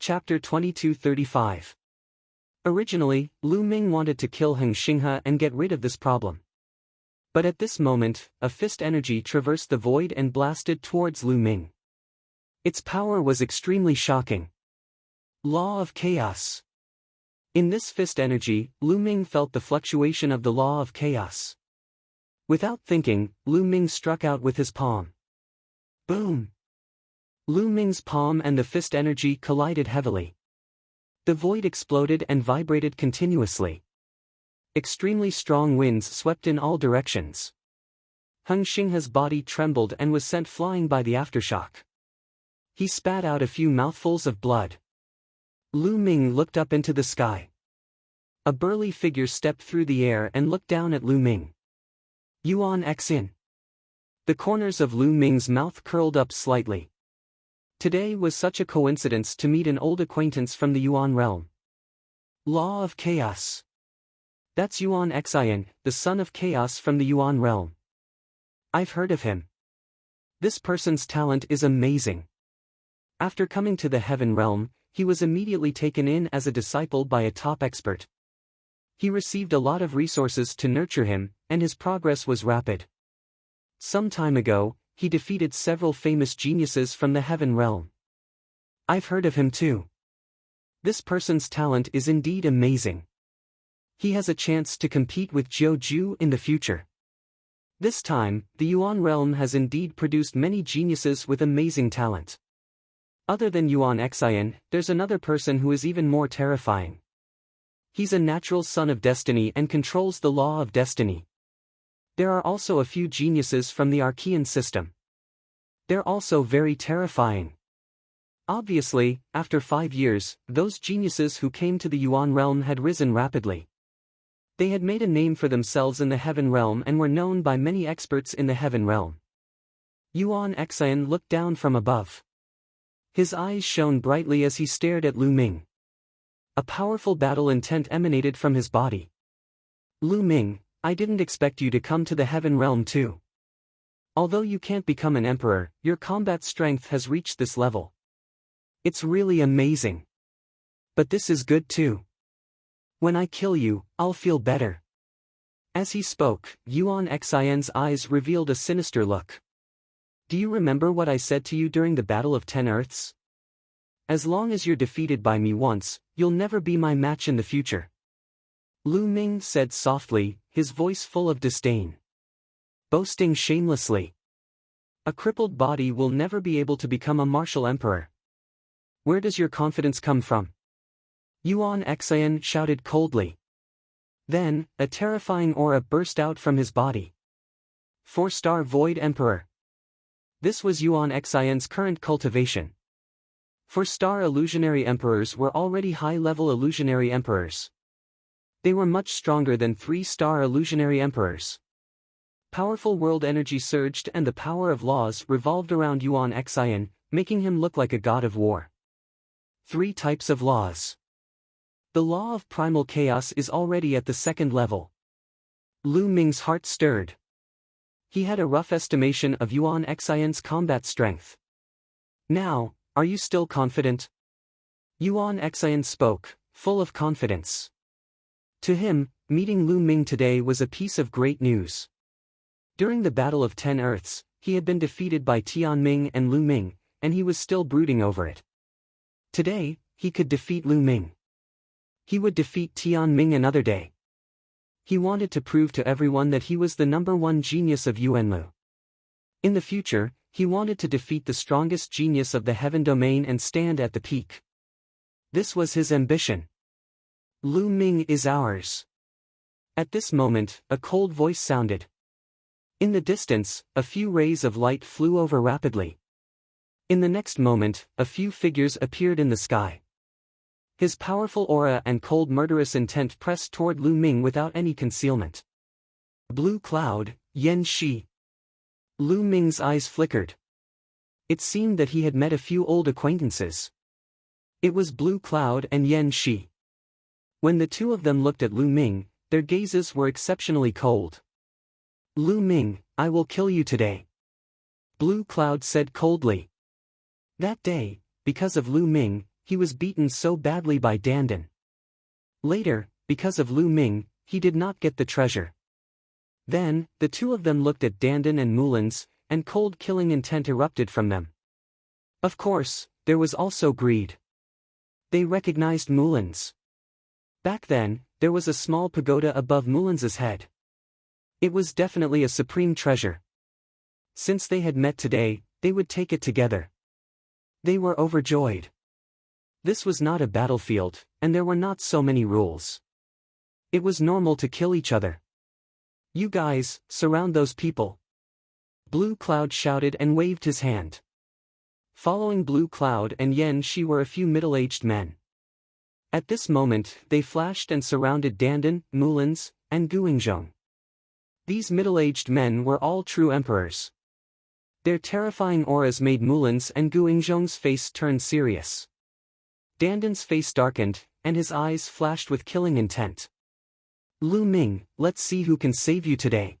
Chapter 2235. Originally, Lu Ming wanted to kill Heng Xinghe and get rid of this problem. But at this moment, a fist energy traversed the void and blasted towards Lu Ming. Its power was extremely shocking. Law of Chaos. In this fist energy, Lu Ming felt the fluctuation of the law of chaos. Without thinking, Lu Ming struck out with his palm. Boom! Lu Ming's palm and the fist energy collided heavily. The void exploded and vibrated continuously. Extremely strong winds swept in all directions. Heng Xinghe's body trembled and was sent flying by the aftershock. He spat out a few mouthfuls of blood. Lu Ming looked up into the sky. A burly figure stepped through the air and looked down at Lu Ming. Yuan Xin. The corners of Lu Ming's mouth curled up slightly. Today was such a coincidence to meet an old acquaintance from the Yuan realm. Law of Chaos. That's Yuan Xin, the son of chaos from the Yuan realm. I've heard of him. This person's talent is amazing. After coming to the heaven realm, he was immediately taken in as a disciple by a top expert. He received a lot of resources to nurture him, and his progress was rapid. Some time ago, he defeated several famous geniuses from the heaven realm. I've heard of him too. This person's talent is indeed amazing. He has a chance to compete with Jiu Ju in the future. This time, the Yuan realm has indeed produced many geniuses with amazing talent. Other than Yuan Xin, there's another person who is even more terrifying. He's a natural son of destiny and controls the law of destiny. There are also a few geniuses from the Archean system. They're also very terrifying. Obviously, after 5 years, those geniuses who came to the Yuan realm had risen rapidly. They had made a name for themselves in the heaven realm and were known by many experts in the heaven realm. Yuan Xin looked down from above. His eyes shone brightly as he stared at Lu Ming. A powerful battle intent emanated from his body. Lu Ming, I didn't expect you to come to the heaven realm too. Although you can't become an emperor, your combat strength has reached this level. It's really amazing. But this is good too. When I kill you, I'll feel better. As he spoke, Yuan Xin's eyes revealed a sinister look. Do you remember what I said to you during the Battle of 10 Earths? As long as you're defeated by me once, you'll never be my match in the future. Lu Ming said softly, his voice full of disdain. Boasting shamelessly. A crippled body will never be able to become a martial emperor. Where does your confidence come from? Yuan Xin shouted coldly. Then, a terrifying aura burst out from his body. 4-star Void Emperor. This was Yuan Xin's current cultivation. 4-star illusionary emperors were already high-level illusionary emperors. They were much stronger than 3-star illusionary emperors. Powerful world energy surged and the power of laws revolved around Yuan Xin, making him look like a god of war. 3 types of laws. The law of primal chaos is already at the 2nd level. Lu Ming's heart stirred. He had a rough estimation of Yuan Xin's combat strength. Now, are you still confident? Yuan Xin spoke, full of confidence. To him, meeting Lu Ming today was a piece of great news. During the Battle of 10 Earths, he had been defeated by Tianming and Lu Ming, and he was still brooding over it. Today, he could defeat Lu Ming. He would defeat Tianming another day. He wanted to prove to everyone that he was the #1 genius of Yuanlu. In the future, he wanted to defeat the strongest genius of the heaven domain and stand at the peak. This was his ambition. Lu Ming is ours. At this moment, a cold voice sounded. In the distance, a few rays of light flew over rapidly. In the next moment, a few figures appeared in the sky. His powerful aura and cold murderous intent pressed toward Lu Ming without any concealment. Blue Cloud, Yan Shi. Lu Ming's eyes flickered. It seemed that he had met a few old acquaintances. It was Blue Cloud and Yan Shi. When the two of them looked at Lu Ming, their gazes were exceptionally cold. Lu Ming, I will kill you today. Blue Cloud said coldly. That day, because of Lu Ming, he was beaten so badly by Dandan. Later, because of Lu Ming, he did not get the treasure. Then, the two of them looked at Dandan and Mulan's, and cold killing intent erupted from them. Of course, there was also greed. They recognized Mulan's. Back then, there was a small pagoda above Mulan's head. It was definitely a supreme treasure. Since they had met today, they would take it together. They were overjoyed. This was not a battlefield, and there were not so many rules. It was normal to kill each other. You guys, surround those people. Blue Cloud shouted and waved his hand. Following Blue Cloud and Yan Shi were a few middle-aged men. At this moment, they flashed and surrounded Dandan, Mulan's, and Guingzhong. These middle-aged men were all true emperors. Their terrifying auras made Mulan's and Guingzhong's face turn serious. Dandan's face darkened, and his eyes flashed with killing intent. Lu Ming, let's see who can save you today.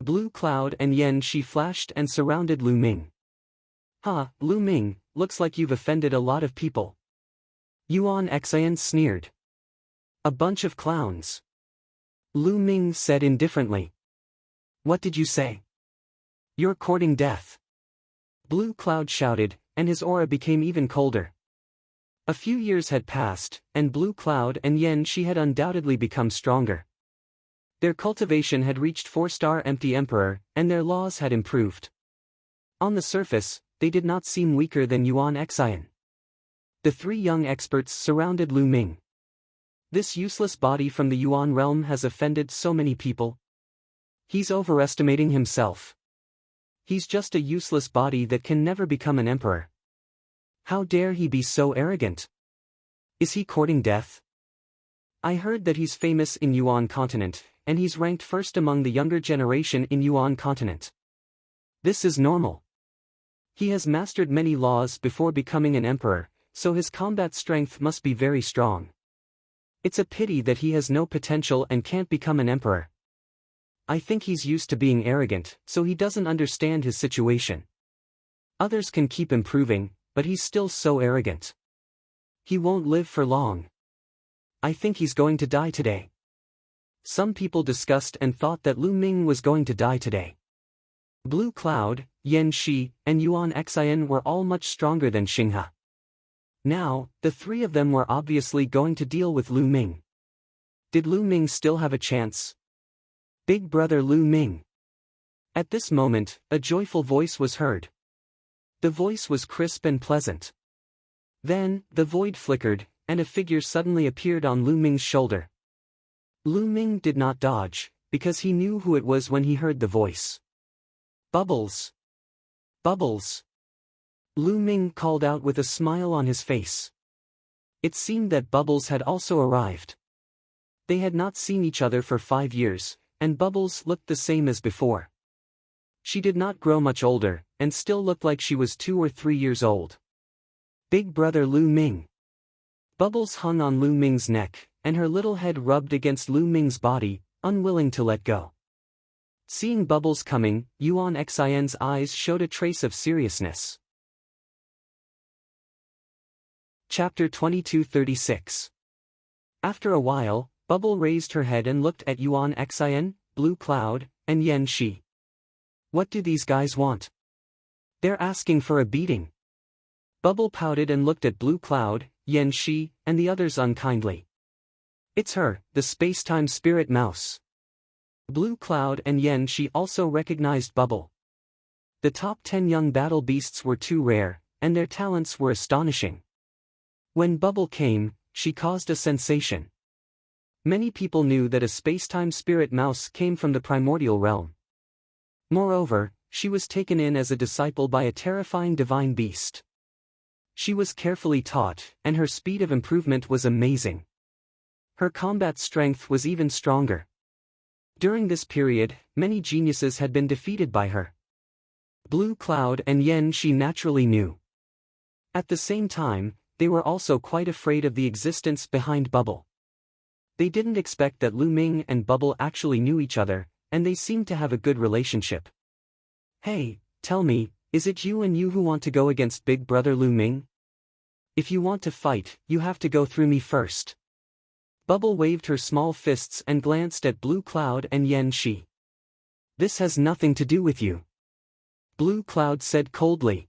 Blue Cloud and Yan Shi flashed and surrounded Lu Ming. Ha, Lu Ming, looks like you've offended a lot of people. Yuan Xian sneered. A bunch of clowns. Lu Ming said indifferently. What did you say? You're courting death. Blue Cloud shouted, and his aura became even colder. A few years had passed, and Blue Cloud and Yan Shi had undoubtedly become stronger. Their cultivation had reached 4-star empty emperor, and their laws had improved. On the surface, they did not seem weaker than Yuan Xian. The three young experts surrounded Lu Ming. This useless body from the Yuan realm has offended so many people. He's overestimating himself. He's just a useless body that can never become an emperor. How dare he be so arrogant? Is he courting death? I heard that he's famous in Yuan continent, and he's ranked first among the younger generation in Yuan continent. This is normal. He has mastered many laws before becoming an emperor, so his combat strength must be very strong. It's a pity that he has no potential and can't become an emperor. I think he's used to being arrogant, so he doesn't understand his situation. Others can keep improving, but he's still so arrogant. He won't live for long. I think he's going to die today. Some people discussed and thought that Lu Ming was going to die today. Blue Cloud, Yan Shi, and Yuan Xian were all much stronger than Xinghe. Now, the three of them were obviously going to deal with Lu Ming. Did Lu Ming still have a chance? Big brother Lu Ming. At this moment, a joyful voice was heard. The voice was crisp and pleasant. Then, the void flickered, and a figure suddenly appeared on Lu Ming's shoulder. Lu Ming did not dodge, because he knew who it was when he heard the voice. Bubbles! Bubbles! Lu Ming called out with a smile on his face. It seemed that Bubbles had also arrived. They had not seen each other for 5 years, and Bubbles looked the same as before. She did not grow much older, and still looked like she was 2 or 3 years old. Big brother Lu Ming. Bubbles hung on Lu Ming's neck, and her little head rubbed against Lu Ming's body, unwilling to let go. Seeing Bubbles coming, Yuan Xian's eyes showed a trace of seriousness. Chapter 2236. After a while, Bubble raised her head and looked at Yuan Xian, Blue Cloud, and Yan Shi. What do these guys want? They're asking for a beating. Bubble pouted and looked at Blue Cloud, Yan Shi, and the others unkindly. It's her, the space-time spirit mouse. Blue Cloud and Yan Shi also recognized Bubble. The top 10 young battle beasts were too rare, and their talents were astonishing. When Bubble came, she caused a sensation. Many people knew that a space-time spirit mouse came from the primordial realm. Moreover, she was taken in as a disciple by a terrifying divine beast. She was carefully taught, and her speed of improvement was amazing. Her combat strength was even stronger. During this period, many geniuses had been defeated by her. Blue Cloud and Yan Shi naturally knew. At the same time, they were also quite afraid of the existence behind Bubble. They didn't expect that Lu Ming and Bubble actually knew each other, and they seemed to have a good relationship. Hey, tell me, is it you and you who want to go against Big Brother Lu Ming? If you want to fight, you have to go through me first. Bubble waved her small fists and glanced at Blue Cloud and Yen Shi. This has nothing to do with you. Blue Cloud said coldly.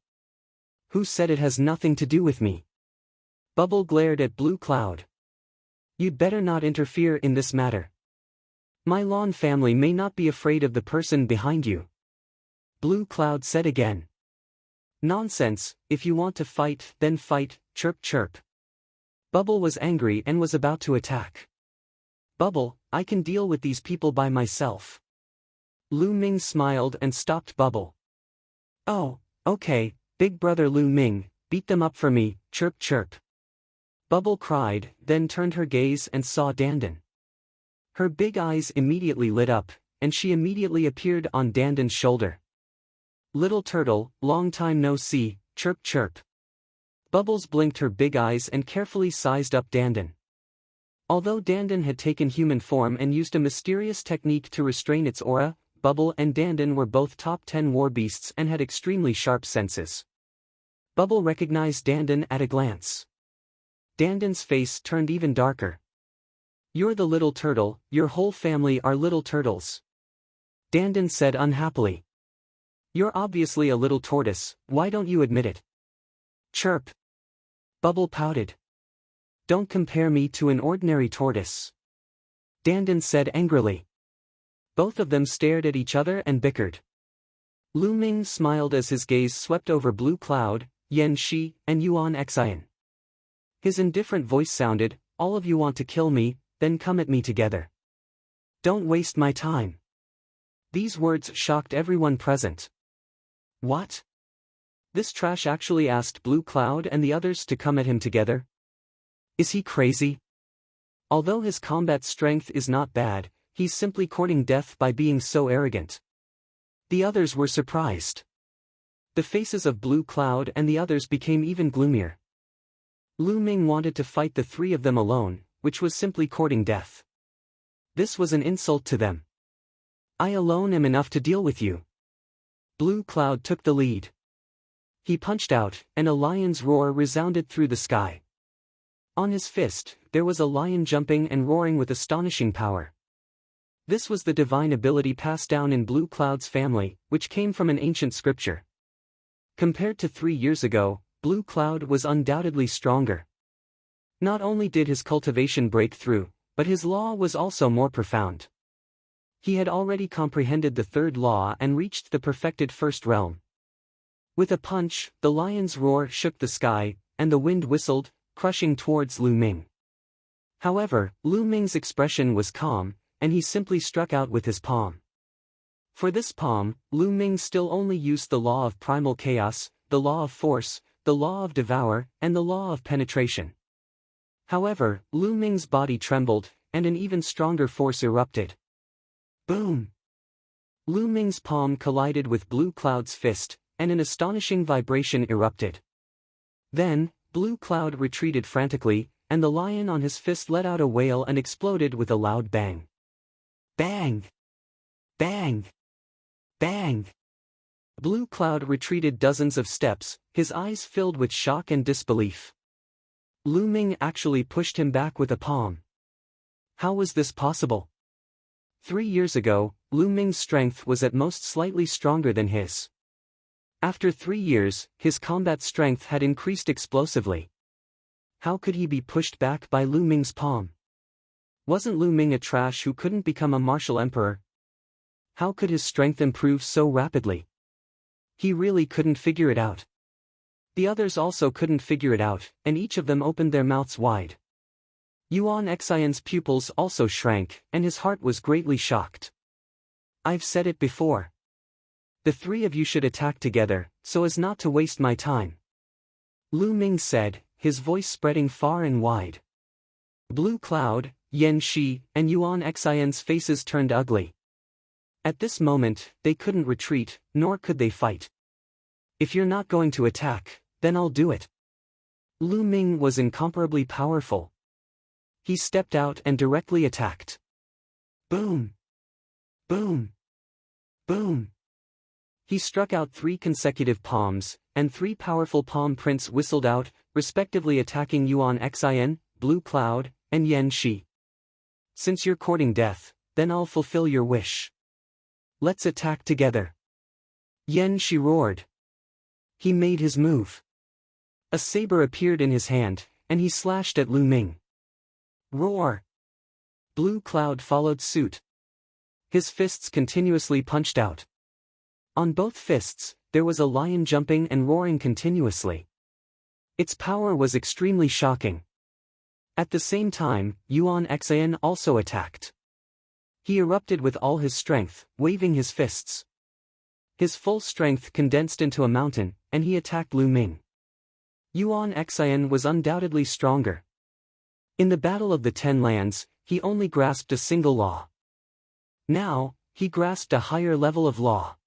Who said it has nothing to do with me? Bubble glared at Blue Cloud. You'd better not interfere in this matter. My Lawn family may not be afraid of the person behind you. Blue Cloud said again. Nonsense, if you want to fight, then fight, chirp chirp. Bubble was angry and was about to attack. Bubble, I can deal with these people by myself. Lu Ming smiled and stopped Bubble. Oh, okay, big brother Lu Ming, beat them up for me, chirp chirp. Bubble cried, then turned her gaze and saw Dandan. Her big eyes immediately lit up, and she immediately appeared on Dandan's shoulder. Little turtle, long time no see, chirp chirp. Bubbles blinked her big eyes and carefully sized up Dandan. Although Dandan had taken human form and used a mysterious technique to restrain its aura, Bubble and Dandan were both top 10 war beasts and had extremely sharp senses. Bubble recognized Dandan at a glance. Dandan's face turned even darker. You're the little turtle, your whole family are little turtles. Dandan said unhappily. You're obviously a little tortoise, why don't you admit it? Chirp. Bubble pouted. Don't compare me to an ordinary tortoise. Dandan said angrily. Both of them stared at each other and bickered. Lu Ming smiled as his gaze swept over Blue Cloud, Yen Shi, and Yuan Xian. His indifferent voice sounded, all of you want to kill me, then come at me together. Don't waste my time. These words shocked everyone present. What? This trash actually asked Blue Cloud and the others to come at him together? Is he crazy? Although his combat strength is not bad, he's simply courting death by being so arrogant. The others were surprised. The faces of Blue Cloud and the others became even gloomier. Lu Ming wanted to fight the three of them alone, which was simply courting death. This was an insult to them. I alone am enough to deal with you. Blue Cloud took the lead. He punched out, and a lion's roar resounded through the sky. On his fist, there was a lion jumping and roaring with astonishing power. This was the divine ability passed down in Blue Cloud's family, which came from an ancient scripture. Compared to 3 years ago, Blue Cloud was undoubtedly stronger. Not only did his cultivation break through, but his law was also more profound. He had already comprehended the third law and reached the perfected first realm. With a punch, the lion's roar shook the sky, and the wind whistled, crushing towards Lu Ming. However, Lu Ming's expression was calm, and he simply struck out with his palm. For this palm, Lu Ming still only used the law of primal chaos, the law of force, the law of devour, and the law of penetration. However, Lu Ming's body trembled, and an even stronger force erupted. Boom! Lu Ming's palm collided with Blue Cloud's fist, and an astonishing vibration erupted. Then, Blue Cloud retreated frantically, and the lion on his fist let out a wail and exploded with a loud bang. Bang! Bang! Bang! Blue Cloud retreated dozens of steps, his eyes filled with shock and disbelief. Lu Ming actually pushed him back with a palm. How was this possible? 3 years ago, Lu Ming's strength was at most slightly stronger than his. After 3 years, his combat strength had increased explosively. How could he be pushed back by Lu Ming's palm? Wasn't Lu Ming a trash who couldn't become a martial emperor? How could his strength improve so rapidly? He really couldn't figure it out. The others also couldn't figure it out, and each of them opened their mouths wide. Yuan Xian's pupils also shrank, and his heart was greatly shocked. I've said it before. The three of you should attack together, so as not to waste my time. Lu Ming said, his voice spreading far and wide. Blue Cloud, Yen Shi, and Yuan Xian's faces turned ugly. At this moment, they couldn't retreat, nor could they fight. If you're not going to attack, then I'll do it. Lu Ming was incomparably powerful. He stepped out and directly attacked. Boom! Boom! Boom! He struck out 3 consecutive palms, and 3 powerful palm prints whistled out, respectively attacking Yuan Xin, Blue Cloud, and Yan Shi. Since you're courting death, then I'll fulfill your wish. Let's attack together. Yan Shi roared. He made his move. A saber appeared in his hand, and he slashed at Lu Ming. Roar! Blue Cloud followed suit. His fists continuously punched out. On both fists, there was a lion jumping and roaring continuously. Its power was extremely shocking. At the same time, Yuan Xin also attacked. He erupted with all his strength, waving his fists. His full strength condensed into a mountain, and he attacked Lu Ming. Yuan Xin was undoubtedly stronger. In the Battle of the Ten Lands, he only grasped a single law. Now, he grasped a higher level of law.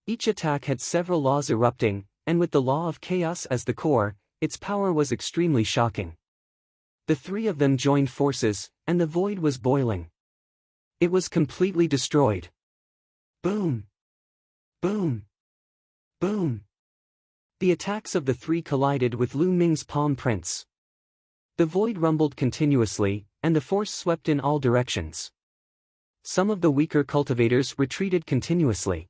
Each attack had several laws erupting, and with the law of chaos as the core, its power was extremely shocking. The 3 of them joined forces, and the void was boiling. It was completely destroyed. Boom! Boom! Boom! The attacks of the 3 collided with Lu Ming's palm prints. The void rumbled continuously, and the force swept in all directions. Some of the weaker cultivators retreated continuously.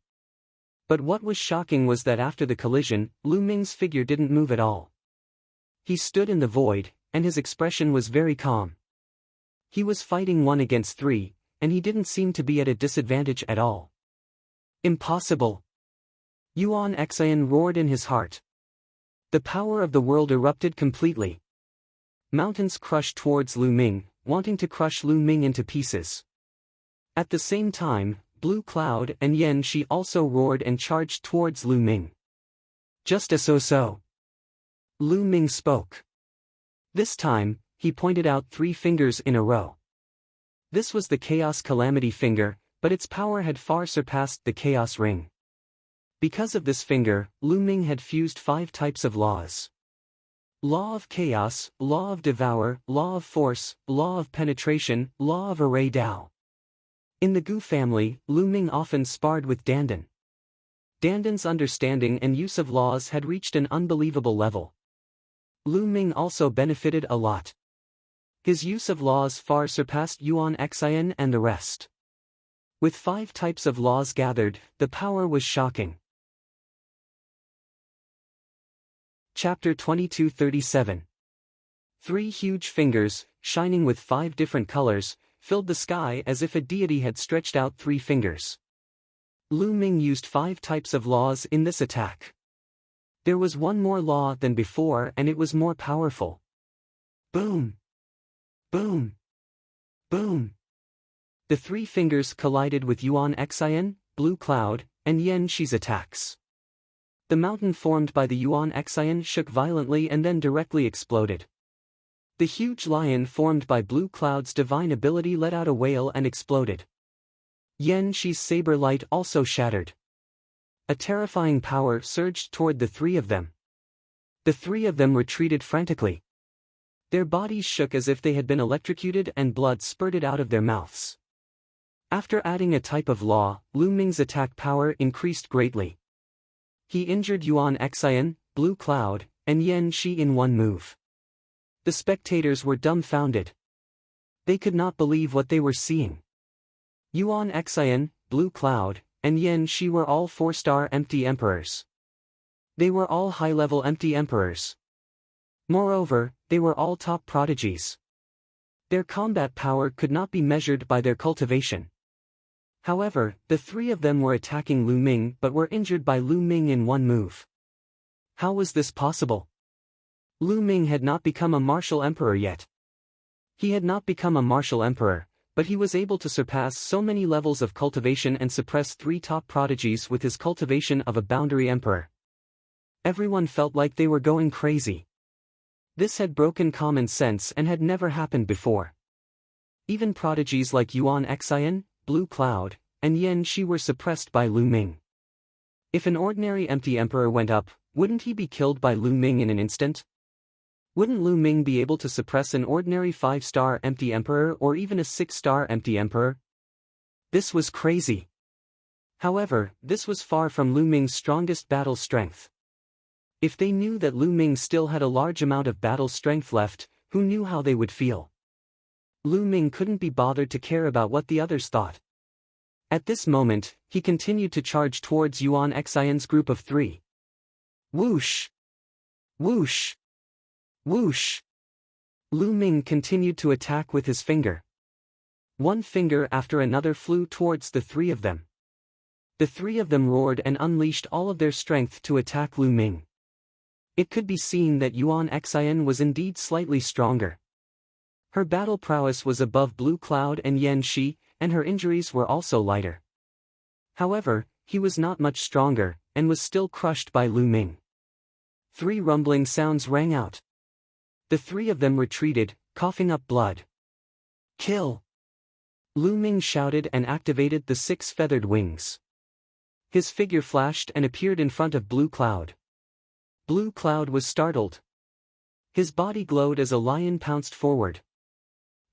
But what was shocking was that after the collision, Lu Ming's figure didn't move at all. He stood in the void, and his expression was very calm. He was fighting 1 against 3, and he didn't seem to be at a disadvantage at all. Impossible! Yuan Xin roared in his heart. The power of the world erupted completely. Mountains crushed towards Lu Ming, wanting to crush Lu Ming into pieces. At the same time, Blue Cloud and Yan Shi also roared and charged towards Lu Ming. Just as so. Lu Ming spoke. This time, he pointed out 3 fingers in a row. This was the Chaos Calamity finger, but its power had far surpassed the Chaos Ring. Because of this finger, Lu Ming had fused 5 types of laws. Law of Chaos, Law of Devour, Law of Force, Law of Penetration, Law of Array Dao. In the Gu family, Lu Ming often sparred with Dandan. Dandan's understanding and use of laws had reached an unbelievable level. Lu Ming also benefited a lot. His use of laws far surpassed Yuan Xin and the rest. With 5 types of laws gathered, the power was shocking. Chapter 2237. 3 huge fingers, shining with 5 different colors, filled the sky as if a deity had stretched out 3 fingers. Lu Ming used 5 types of laws in this attack. There was one more law than before and it was more powerful. Boom! Boom! Boom! The 3 fingers collided with Yuan Xin, Blue Cloud, and Yan Shi's attacks. The mountain formed by the Yuan Xin shook violently and then directly exploded. The huge lion formed by Blue Cloud's divine ability let out a wail and exploded. Yan Shi's saber light also shattered. A terrifying power surged toward the 3 of them. The 3 of them retreated frantically. Their bodies shook as if they had been electrocuted and blood spurted out of their mouths. After adding a type of law, Lu Ming's attack power increased greatly. He injured Yuan Xin, Blue Cloud, and Yan Shi in one move. The spectators were dumbfounded. They could not believe what they were seeing. Yuan Xin, Blue Cloud, and Yan Shi were all 4-star empty emperors. They were all high-level empty emperors. Moreover, they were all top prodigies. Their combat power could not be measured by their cultivation. However, the 3 of them were attacking Lu Ming but were injured by Lu Ming in one move. How was this possible? Lu Ming had not become a martial emperor yet. He had not become a martial emperor, but he was able to surpass so many levels of cultivation and suppress 3 top prodigies with his cultivation of a boundary emperor. Everyone felt like they were going crazy. This had broken common sense and had never happened before. Even prodigies like Yuan Xin, Blue Cloud, and Yan Shi were suppressed by Lu Ming. If an ordinary empty emperor went up, wouldn't he be killed by Lu Ming in an instant? Wouldn't Lu Ming be able to suppress an ordinary 5-star empty emperor or even a 6-star empty emperor? This was crazy. However, this was far from Lu Ming's strongest battle strength. If they knew that Lu Ming still had a large amount of battle strength left, who knew how they would feel? Lu Ming couldn't be bothered to care about what the others thought. At this moment, he continued to charge towards Yuan Xian's group of three. Whoosh! Whoosh! Whoosh! Lu Ming continued to attack with his finger. One finger after another flew towards the three of them. The three of them roared and unleashed all of their strength to attack Lu Ming. It could be seen that Yuan Xian was indeed slightly stronger. Her battle prowess was above Blue Cloud and Yan Shi, and her injuries were also lighter. However, he was not much stronger, and was still crushed by Lu Ming. Three rumbling sounds rang out. The three of them retreated, coughing up blood. Kill! Lu Ming shouted and activated the 6 feathered wings. His figure flashed and appeared in front of Blue Cloud. Blue Cloud was startled. His body glowed as a lion pounced forward.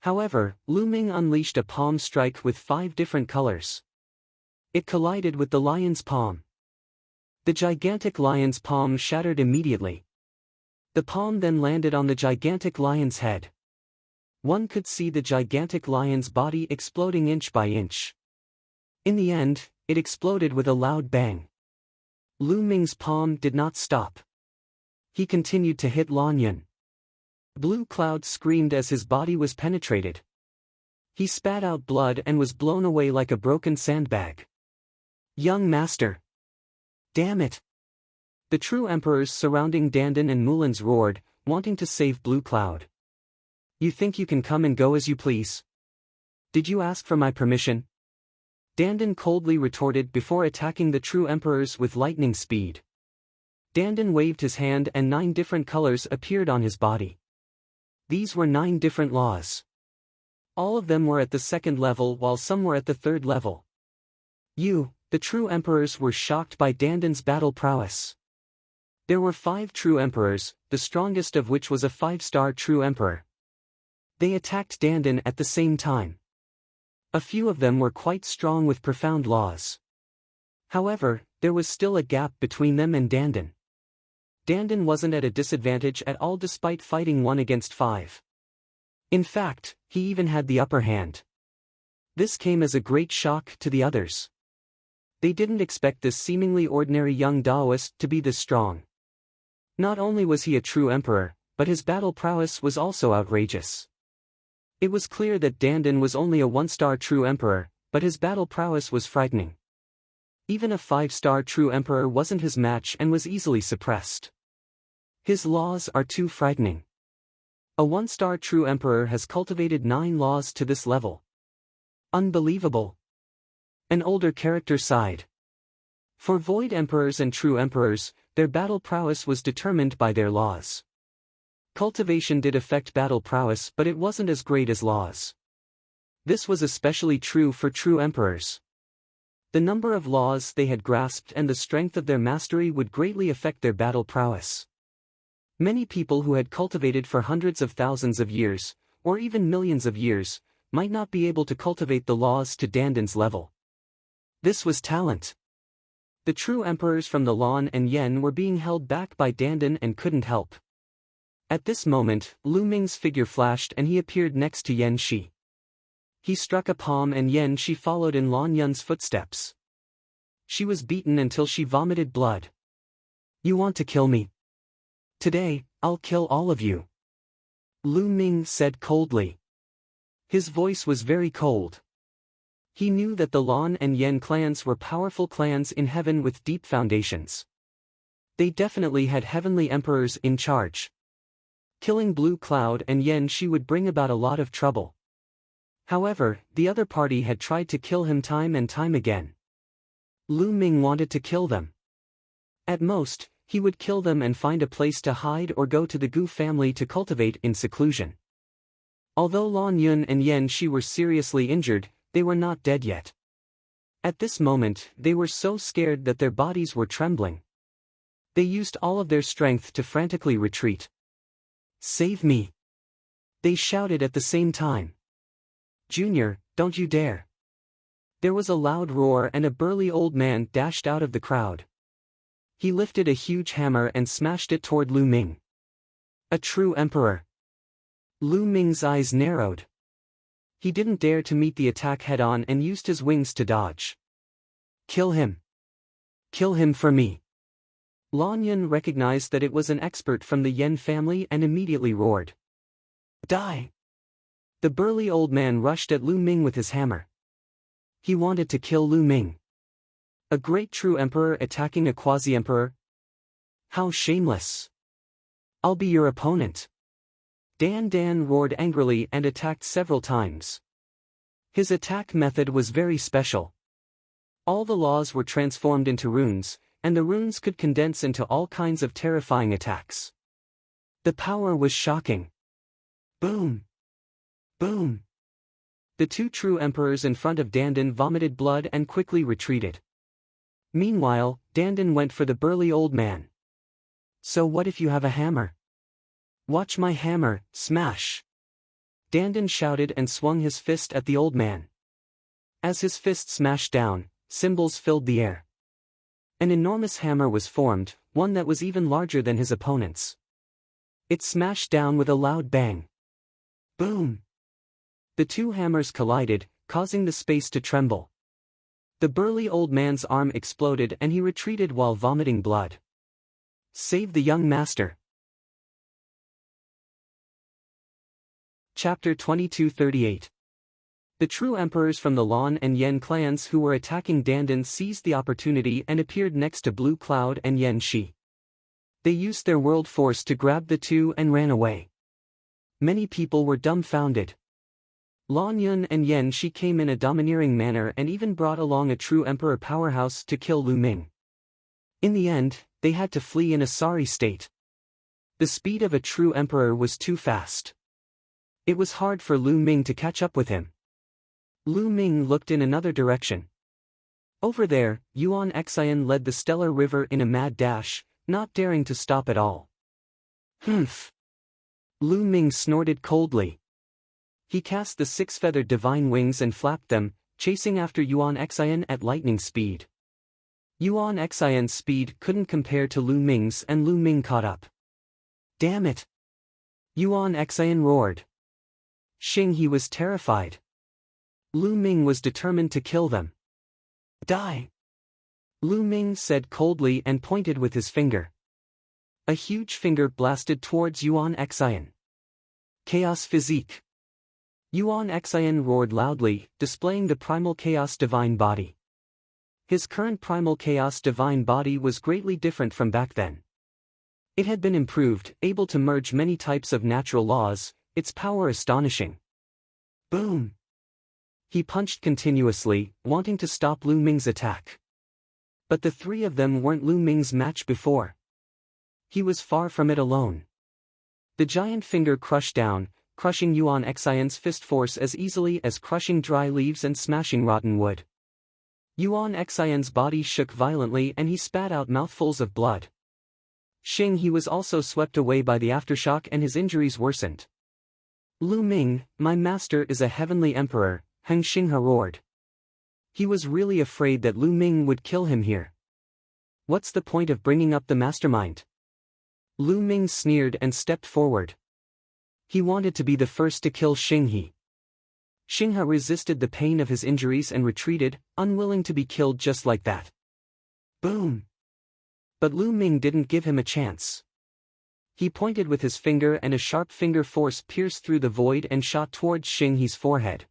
However, Lu Ming unleashed a palm strike with 5 different colors. It collided with the lion's palm. The gigantic lion's palm shattered immediately. The palm then landed on the gigantic lion's head. One could see the gigantic lion's body exploding inch by inch. In the end, it exploded with a loud bang. Lu Ming's palm did not stop. He continued to hit Lan Yun. Blue Cloud screamed as his body was penetrated. He spat out blood and was blown away like a broken sandbag. Young master! Damn it! The true emperors surrounding Dandan and Mulan's roared, wanting to save Blue Cloud. You think you can come and go as you please? Did you ask for my permission? Dandan coldly retorted before attacking the true emperors with lightning speed. Dandan waved his hand and 9 different colors appeared on his body. These were 9 different laws. All of them were at the 2nd level while some were at the 3rd level. The true emperors were shocked by Dandan's battle prowess. There were 5 true emperors, the strongest of which was a 5-star true emperor. They attacked Dandan at the same time. A few of them were quite strong with profound laws. However, there was still a gap between them and Dandan. Dandan wasn't at a disadvantage at all despite fighting 1 against 5. In fact, he even had the upper hand. This came as a great shock to the others. They didn't expect this seemingly ordinary young Daoist to be this strong. Not only was he a true emperor, but his battle prowess was also outrageous. It was clear that Dandan was only a 1-star true emperor, but his battle prowess was frightening. Even a 5-star true emperor wasn't his match and was easily suppressed. His laws are too frightening. A 1-star true emperor has cultivated 9 laws to this level. Unbelievable. An older character sighed. For void emperors and true emperors, their battle prowess was determined by their laws. Cultivation did affect battle prowess, but it wasn't as great as laws. This was especially true for true emperors. The number of laws they had grasped and the strength of their mastery would greatly affect their battle prowess. Many people who had cultivated for hundreds of thousands of years, or even millions of years, might not be able to cultivate the laws to Dandan's level. This was talent. The true emperors from the Lan and Yen were being held back by Dandan and couldn't help. At this moment, Lu Ming's figure flashed and he appeared next to Yan Shi. He struck a palm and Yan Shi followed in Lan Yun's footsteps. She was beaten until she vomited blood. You want to kill me? Today, I'll kill all of you. Lu Ming said coldly. His voice was very cold. He knew that the Lan and Yen clans were powerful clans in heaven with deep foundations. They definitely had heavenly emperors in charge. Killing Blue Cloud and Yan Shi would bring about a lot of trouble. However, the other party had tried to kill him time and time again. Lu Ming wanted to kill them. At most, he would kill them and find a place to hide or go to the Gu family to cultivate in seclusion. Although Lan Yun and Yan Shi were seriously injured, they were not dead yet. At this moment, they were so scared that their bodies were trembling. They used all of their strength to frantically retreat. Save me! They shouted at the same time. Junior, don't you dare! There was a loud roar and a burly old man dashed out of the crowd. He lifted a huge hammer and smashed it toward Lu Ming. A true emperor. Lu Ming's eyes narrowed. He didn't dare to meet the attack head-on and used his wings to dodge. Kill him. Kill him for me. Lan Yun recognized that it was an expert from the Yen family and immediately roared. Die! The burly old man rushed at Lu Ming with his hammer. He wanted to kill Lu Ming. A great true emperor attacking a quasi-emperor? How shameless! I'll be your opponent. Dan Dan roared angrily and attacked several times. His attack method was very special. All the laws were transformed into runes, and the runes could condense into all kinds of terrifying attacks. The power was shocking. Boom! Boom! The two true emperors in front of Dandan vomited blood and quickly retreated. Meanwhile, Dandan went for the burly old man. So what if you have a hammer? Watch my hammer, smash! Dandan shouted and swung his fist at the old man. As his fist smashed down, cymbals filled the air. An enormous hammer was formed, one that was even larger than his opponent's. It smashed down with a loud bang. Boom! The two hammers collided, causing the space to tremble. The burly old man's arm exploded and he retreated while vomiting blood. Save the young master. Chapter 2238. The true emperors from the Lan and Yen clans who were attacking Dandan seized the opportunity and appeared next to Blue Cloud and Yen Shi. They used their world force to grab the two and ran away. Many people were dumbfounded. Lan Yun and Yen Shi came in a domineering manner and even brought along a true emperor powerhouse to kill Lu Ming. In the end, they had to flee in a sorry state. The speed of a true emperor was too fast. It was hard for Lu Ming to catch up with him. Lu Ming looked in another direction. Over there, Yuan Xian led the Stellar River in a mad dash, not daring to stop at all. Humph! Lu Ming snorted coldly. He cast the six-feathered divine wings and flapped them, chasing after Yuan Xian at lightning speed. Yuan Xian's speed couldn't compare to Lu Ming's and Lu Ming caught up. Damn it! Yuan Xian roared. Xing He was terrified. Lu Ming was determined to kill them. Die! Lu Ming said coldly and pointed with his finger. A huge finger blasted towards Yuan Xian. Chaos Physique. Yuan Xian roared loudly, displaying the primal chaos divine body. His current primal chaos divine body was greatly different from back then. It had been improved, able to merge many types of natural laws, its power astonishing. Boom! He punched continuously, wanting to stop Lu Ming's attack. But the three of them weren't Lu Ming's match before. He was far from it alone. The giant finger crushed down, crushing Yuan Xian's fist force as easily as crushing dry leaves and smashing rotten wood. Yuan Xian's body shook violently and he spat out mouthfuls of blood. Xing He was also swept away by the aftershock and his injuries worsened. Lu Ming, my master is a heavenly emperor, Heng Xinghe roared. He was really afraid that Lu Ming would kill him here. What's the point of bringing up the mastermind? Lu Ming sneered and stepped forward. He wanted to be the first to kill Xing He. Xinghe resisted the pain of his injuries and retreated, unwilling to be killed just like that. Boom! But Lu Ming didn't give him a chance. He pointed with his finger and a sharp finger force pierced through the void and shot towards Xing He's forehead.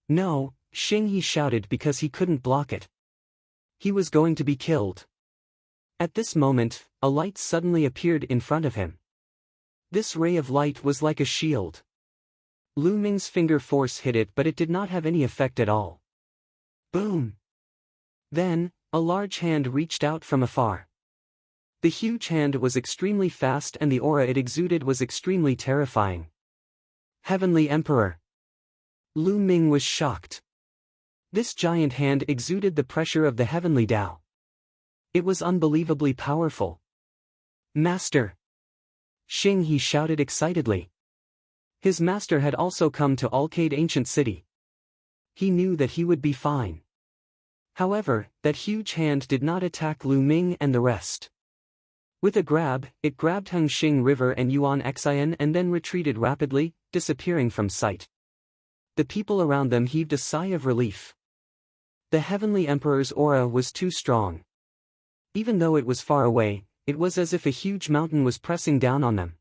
No, Xing He shouted because he couldn't block it. He was going to be killed. At this moment, a light suddenly appeared in front of him. This ray of light was like a shield. Lu Ming's finger force hit it but it did not have any effect at all. Boom! Then, a large hand reached out from afar. The huge hand was extremely fast and the aura it exuded was extremely terrifying. Heavenly Emperor! Lu Ming was shocked. This giant hand exuded the pressure of the heavenly Tao. It was unbelievably powerful. Master! Xing He shouted excitedly. His master had also come to Alcade Ancient City. He knew that he would be fine. However, that huge hand did not attack Lu Ming and the rest. With a grab, it grabbed Hengxing River and Yuan Xian and then retreated rapidly, disappearing from sight. The people around them heaved a sigh of relief. The Heavenly Emperor's aura was too strong. Even though it was far away, it was as if a huge mountain was pressing down on them.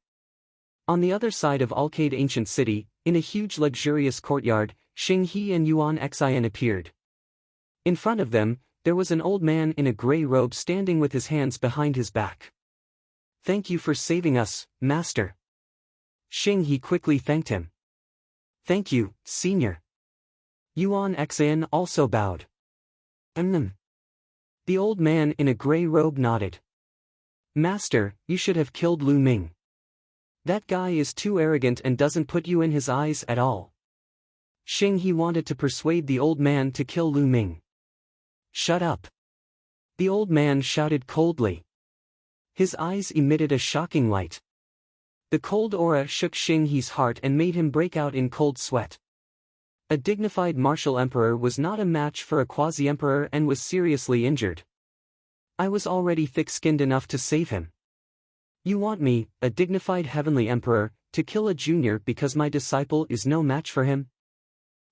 On the other side of Alcade Ancient City, in a huge luxurious courtyard, Xing He and Yuan Xian appeared. In front of them, there was an old man in a grey robe standing with his hands behind his back. "Thank you for saving us, Master." Xing He quickly thanked him. "Thank you, Senior." Yuan Xian also bowed. The old man in a grey robe nodded. "Master, you should have killed Lu Ming. That guy is too arrogant and doesn't put you in his eyes at all." Xing He wanted to persuade the old man to kill Lu Ming. "Shut up!" the old man shouted coldly. His eyes emitted a shocking light. The cold aura shook Xing He's heart and made him break out in cold sweat. A dignified martial emperor was not a match for a quasi-emperor and was seriously injured. I was already thick-skinned enough to save him. You want me, a dignified heavenly emperor, to kill a junior because my disciple is no match for him?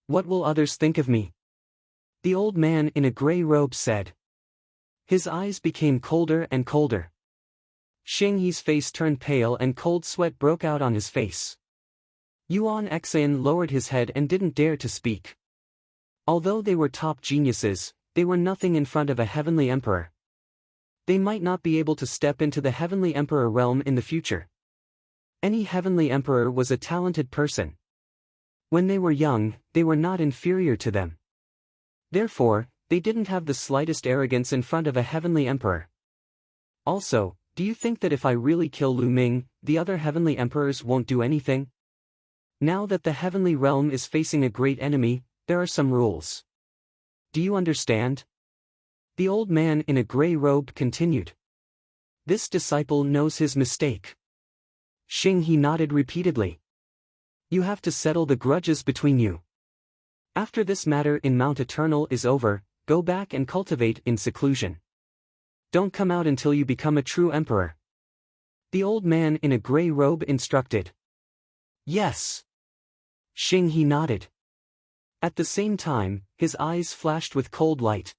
What will others think of me? The old man in a grey robe said. His eyes became colder and colder. Xing He's face turned pale and cold sweat broke out on his face. Yuan Xian lowered his head and didn't dare to speak. Although they were top geniuses, they were nothing in front of a heavenly emperor. They might not be able to step into the heavenly emperor realm in the future. Any heavenly emperor was a talented person. When they were young, they were not inferior to them. Therefore, they didn't have the slightest arrogance in front of a heavenly emperor. Also, do you think that if I really kill Lu Ming, the other heavenly emperors won't do anything? Now that the heavenly realm is facing a great enemy, there are some rules. Do you understand? The old man in a grey robe continued. This disciple knows his mistake. Xing He nodded repeatedly. You have to settle the grudges between you. After this matter in Mount Eternal is over, go back and cultivate in seclusion. Don't come out until you become a true emperor. The old man in a grey robe instructed. Yes. Xing He nodded. At the same time, his eyes flashed with cold light.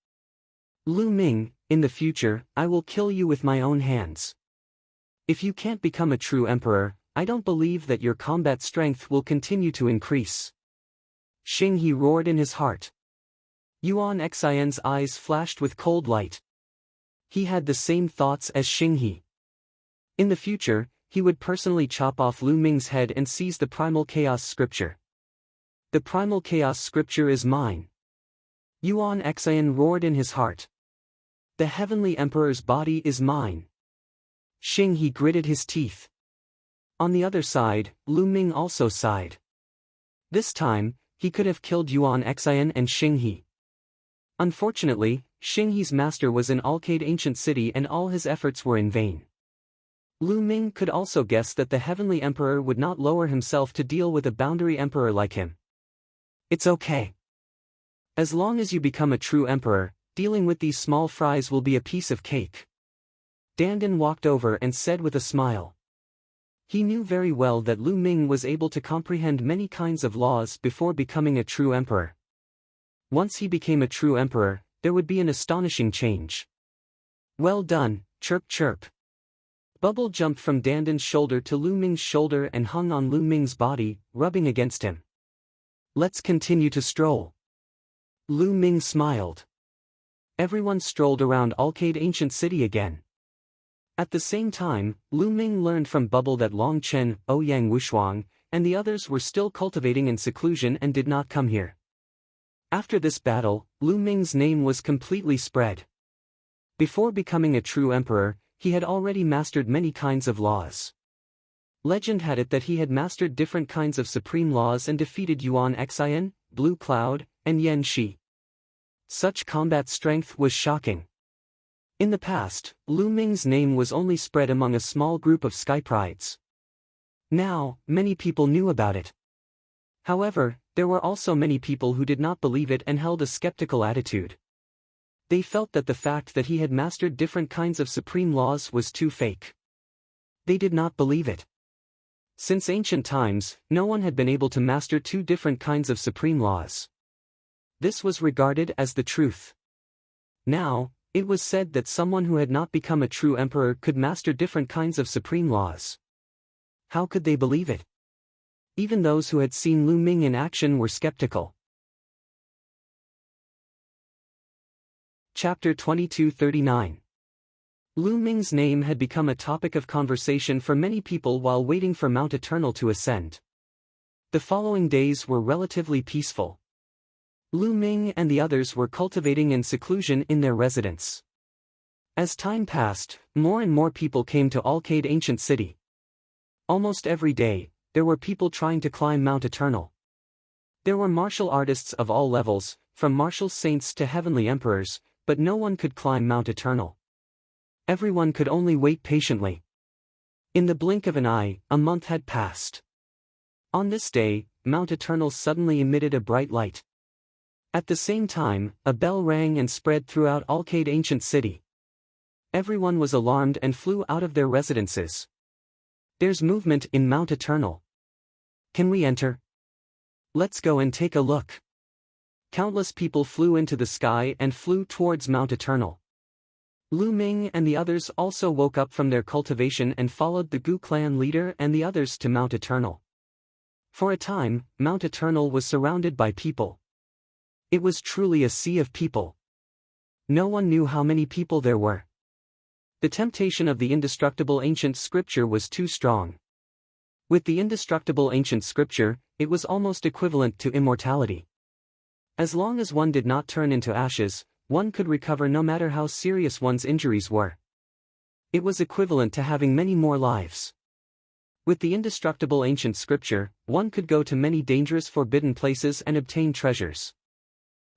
Lu Ming, in the future, I will kill you with my own hands. If you can't become a true emperor, I don't believe that your combat strength will continue to increase. Xing He roared in his heart. Yuan Xian's eyes flashed with cold light. He had the same thoughts as Xing He. In the future, he would personally chop off Lu Ming's head and seize the Primal Chaos Scripture. The Primal Chaos Scripture is mine. Yuan Xian roared in his heart. The Heavenly Emperor's body is mine. Xing He gritted his teeth. On the other side, Lu Ming also sighed. This time, he could have killed Yuan Xian and Xing He. Unfortunately, Xing He's master was in Alcade Ancient City and all his efforts were in vain. Lu Ming could also guess that the Heavenly Emperor would not lower himself to deal with a boundary emperor like him. It's okay. As long as you become a true emperor, dealing with these small fries will be a piece of cake. Dandan walked over and said with a smile. He knew very well that Lu Ming was able to comprehend many kinds of laws before becoming a true emperor. Once he became a true emperor, there would be an astonishing change. Well done, chirp chirp. Bubble jumped from Dandan's shoulder to Lu Ming's shoulder and hung on Lu Ming's body, rubbing against him. Let's continue to stroll. Lu Ming smiled. Everyone strolled around Alcade Ancient City again. At the same time, Lu Ming learned from Bubble that Long Chen, Ouyang Wushuang, and the others were still cultivating in seclusion and did not come here. After this battle, Lu Ming's name was completely spread. Before becoming a true emperor, he had already mastered many kinds of laws. Legend had it that he had mastered different kinds of supreme laws and defeated Yuan Xian, Blue Cloud, and Yan Shi. Such combat strength was shocking. In the past, Lu Ming's name was only spread among a small group of Sky Prides. Now, many people knew about it. However, there were also many people who did not believe it and held a skeptical attitude. They felt that the fact that he had mastered different kinds of supreme laws was too fake. They did not believe it. Since ancient times, no one had been able to master two different kinds of supreme laws. This was regarded as the truth. Now, it was said that someone who had not become a true emperor could master different kinds of supreme laws. How could they believe it? Even those who had seen Lu Ming in action were skeptical. Chapter 2239. Lu Ming's name had become a topic of conversation for many people while waiting for Mount Eternal to ascend. The following days were relatively peaceful. Lu Ming and the others were cultivating in seclusion in their residence. As time passed, more and more people came to Alcade Ancient City. Almost every day, there were people trying to climb Mount Eternal. There were martial artists of all levels, from martial saints to heavenly emperors, but no one could climb Mount Eternal. Everyone could only wait patiently. In the blink of an eye, a month had passed. On this day, Mount Eternal suddenly emitted a bright light. At the same time, a bell rang and spread throughout Alcade Ancient City. Everyone was alarmed and flew out of their residences. There's movement in Mount Eternal. Can we enter? Let's go and take a look. Countless people flew into the sky and flew towards Mount Eternal. Lu Ming and the others also woke up from their cultivation and followed the Gu clan leader and the others to Mount Eternal. For a time, Mount Eternal was surrounded by people. It was truly a sea of people. No one knew how many people there were. The temptation of the indestructible ancient scripture was too strong. With the indestructible ancient scripture, it was almost equivalent to immortality. As long as one did not turn into ashes, one could recover no matter how serious one's injuries were. It was equivalent to having many more lives. With the indestructible ancient scripture, one could go to many dangerous forbidden places and obtain treasures.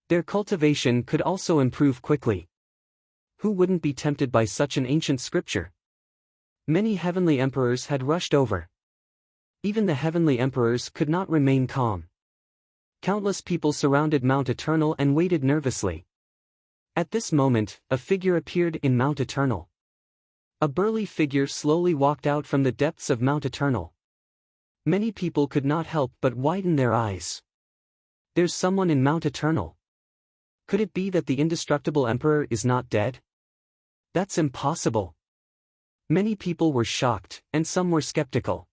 Their cultivation could also improve quickly. Who wouldn't be tempted by such an ancient scripture? Many heavenly emperors had rushed over. Even the heavenly emperors could not remain calm. Countless people surrounded Mount Eternal and waited nervously. At this moment, a figure appeared in Mount Eternal. A burly figure slowly walked out from the depths of Mount Eternal. Many people could not help but widen their eyes. There's someone in Mount Eternal. Could it be that the indestructible emperor is not dead? That's impossible. Many people were shocked, and some were skeptical.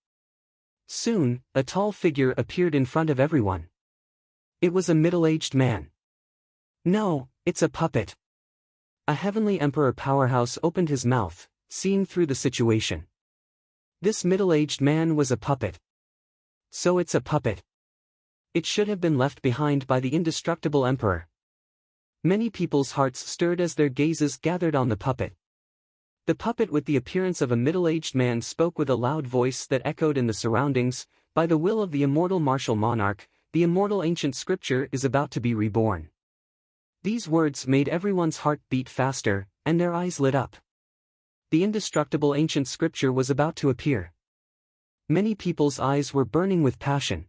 Soon, a tall figure appeared in front of everyone. It was a middle-aged man. No, it's a puppet. A heavenly emperor powerhouse opened his mouth, seeing through the situation. This middle-aged man was a puppet. So it's a puppet. It should have been left behind by the indestructible emperor. Many people's hearts stirred as their gazes gathered on the puppet. The puppet with the appearance of a middle-aged man spoke with a loud voice that echoed in the surroundings. By the will of the immortal martial monarch, the immortal ancient scripture is about to be reborn. These words made everyone's heart beat faster, and their eyes lit up. The indestructible ancient scripture was about to appear. Many people's eyes were burning with passion.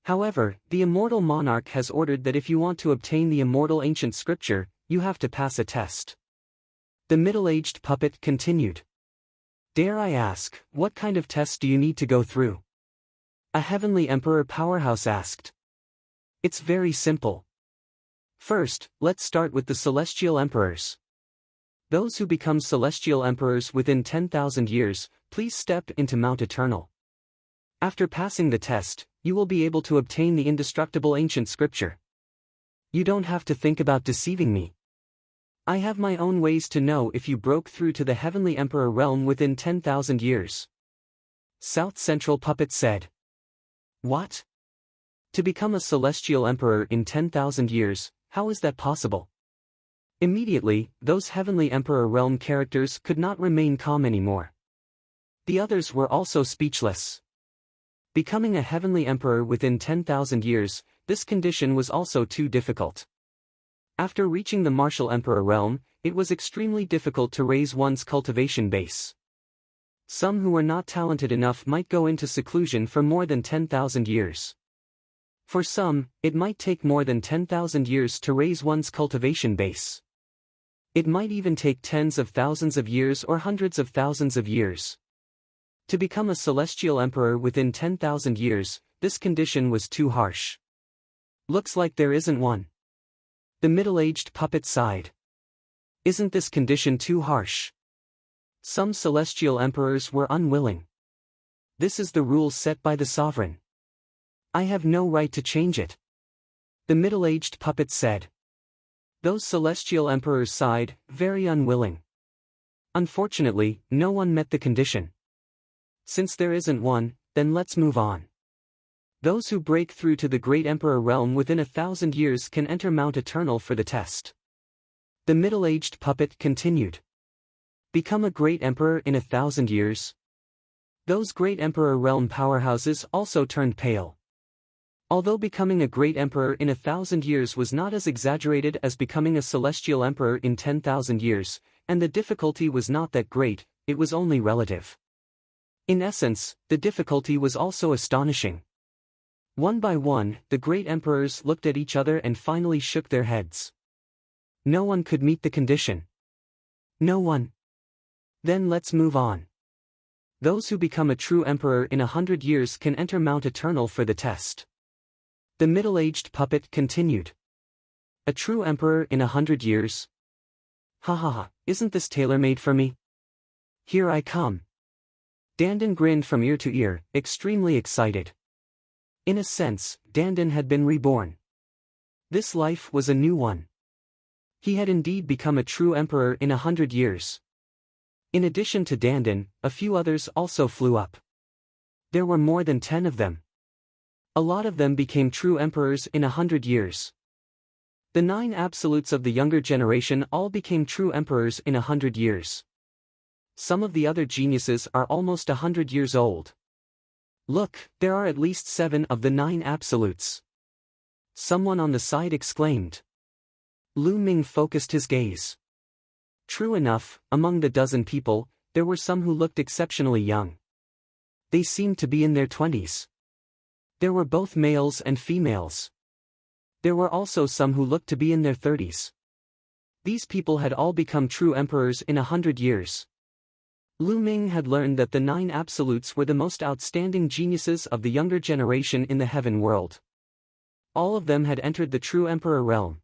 However, the immortal monarch has ordered that if you want to obtain the immortal ancient scripture, you have to pass a test. The middle-aged puppet continued. Dare I ask, what kind of test do you need to go through? A heavenly emperor powerhouse asked. It's very simple. First, let's start with the celestial emperors. Those who become celestial emperors within 10,000 years, please step into Mount Eternal. After passing the test, you will be able to obtain the indestructible ancient scripture. You don't have to think about deceiving me. I have my own ways to know if you broke through to the heavenly emperor realm within 10,000 years. South Central Puppet said. What? To become a celestial emperor in 10,000 years, how is that possible? Immediately, those heavenly emperor realm characters could not remain calm anymore. The others were also speechless. Becoming a heavenly emperor within 10,000 years, this condition was also too difficult. After reaching the martial emperor realm, it was extremely difficult to raise one's cultivation base. Some who were not talented enough might go into seclusion for more than 10,000 years. For some, it might take more than 10,000 years to raise one's cultivation base. It might even take tens of thousands of years or hundreds of thousands of years. To become a celestial emperor within 10,000 years, this condition was too harsh. Looks like there isn't one. The middle-aged puppet sighed. Isn't this condition too harsh? Some celestial emperors were unwilling. This is the rule set by the sovereign. I have no right to change it. The middle-aged puppet said. Those celestial emperors sighed, very unwilling. Unfortunately, no one met the condition. Since there isn't one, then let's move on. Those who break through to the great emperor realm within 1,000 years can enter Mount Eternal for the test. The middle-aged puppet continued. Become a great emperor in 1,000 years? Those great emperor realm powerhouses also turned pale. Although becoming a great emperor in 1,000 years was not as exaggerated as becoming a celestial emperor in 10,000 years, and the difficulty was not that great, it was only relative. In essence, the difficulty was also astonishing. One by one, the great emperors looked at each other and finally shook their heads. No one could meet the condition. No one. Then let's move on. Those who become a true emperor in 100 years can enter Mount Eternal for the test. The middle-aged puppet continued. A true emperor in 100 years? Ha ha ha, isn't this tailor-made for me? Here I come. Dandan grinned from ear to ear, extremely excited. In a sense, Dandan had been reborn. This life was a new one. He had indeed become a true emperor in 100 years. In addition to Dandan, a few others also flew up. There were more than 10 of them. A lot of them became true emperors in 100 years. The 9 absolutes of the younger generation all became true emperors in 100 years. Some of the other geniuses are almost 100 years old. Look, there are at least 7 of the 9 absolutes. Someone on the side exclaimed. Lu Ming focused his gaze. True enough, among the dozen people, there were some who looked exceptionally young. They seemed to be in their 20s. There were both males and females. There were also some who looked to be in their 30s. These people had all become true emperors in 100 years. Lu Ming had learned that the 9 absolutes were the most outstanding geniuses of the younger generation in the heaven world. All of them had entered the true emperor realm.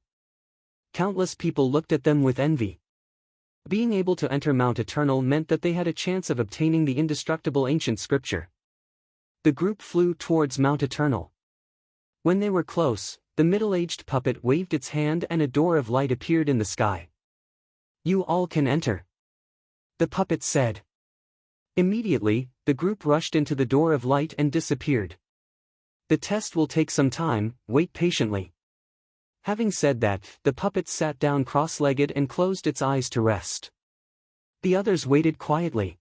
Countless people looked at them with envy. Being able to enter Mount Eternal meant that they had a chance of obtaining the indestructible ancient scripture. The group flew towards Mount Eternal. When they were close, the middle-aged puppet waved its hand and a door of light appeared in the sky. You all can enter. The puppet said. Immediately, the group rushed into the door of light and disappeared. The test will take some time, wait patiently. Having said that, the puppet sat down cross-legged and closed its eyes to rest. The others waited quietly.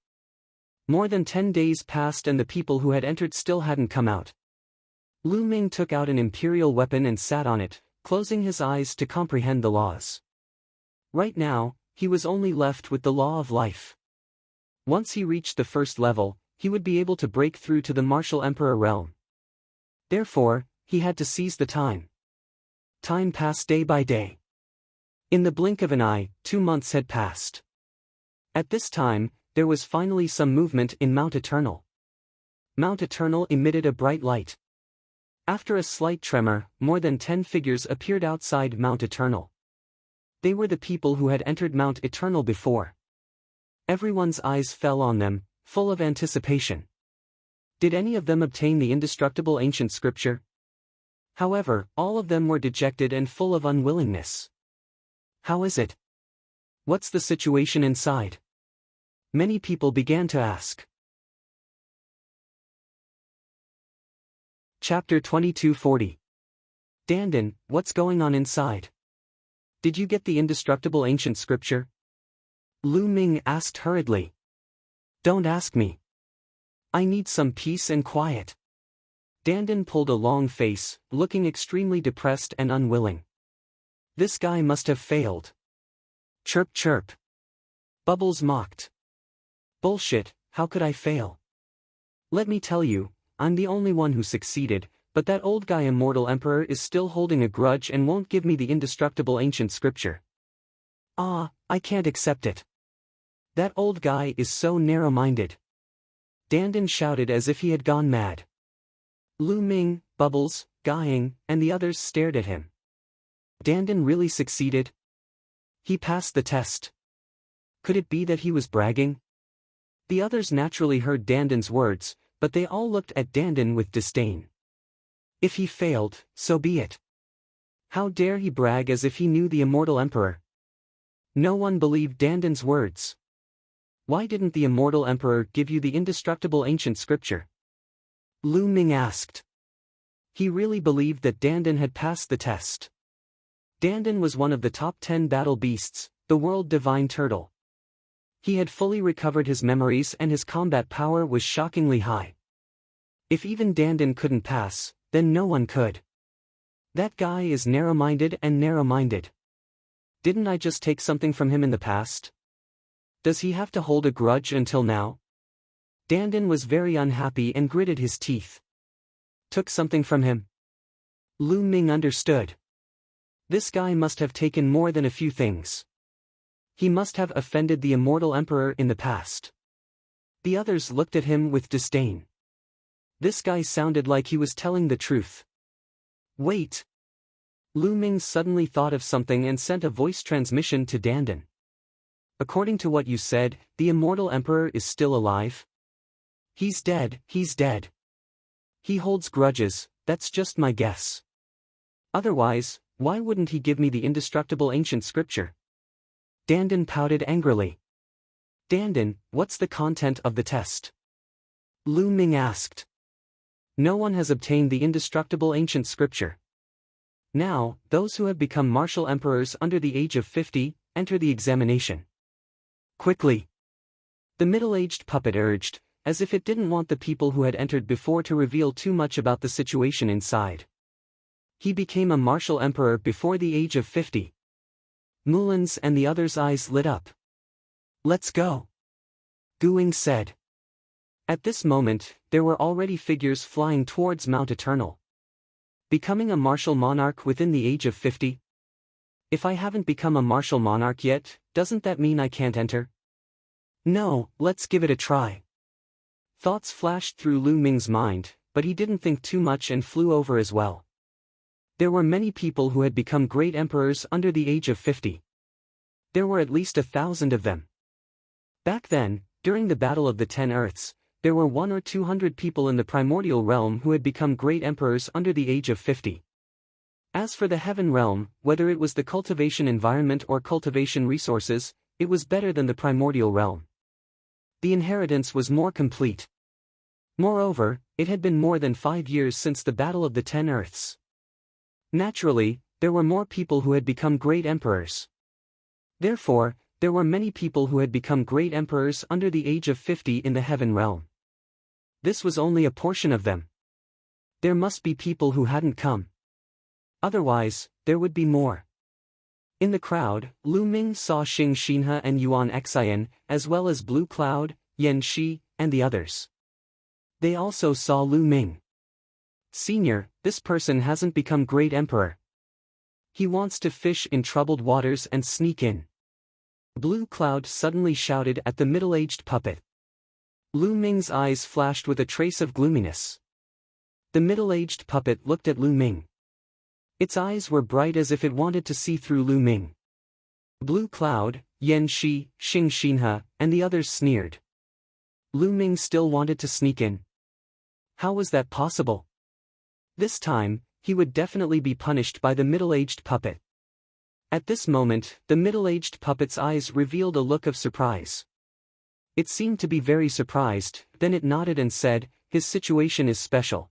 More than 10 days passed and the people who had entered still hadn't come out. Lu Ming took out an imperial weapon and sat on it, closing his eyes to comprehend the laws. Right now, he was only left with the law of life. Once he reached the first level, he would be able to break through to the martial emperor realm. Therefore, he had to seize the time. Time passed day by day. In the blink of an eye, 2 months had passed. At this time, there was finally some movement in Mount Eternal. Mount Eternal emitted a bright light. After a slight tremor, more than 10 figures appeared outside Mount Eternal. They were the people who had entered Mount Eternal before. Everyone's eyes fell on them, full of anticipation. Did any of them obtain the indestructible ancient scripture? However, all of them were dejected and full of unwillingness. How is it? What's the situation inside? Many people began to ask. Chapter 2240. Dandan, what's going on inside? Did you get the indestructible ancient scripture? Lu Ming asked hurriedly. Don't ask me. I need some peace and quiet. Dandan pulled a long face, looking extremely depressed and unwilling. This guy must have failed. Chirp chirp. Bubbles mocked. Bullshit, how could I fail? Let me tell you, I'm the only one who succeeded, but that old guy Immortal Emperor is still holding a grudge and won't give me the indestructible ancient scripture. Ah, I can't accept it. That old guy is so narrow-minded. Dandan shouted as if he had gone mad. Lu Ming, Bubbles, Guiying, and the others stared at him. Dandan really succeeded? He passed the test. Could it be that he was bragging? The others naturally heard Dandan's words, but they all looked at Dandan with disdain. If he failed, so be it. How dare he brag as if he knew the immortal emperor? No one believed Dandan's words. Why didn't the immortal emperor give you the indestructible ancient scripture? Lu Ming asked. He really believed that Dandan had passed the test. Dandan was one of the top 10 battle beasts, the world divine turtle. He had fully recovered his memories and his combat power was shockingly high. If even Dandan couldn't pass, then no one could. That guy is narrow-minded and narrow-minded. Didn't I just take something from him in the past? Does he have to hold a grudge until now? Dandan was very unhappy and gritted his teeth. Took something from him? Lu Ming understood. This guy must have taken more than a few things. He must have offended the immortal emperor in the past. The others looked at him with disdain. This guy sounded like he was telling the truth. Wait. Lu Ming suddenly thought of something and sent a voice transmission to Dandan. According to what you said, the immortal emperor is still alive? He's dead, he's dead. He holds grudges, that's just my guess. Otherwise, why wouldn't he give me the indestructible ancient scripture? Dandan pouted angrily. Dandan, what's the content of the test? Lu Ming asked. No one has obtained the indestructible ancient scripture. Now, those who have become martial emperors under the age of 50, enter the examination. Quickly. The middle-aged puppet urged, as if it didn't want the people who had entered before to reveal too much about the situation inside. He became a martial emperor before the age of 50. Mulan's and the others' eyes lit up. Let's go. Guiying said. At this moment, there were already figures flying towards Mount Eternal. Becoming a martial monarch within the age of 50? If I haven't become a martial monarch yet, doesn't that mean I can't enter? No, let's give it a try. Thoughts flashed through Lu Ming's mind, but he didn't think too much and flew over as well. There were many people who had become great emperors under the age of 50. There were at least 1,000 of them. Back then, during the Battle of the 10 Earths, there were 100 or 200 people in the primordial realm who had become great emperors under the age of 50. As for the heaven realm, whether it was the cultivation environment or cultivation resources, it was better than the primordial realm. The inheritance was more complete. Moreover, it had been more than 5 years since the Battle of the 10 Earths. Naturally, there were more people who had become great emperors. Therefore, there were many people who had become great emperors under the age of 50 in the heaven realm. This was only a portion of them. There must be people who hadn't come. Otherwise, there would be more. In the crowd, Lu Ming saw Xing Xinhe and Yuan Xian, as well as Blue Cloud, Yan Shi, and the others. They also saw Lu Ming. Senior, this person hasn't become great emperor. He wants to fish in troubled waters and sneak in. Blue Cloud suddenly shouted at the middle-aged puppet. Lu Ming's eyes flashed with a trace of gloominess. The middle-aged puppet looked at Lu Ming. Its eyes were bright as if it wanted to see through Lu Ming. Blue Cloud, Yan Shi, Xing Xinhe, and the others sneered. Lu Ming still wanted to sneak in. How was that possible? This time, he would definitely be punished by the middle-aged puppet. At this moment, the middle-aged puppet's eyes revealed a look of surprise. It seemed to be very surprised, then it nodded and said, his situation is special.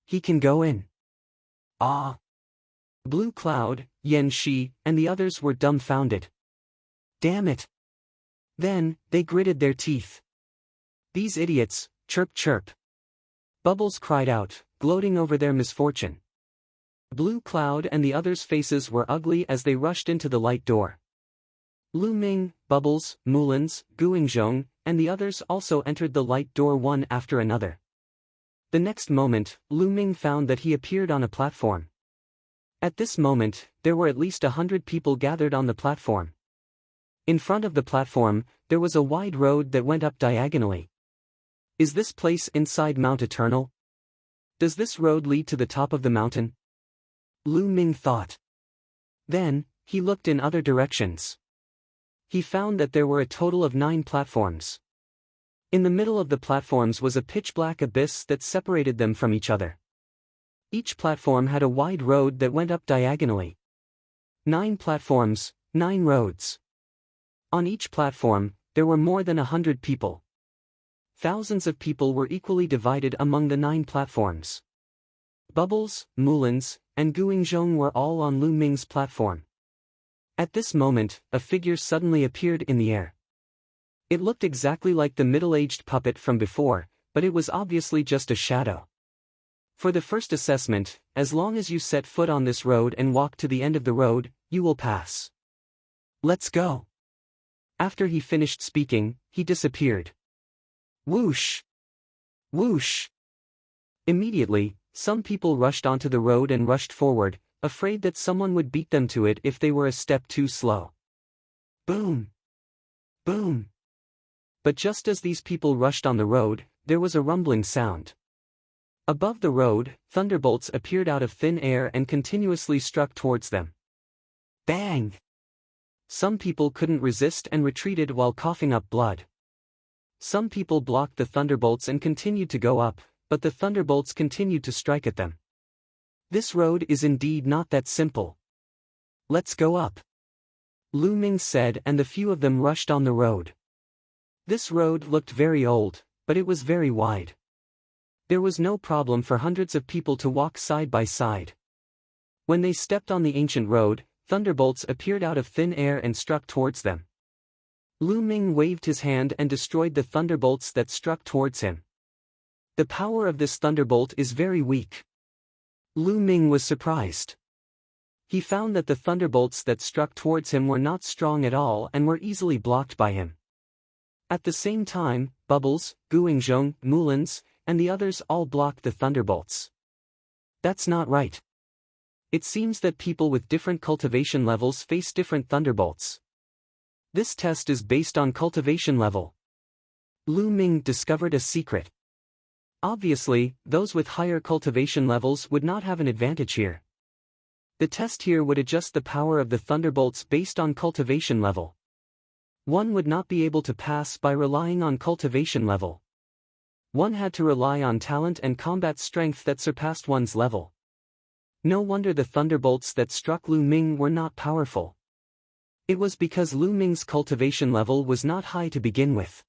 He can go in. Ah! Blue Cloud, Yan Shi, and the others were dumbfounded. Damn it! Then, they gritted their teeth. These idiots, chirp chirp. Bubbles cried out, gloating over their misfortune. Blue Cloud and the others' faces were ugly as they rushed into the light door. Lu Ming, Bubbles, Mulan's, Guiying, and the others also entered the light door one after another. The next moment, Lu Ming found that he appeared on a platform. At this moment, there were at least 100 people gathered on the platform. In front of the platform, there was a wide road that went up diagonally. Is this place inside Mount Eternal? Does this road lead to the top of the mountain? Lu Ming thought. Then, he looked in other directions. He found that there were a total of 9 platforms. In the middle of the platforms was a pitch-black abyss that separated them from each other. Each platform had a wide road that went up diagonally. 9 platforms, 9 roads. On each platform, there were more than 100 people. Thousands of people were equally divided among the 9 platforms. Bubbles, Mulans, and Guingzhong were all on Lu Ming's platform. At this moment, a figure suddenly appeared in the air. It looked exactly like the middle-aged puppet from before, but it was obviously just a shadow. For the first assessment, as long as you set foot on this road and walk to the end of the road, you will pass. Let's go. After he finished speaking, he disappeared. Whoosh! Whoosh! Immediately, some people rushed onto the road and rushed forward, afraid that someone would beat them to it if they were a step too slow. Boom! Boom! But just as these people rushed on the road, there was a rumbling sound. Above the road, thunderbolts appeared out of thin air and continuously struck towards them. Bang! Some people couldn't resist and retreated while coughing up blood. Some people blocked the thunderbolts and continued to go up, but the thunderbolts continued to strike at them. This road is indeed not that simple. Let's go up. Lu Ming said, and the few of them rushed on the road. This road looked very old, but it was very wide. There was no problem for hundreds of people to walk side by side. When they stepped on the ancient road, thunderbolts appeared out of thin air and struck towards them. Lu Ming waved his hand and destroyed the thunderbolts that struck towards him. The power of this thunderbolt is very weak. Lu Ming was surprised. He found that the thunderbolts that struck towards him were not strong at all and were easily blocked by him. At the same time, Bubbles, Guingzhong, Mulans, and the others all blocked the thunderbolts. That's not right. It seems that people with different cultivation levels face different thunderbolts. This test is based on cultivation level. Lu Ming discovered a secret. Obviously, those with higher cultivation levels would not have an advantage here. The test here would adjust the power of the thunderbolts based on cultivation level. One would not be able to pass by relying on cultivation level. One had to rely on talent and combat strength that surpassed one's level. No wonder the thunderbolts that struck Lu Ming were not powerful. It was because Lu Ming's cultivation level was not high to begin with.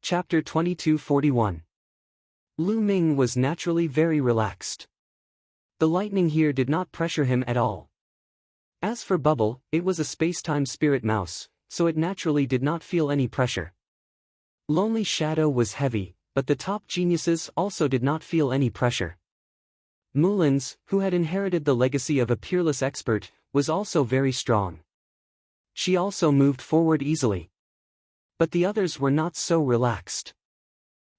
Chapter 2241. Lu Ming was naturally very relaxed. The lightning here did not pressure him at all. As for Bubble, it was a space-time spirit mouse, so it naturally did not feel any pressure. Lonely Shadow was heavy, but the top geniuses also did not feel any pressure. Mulans, who had inherited the legacy of a peerless expert, was also very strong. She also moved forward easily. But the others were not so relaxed.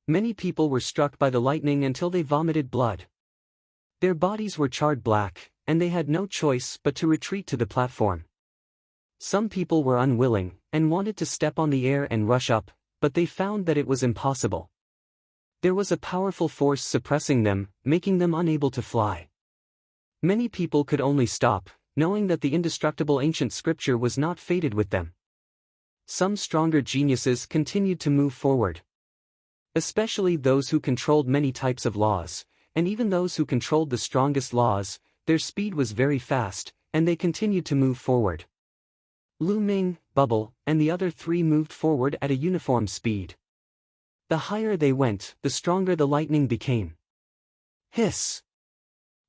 Many people were struck by the lightning until they vomited blood. Their bodies were charred black, and they had no choice but to retreat to the platform. Some people were unwilling, and wanted to step on the air and rush up, but they found that it was impossible. There was a powerful force suppressing them, making them unable to fly. Many people could only stop, knowing that the indestructible ancient scripture was not fated with them. Some stronger geniuses continued to move forward. Especially those who controlled many types of laws, and even those who controlled the strongest laws, their speed was very fast, and they continued to move forward. Lu Ming, Bubble, and the other 3 moved forward at a uniform speed. The higher they went, the stronger the lightning became. Hiss!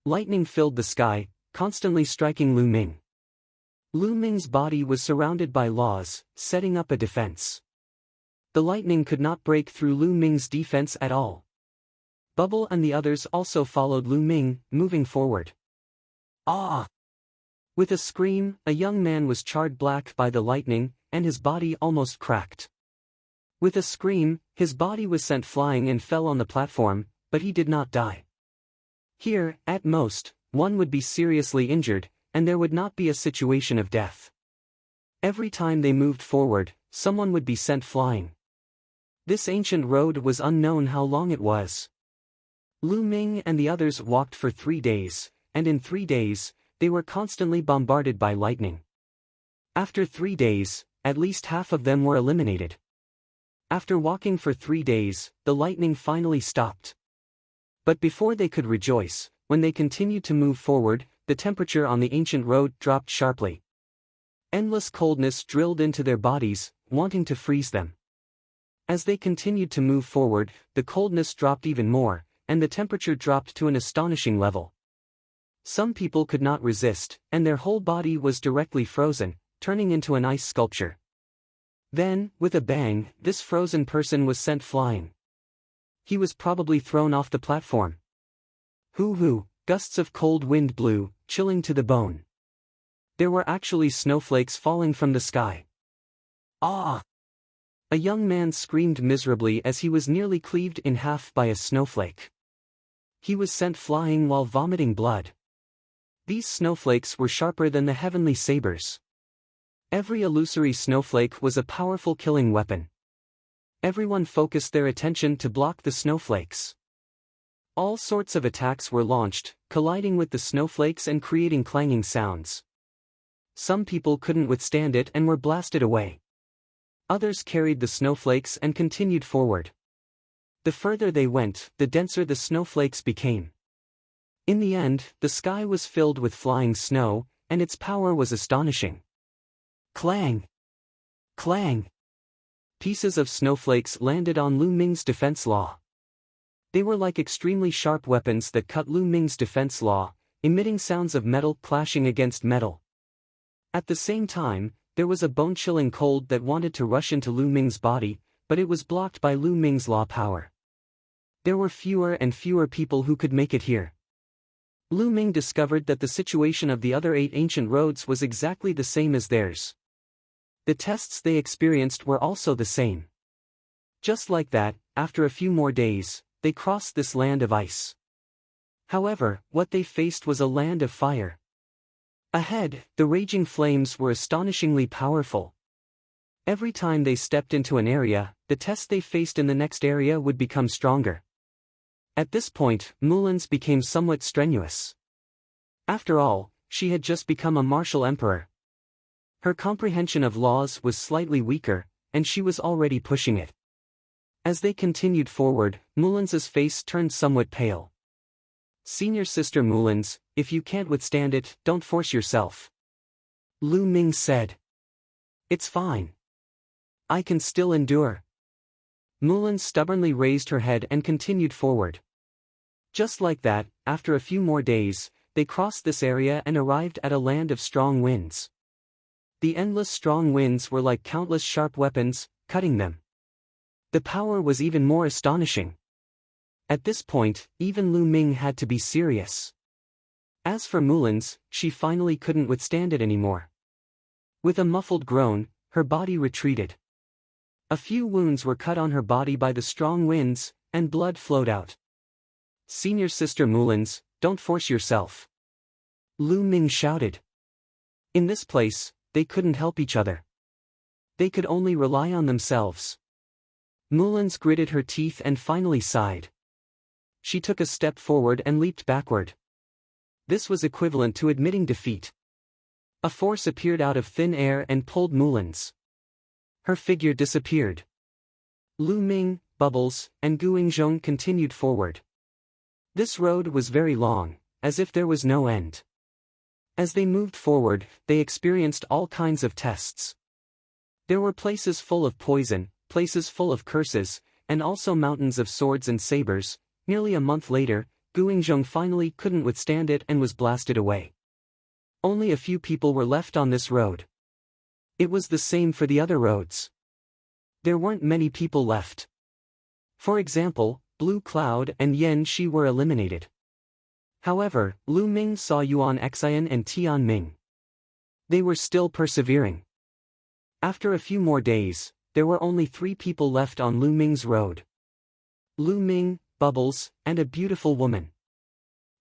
Lightning filled the sky, constantly striking Lu Ming. Lu Ming's body was surrounded by laws, setting up a defense. The lightning could not break through Lu Ming's defense at all. Bubble and the others also followed Lu Ming, moving forward. Ah! With a scream, a young man was charred black by the lightning, and his body almost cracked. With a scream, his body was sent flying and fell on the platform, but he did not die. Here, at most, one would be seriously injured, and there would not be a situation of death. Every time they moved forward, someone would be sent flying. This ancient road was unknown how long it was. Lu Ming and the others walked for 3 days, and in 3 days, they were constantly bombarded by lightning. After 3 days, at least half of them were eliminated. After walking for 3 days, the lightning finally stopped. But before they could rejoice, when they continued to move forward, the temperature on the ancient road dropped sharply. Endless coldness drilled into their bodies, wanting to freeze them. As they continued to move forward, the coldness dropped even more, and the temperature dropped to an astonishing level. Some people could not resist, and their whole body was directly frozen, turning into an ice sculpture. Then, with a bang, this frozen person was sent flying. He was probably thrown off the platform. Hoo-hoo, gusts of cold wind blew, chilling to the bone. There were actually snowflakes falling from the sky. Ah! A young man screamed miserably as he was nearly cleaved in half by a snowflake. He was sent flying while vomiting blood. These snowflakes were sharper than the heavenly sabers. Every illusory snowflake was a powerful killing weapon. Everyone focused their attention to block the snowflakes. All sorts of attacks were launched, colliding with the snowflakes and creating clanging sounds. Some people couldn't withstand it and were blasted away. Others carried the snowflakes and continued forward. The further they went, the denser the snowflakes became. In the end, the sky was filled with flying snow, and its power was astonishing. Clang! Clang! Pieces of snowflakes landed on Lu Ming's defense law. They were like extremely sharp weapons that cut Lu Ming's defense law, emitting sounds of metal clashing against metal. At the same time, there was a bone-chilling cold that wanted to rush into Lu Ming's body, but it was blocked by Lu Ming's law power. There were fewer and fewer people who could make it here. Lu Ming discovered that the situation of the other 8 ancient roads was exactly the same as theirs. The tests they experienced were also the same. Just like that, after a few more days, they crossed this land of ice. However, what they faced was a land of fire. Ahead, the raging flames were astonishingly powerful. Every time they stepped into an area, the test they faced in the next area would become stronger. At this point, Mulan's became somewhat strenuous. After all, she had just become a martial emperor. Her comprehension of laws was slightly weaker, and she was already pushing it. As they continued forward, Mulan's face turned somewhat pale. "Senior Sister Mulan's, if you can't withstand it, don't force yourself," Lu Ming said. "It's fine. I can still endure." Mulan stubbornly raised her head and continued forward. Just like that, after a few more days, they crossed this area and arrived at a land of strong winds. The endless strong winds were like countless sharp weapons, cutting them. The power was even more astonishing. At this point, even Lu Ming had to be serious. As for Mulan's, she finally couldn't withstand it anymore. With a muffled groan, her body retreated. A few wounds were cut on her body by the strong winds, and blood flowed out. "Senior Sister Mulan's, don't force yourself," Lu Ming shouted. In this place, they couldn't help each other. They could only rely on themselves. Mulan's gritted her teeth and finally sighed. She took a step forward and leaped backward. This was equivalent to admitting defeat. A force appeared out of thin air and pulled Mulan's. Her figure disappeared. Lu Ming, Bubbles, and Guingzhong continued forward. This road was very long, as if there was no end. As they moved forward, they experienced all kinds of tests. There were places full of poison, places full of curses, and also mountains of swords and sabers. Nearly a month later, Guingzhong finally couldn't withstand it and was blasted away. Only a few people were left on this road. It was the same for the other roads. There weren't many people left. For example, Blue Cloud and Yan Shi were eliminated. However, Lu Ming saw Yuan Xian and Tian Ming. They were still persevering. After a few more days, there were only 3 people left on Lu Ming's road. Lu Ming, Bubbles, and a beautiful woman.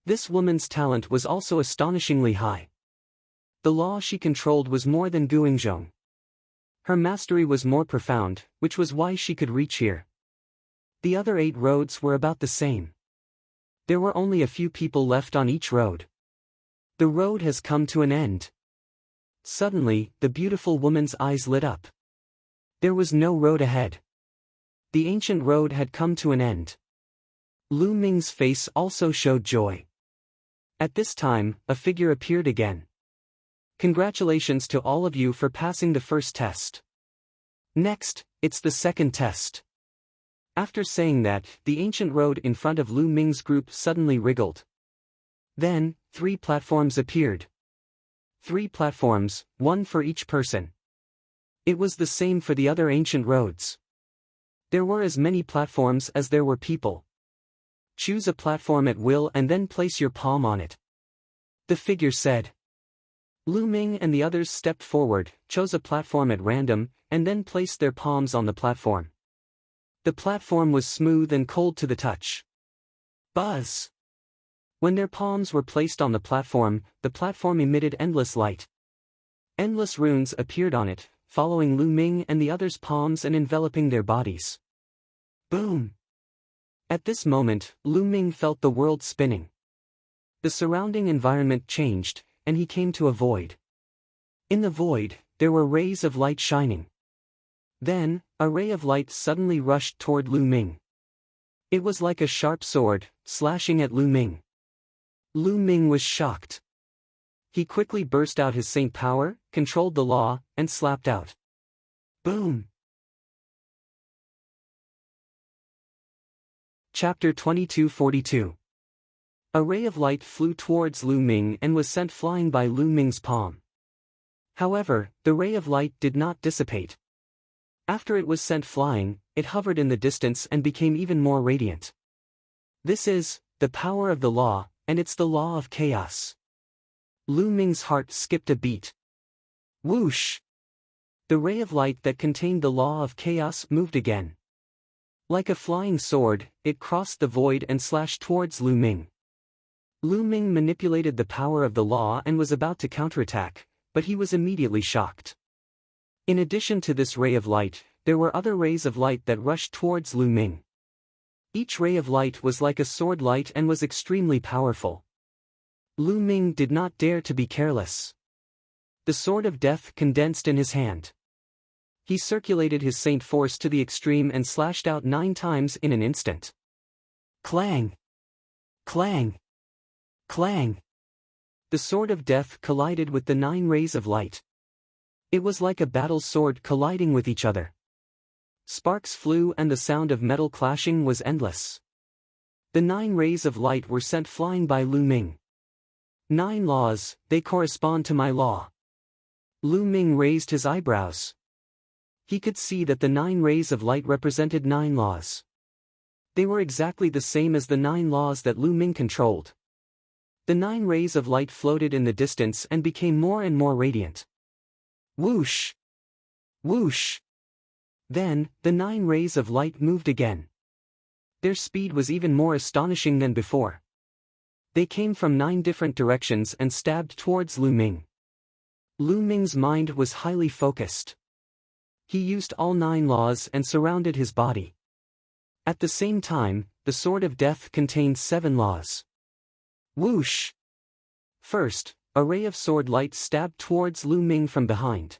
This woman's talent was also astonishingly high. The law she controlled was more than Guangzhong. Her mastery was more profound, which was why she could reach here. The other 8 roads were about the same. There were only a few people left on each road. The road has come to an end. Suddenly, the beautiful woman's eyes lit up. There was no road ahead. The ancient road had come to an end. Lu Ming's face also showed joy. At this time, a figure appeared again. Congratulations to all of you for passing the first test. Next, it's the second test. After saying that, the ancient road in front of Lu Ming's group suddenly wriggled. Then, 3 platforms appeared. 3 platforms, 1 for each person. It was the same for the other ancient roads. There were as many platforms as there were people. Choose a platform at will and then place your palm on it. The figure said. Lu Ming and the others stepped forward, chose a platform at random, and then placed their palms on the platform. The platform was smooth and cold to the touch. Buzz! When their palms were placed on the platform emitted endless light. Endless runes appeared on it, following Lu Ming and the others' palms and enveloping their bodies. Boom! At this moment, Lu Ming felt the world spinning. The surrounding environment changed, and he came to a void. In the void, there were rays of light shining. Then, a ray of light suddenly rushed toward Lu Ming. It was like a sharp sword, slashing at Lu Ming. Lu Ming was shocked. He quickly burst out his saint power, controlled the law, and slapped out. Boom! Chapter 2242. A ray of light flew towards Lu Ming and was sent flying by Lu Ming's palm. However, the ray of light did not dissipate. After it was sent flying, it hovered in the distance and became even more radiant. This is the power of the law, and it's the law of chaos. Lu Ming's heart skipped a beat. Whoosh! The ray of light that contained the law of chaos moved again. Like a flying sword, it crossed the void and slashed towards Lu Ming. Lu Ming manipulated the power of the law and was about to counterattack, but he was immediately shocked. In addition to this ray of light, there were other rays of light that rushed towards Lu Ming. Each ray of light was like a sword light and was extremely powerful. Lu Ming did not dare to be careless. The sword of death condensed in his hand. He circulated his saint force to the extreme and slashed out 9 times in an instant. Clang! Clang! Clang! The sword of death collided with the 9 rays of light. It was like a battle sword colliding with each other. Sparks flew and the sound of metal clashing was endless. The 9 rays of light were sent flying by Lu Ming. 9 laws, they correspond to my law. Lu Ming raised his eyebrows. He could see that the 9 rays of light represented 9 laws. They were exactly the same as the 9 laws that Lu Ming controlled. The 9 rays of light floated in the distance and became more and more radiant. Whoosh! Whoosh! Then, the 9 rays of light moved again. Their speed was even more astonishing than before. They came from 9 different directions and stabbed towards Lu Ming. Lu Ming's mind was highly focused. He used all 9 laws and surrounded his body. At the same time, the sword of death contained 7 laws. Whoosh! First, a ray of sword light stabbed towards Lu Ming from behind.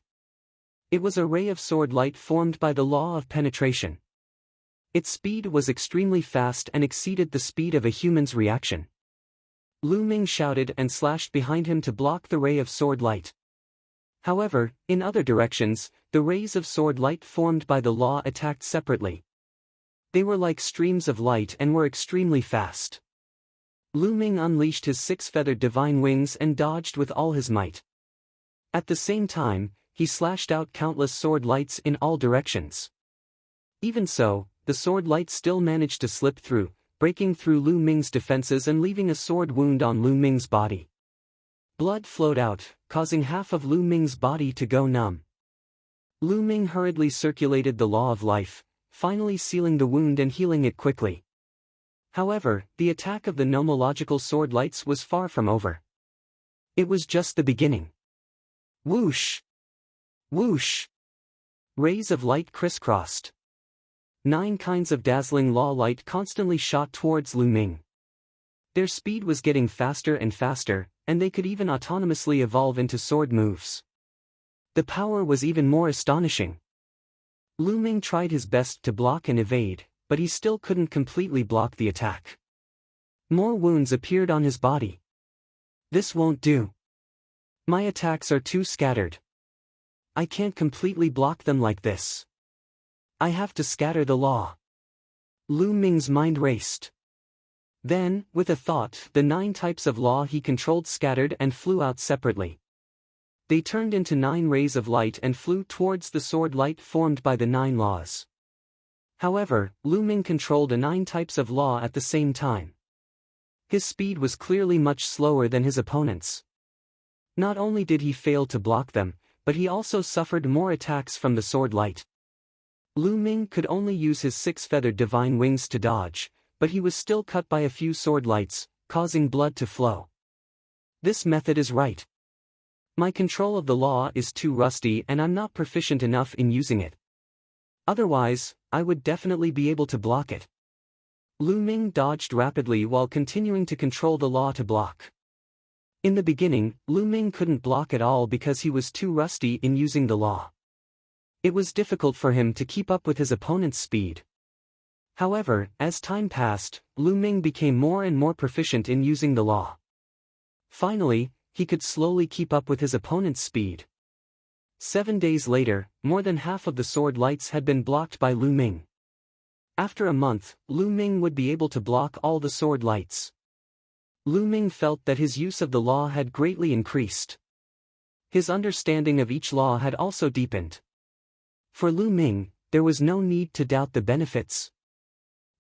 It was a ray of sword light formed by the law of penetration. Its speed was extremely fast and exceeded the speed of a human's reaction. Lu Ming shouted and slashed behind him to block the ray of sword light. However, in other directions, the rays of sword light formed by the law attacked separately. They were like streams of light and were extremely fast. Lu Ming unleashed his 6-feathered divine wings and dodged with all his might. At the same time, he slashed out countless sword lights in all directions. Even so, the sword light still managed to slip through, breaking through Lu Ming's defenses and leaving a sword wound on Lu Ming's body. Blood flowed out, causing half of Lu Ming's body to go numb. Lu Ming hurriedly circulated the law of life, finally sealing the wound and healing it quickly. However, the attack of the nomological sword lights was far from over. It was just the beginning. Whoosh! Whoosh! Rays of light crisscrossed. 9 kinds of dazzling law light constantly shot towards Lu Ming. Their speed was getting faster and faster, and they could even autonomously evolve into sword moves. The power was even more astonishing. Lu Ming tried his best to block and evade, but he still couldn't completely block the attack. More wounds appeared on his body. This won't do. My attacks are too scattered. I can't completely block them like this. I have to scatter the law. Lu Ming's mind raced. Then, with a thought, the 9 types of law he controlled scattered and flew out separately. They turned into 9 rays of light and flew towards the sword light formed by the 9 laws. However, Lu Ming controlled a 9 types of law at the same time. His speed was clearly much slower than his opponents. Not only did he fail to block them, but he also suffered more attacks from the sword light. Lu Ming could only use his 6-feathered divine wings to dodge, but he was still cut by a few sword lights, causing blood to flow. This method is right. My control of the law is too rusty and I'm not proficient enough in using it. Otherwise, I would definitely be able to block it. Lu Ming dodged rapidly while continuing to control the law to block. In the beginning, Lu Ming couldn't block at all because he was too rusty in using the law. It was difficult for him to keep up with his opponent's speed. However, as time passed, Lu Ming became more and more proficient in using the law. Finally, he could slowly keep up with his opponent's speed. 7 days later, more than half of the sword lights had been blocked by Lu Ming. After a month, Lu Ming would be able to block all the sword lights. Lu Ming felt that his use of the law had greatly increased. His understanding of each law had also deepened. For Lu Ming, there was no need to doubt the benefits.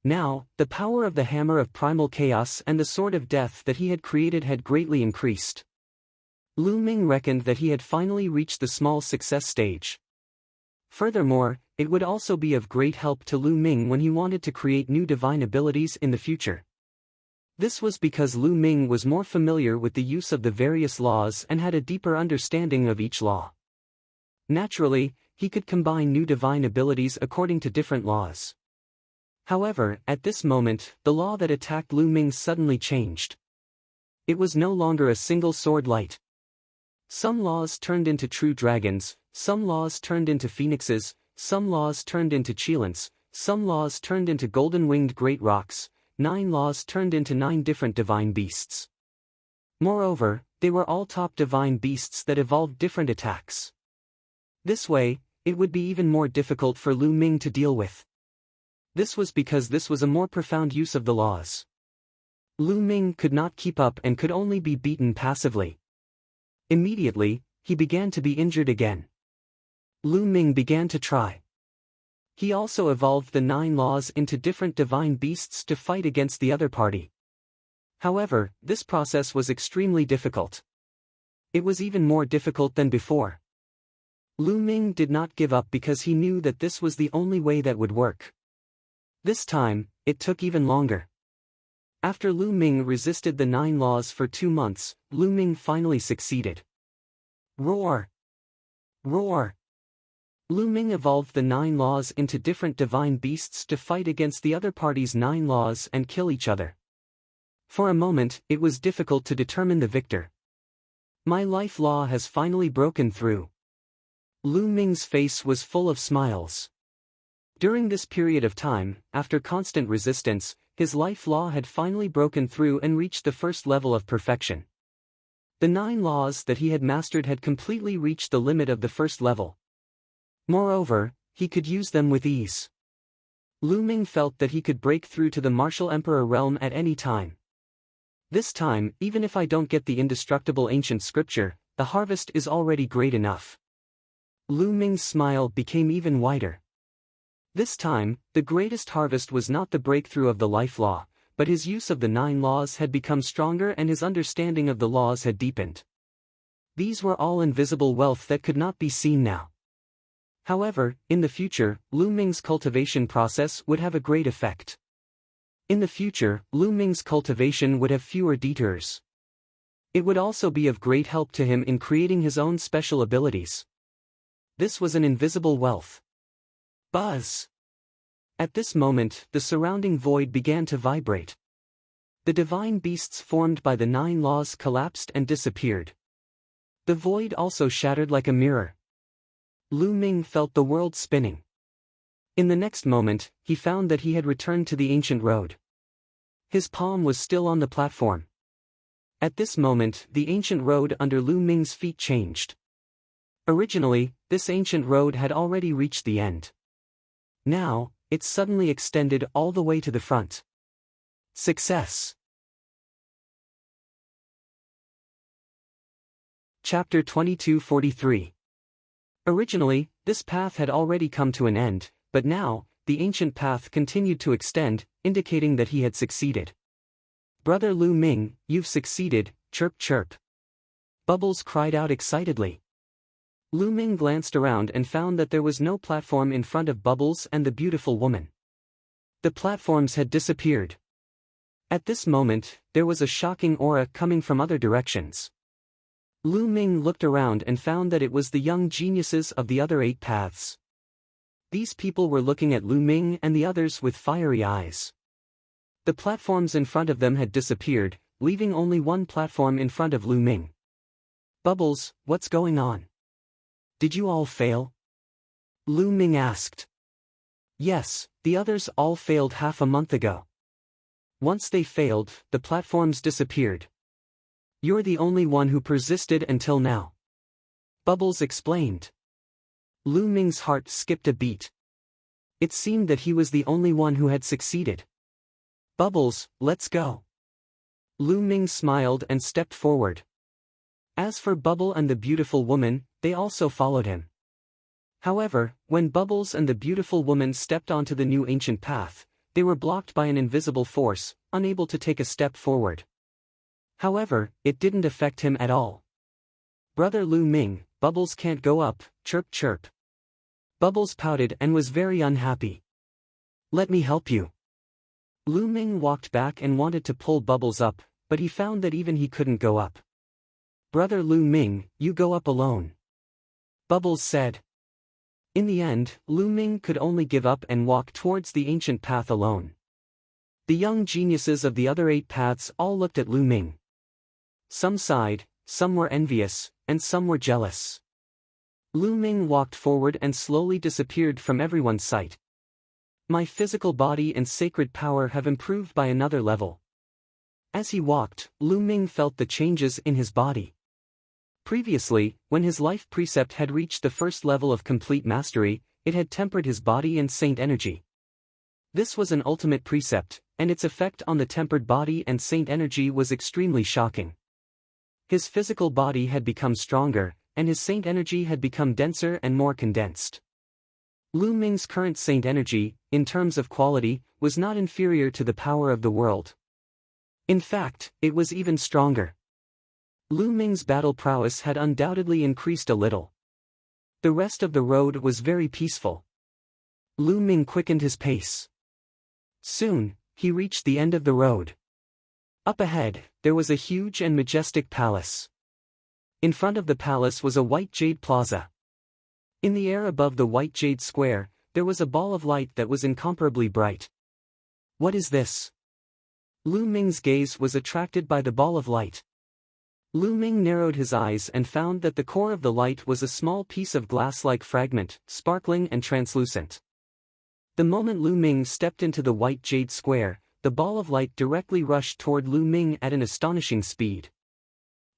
Now, the power of the hammer of primal chaos and the sword of death that he had created had greatly increased. Lu Ming reckoned that he had finally reached the small success stage. Furthermore, it would also be of great help to Lu Ming when he wanted to create new divine abilities in the future. This was because Lu Ming was more familiar with the use of the various laws and had a deeper understanding of each law. Naturally, he could combine new divine abilities according to different laws. However, at this moment, the law that attacked Lu Ming suddenly changed. It was no longer a single sword light. Some laws turned into true dragons, some laws turned into phoenixes, some laws turned into cheilants, some laws turned into golden-winged great rocks, 9 laws turned into 9 different divine beasts. Moreover, they were all top divine beasts that evolved different attacks. This way, it would be even more difficult for Lu Ming to deal with. This was because this was a more profound use of the laws. Lu Ming could not keep up and could only be beaten passively. Immediately, he began to be injured again. Lu Ming began to try. He also evolved the 9 laws into different divine beasts to fight against the other party. However, this process was extremely difficult. It was even more difficult than before. Lu Ming did not give up because he knew that this was the only way that would work. This time, it took even longer. After Lu Ming resisted the 9 laws for 2 months, Lu Ming finally succeeded. Roar! Roar! Lu Ming evolved the 9 laws into different divine beasts to fight against the other party's 9 laws and kill each other. For a moment, it was difficult to determine the victor. My life law has finally broken through. Lu Ming's face was full of smiles. During this period of time, after constant resistance, his life law had finally broken through and reached the first level of perfection. The 9 laws that he had mastered had completely reached the limit of the first level. Moreover, he could use them with ease. Lu Ming felt that he could break through to the martial emperor realm at any time. This time, even if I don't get the indestructible ancient scripture, the harvest is already great enough. Lu Ming's smile became even wider. This time, the greatest harvest was not the breakthrough of the life law, but his use of the 9 laws had become stronger and his understanding of the laws had deepened. These were all invisible wealth that could not be seen now. However, in the future, Lu Ming's cultivation process would have a great effect. In the future, Lu Ming's cultivation would have fewer detours. It would also be of great help to him in creating his own special abilities. This was an invisible wealth. Buzz! At this moment, the surrounding void began to vibrate. The divine beasts formed by the 9 laws collapsed and disappeared. The void also shattered like a mirror. Lu Ming felt the world spinning. In the next moment, he found that he had returned to the ancient road. His palm was still on the platform. At this moment, the ancient road under Lu Ming's feet changed. Originally, this ancient road had already reached the end. Now, it suddenly extended all the way to the front. Success! Chapter 2243. Originally, this path had already come to an end, but now, the ancient path continued to extend, indicating that he had succeeded. Brother Lu Ming, you've succeeded, chirp chirp. Bubbles cried out excitedly. Lu Ming glanced around and found that there was no platform in front of Bubbles and the beautiful woman. The platforms had disappeared. At this moment, there was a shocking aura coming from other directions. Lu Ming looked around and found that it was the young geniuses of the other 8 paths. These people were looking at Lu Ming and the others with fiery eyes. The platforms in front of them had disappeared, leaving only one platform in front of Lu Ming. Bubbles, what's going on? Did you all fail? Lu Ming asked. Yes, the others all failed half a month ago. Once they failed, the platforms disappeared. You're the only one who persisted until now. Bubbles explained. Lu Ming's heart skipped a beat. It seemed that he was the only one who had succeeded. Bubbles, let's go. Lu Ming smiled and stepped forward. As for Bubble and the beautiful woman, they also followed him. However, when Bubbles and the beautiful woman stepped onto the new ancient path, they were blocked by an invisible force, unable to take a step forward. However, it didn't affect him at all. Brother Lu Ming, Bubbles can't go up, chirp chirp. Bubbles pouted and was very unhappy. Let me help you. Lu Ming walked back and wanted to pull Bubbles up, but he found that even he couldn't go up. Brother Lu Ming, you go up alone. Bubbles said. In the end, Lu Ming could only give up and walk towards the ancient path alone. The young geniuses of the other 8 paths all looked at Lu Ming. Some sighed, some were envious, and some were jealous. Lu Ming walked forward and slowly disappeared from everyone's sight. My physical body and sacred power have improved by another level. As he walked, Lu Ming felt the changes in his body. Previously, when his life precept had reached the first level of complete mastery, it had tempered his body and saint energy. This was an ultimate precept, and its effect on the tempered body and saint energy was extremely shocking. His physical body had become stronger, and his saint energy had become denser and more condensed. Lu Ming's current saint energy, in terms of quality, was not inferior to the power of the world. In fact, it was even stronger. Lu Ming's battle prowess had undoubtedly increased a little. The rest of the road was very peaceful. Lu Ming quickened his pace. Soon, he reached the end of the road. Up ahead, there was a huge and majestic palace. In front of the palace was a white jade plaza. In the air above the white jade square, there was a ball of light that was incomparably bright. What is this? Lu Ming's gaze was attracted by the ball of light. Lu Ming narrowed his eyes and found that the core of the light was a small piece of glass-like fragment, sparkling and translucent. The moment Lu Ming stepped into the white jade square, the ball of light directly rushed toward Lu Ming at an astonishing speed.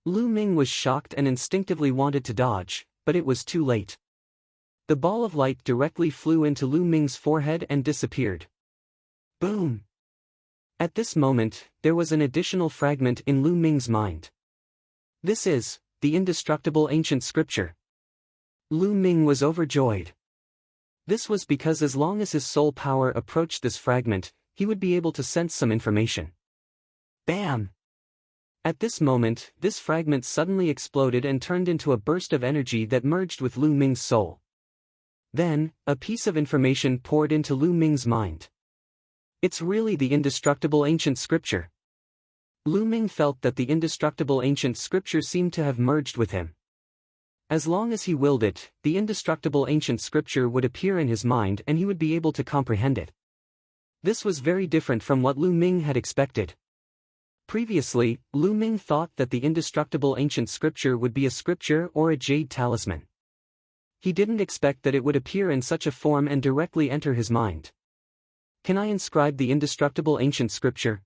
Lu Ming was shocked and instinctively wanted to dodge, but it was too late. The ball of light directly flew into Lu Ming's forehead and disappeared. Boom! At this moment, there was an additional fragment in Lu Ming's mind. This is the indestructible ancient scripture. Lu Ming was overjoyed. This was because as long as his soul power approached this fragment, he would be able to sense some information. Bam! At this moment, this fragment suddenly exploded and turned into a burst of energy that merged with Lu Ming's soul. Then, a piece of information poured into Lu Ming's mind. It's really the indestructible ancient scripture. Lu Ming felt that the indestructible ancient scripture seemed to have merged with him. As long as he willed it, the indestructible ancient scripture would appear in his mind and he would be able to comprehend it. This was very different from what Lu Ming had expected. Previously, Lu Ming thought that the indestructible ancient scripture would be a scripture or a jade talisman. He didn't expect that it would appear in such a form and directly enter his mind. Can I inscribe the indestructible ancient scripture?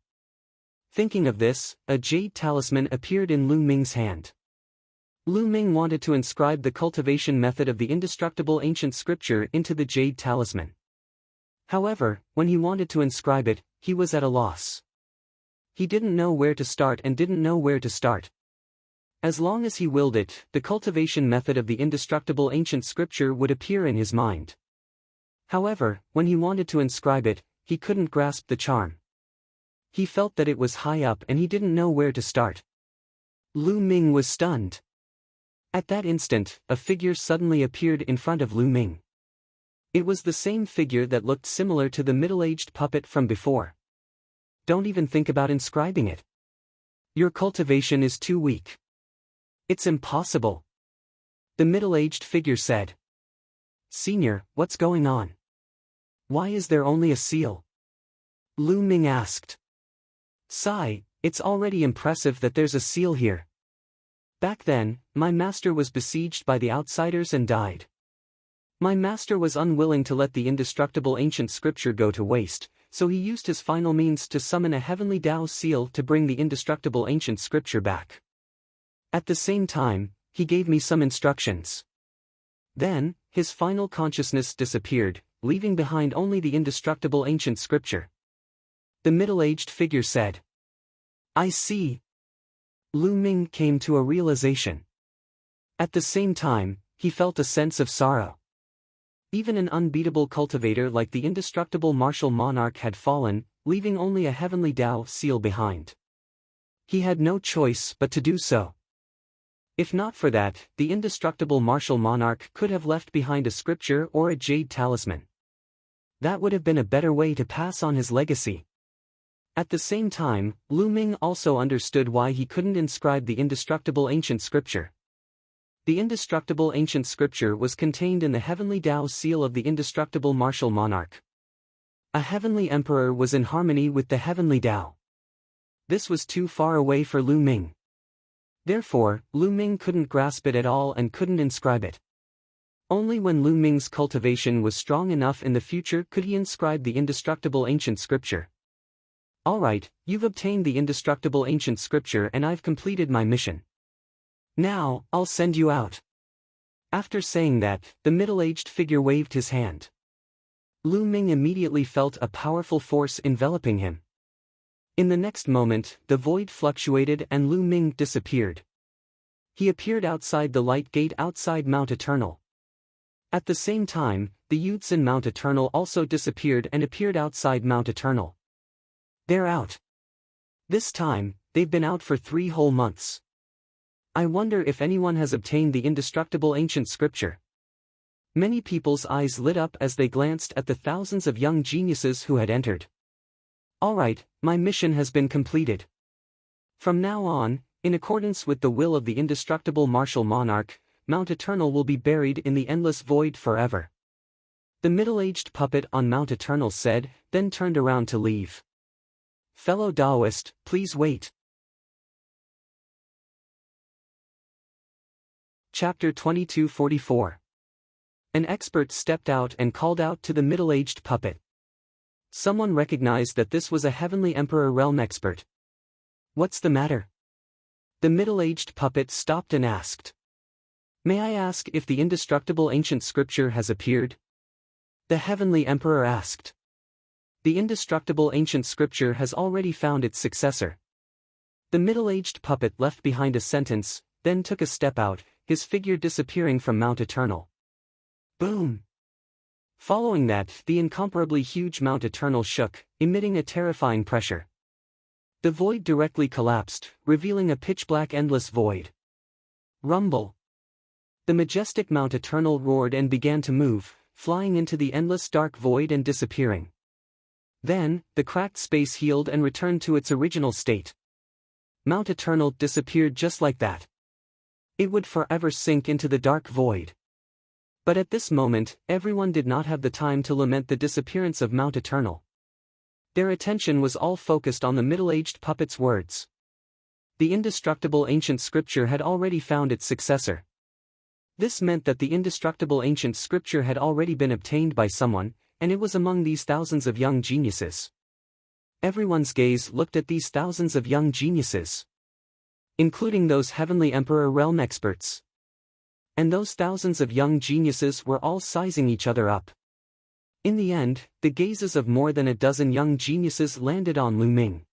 Thinking of this, a jade talisman appeared in Lu Ming's hand. Lu Ming wanted to inscribe the cultivation method of the indestructible ancient scripture into the jade talisman. However, when he wanted to inscribe it, he was at a loss. He didn't know where to start and didn't know where to start. As long as he willed it, the cultivation method of the indestructible ancient scripture would appear in his mind. However, when he wanted to inscribe it, he couldn't grasp the charm. He felt that it was high up and he didn't know where to start. Lu Ming was stunned. At that instant, a figure suddenly appeared in front of Lu Ming. It was the same figure that looked similar to the middle-aged puppet from before. Don't even think about inscribing it. Your cultivation is too weak. It's impossible. The middle-aged figure said. Senior, what's going on? Why is there only a seal? Lu Ming asked. Sigh, it's already impressive that there's a seal here. Back then, my master was besieged by the outsiders and died. My master was unwilling to let the indestructible ancient scripture go to waste, so he used his final means to summon a heavenly Tao seal to bring the indestructible ancient scripture back. At the same time, he gave me some instructions. Then, his final consciousness disappeared, leaving behind only the indestructible ancient scripture. The middle-aged figure said. I see. Lu Ming came to a realization. At the same time, he felt a sense of sorrow. Even an unbeatable cultivator like the indestructible martial monarch had fallen, leaving only a heavenly Tao seal behind. He had no choice but to do so. If not for that, the indestructible martial monarch could have left behind a scripture or a jade talisman. That would have been a better way to pass on his legacy. At the same time, Lu Ming also understood why he couldn't inscribe the indestructible ancient scripture. The indestructible ancient scripture was contained in the heavenly Tao seal of the indestructible martial monarch. A heavenly emperor was in harmony with the heavenly Tao. This was too far away for Lu Ming. Therefore, Lu Ming couldn't grasp it at all and couldn't inscribe it. Only when Lu Ming's cultivation was strong enough in the future could he inscribe the indestructible ancient scripture. Alright, you've obtained the indestructible ancient scripture and I've completed my mission. Now, I'll send you out. After saying that, the middle-aged figure waved his hand. Lu Ming immediately felt a powerful force enveloping him. In the next moment, the void fluctuated and Lu Ming disappeared. He appeared outside the light gate outside Mount Eternal. At the same time, the youths in Mount Eternal also disappeared and appeared outside Mount Eternal. They're out. This time, they've been out for 3 whole months. I wonder if anyone has obtained the indestructible ancient scripture. Many people's eyes lit up as they glanced at the thousands of young geniuses who had entered. Alright, my mission has been completed. From now on, in accordance with the will of the indestructible martial monarch, Mount Eternal will be buried in the endless void forever. The middle-aged puppet on Mount Eternal said, then turned around to leave. Fellow Taoist, please wait. Chapter 2244. An expert stepped out and called out to the middle-aged puppet. Someone recognized that this was a heavenly emperor realm expert. What's the matter? The middle-aged puppet stopped and asked. May I ask if the indestructible ancient scripture has appeared? The heavenly emperor asked. The indestructible ancient scripture has already found its successor. The middle-aged puppet left behind a sentence, then took a step out, his figure disappearing from Mount Eternal. Boom! Following that, the incomparably huge Mount Eternal shook, emitting a terrifying pressure. The void directly collapsed, revealing a pitch-black endless void. Rumble! The majestic Mount Eternal roared and began to move, flying into the endless dark void and disappearing. Then, the cracked space healed and returned to its original state. Mount Eternal disappeared just like that. It would forever sink into the dark void. But at this moment, everyone did not have the time to lament the disappearance of Mount Eternal. Their attention was all focused on the middle-aged puppet's words. The indestructible ancient scripture had already found its successor. This meant that the indestructible ancient scripture had already been obtained by someone, and it was among these thousands of young geniuses. Everyone's gaze looked at these thousands of young geniuses, including those heavenly emperor realm experts. And those thousands of young geniuses were all sizing each other up. In the end, the gazes of more than a dozen young geniuses landed on Lu Ming.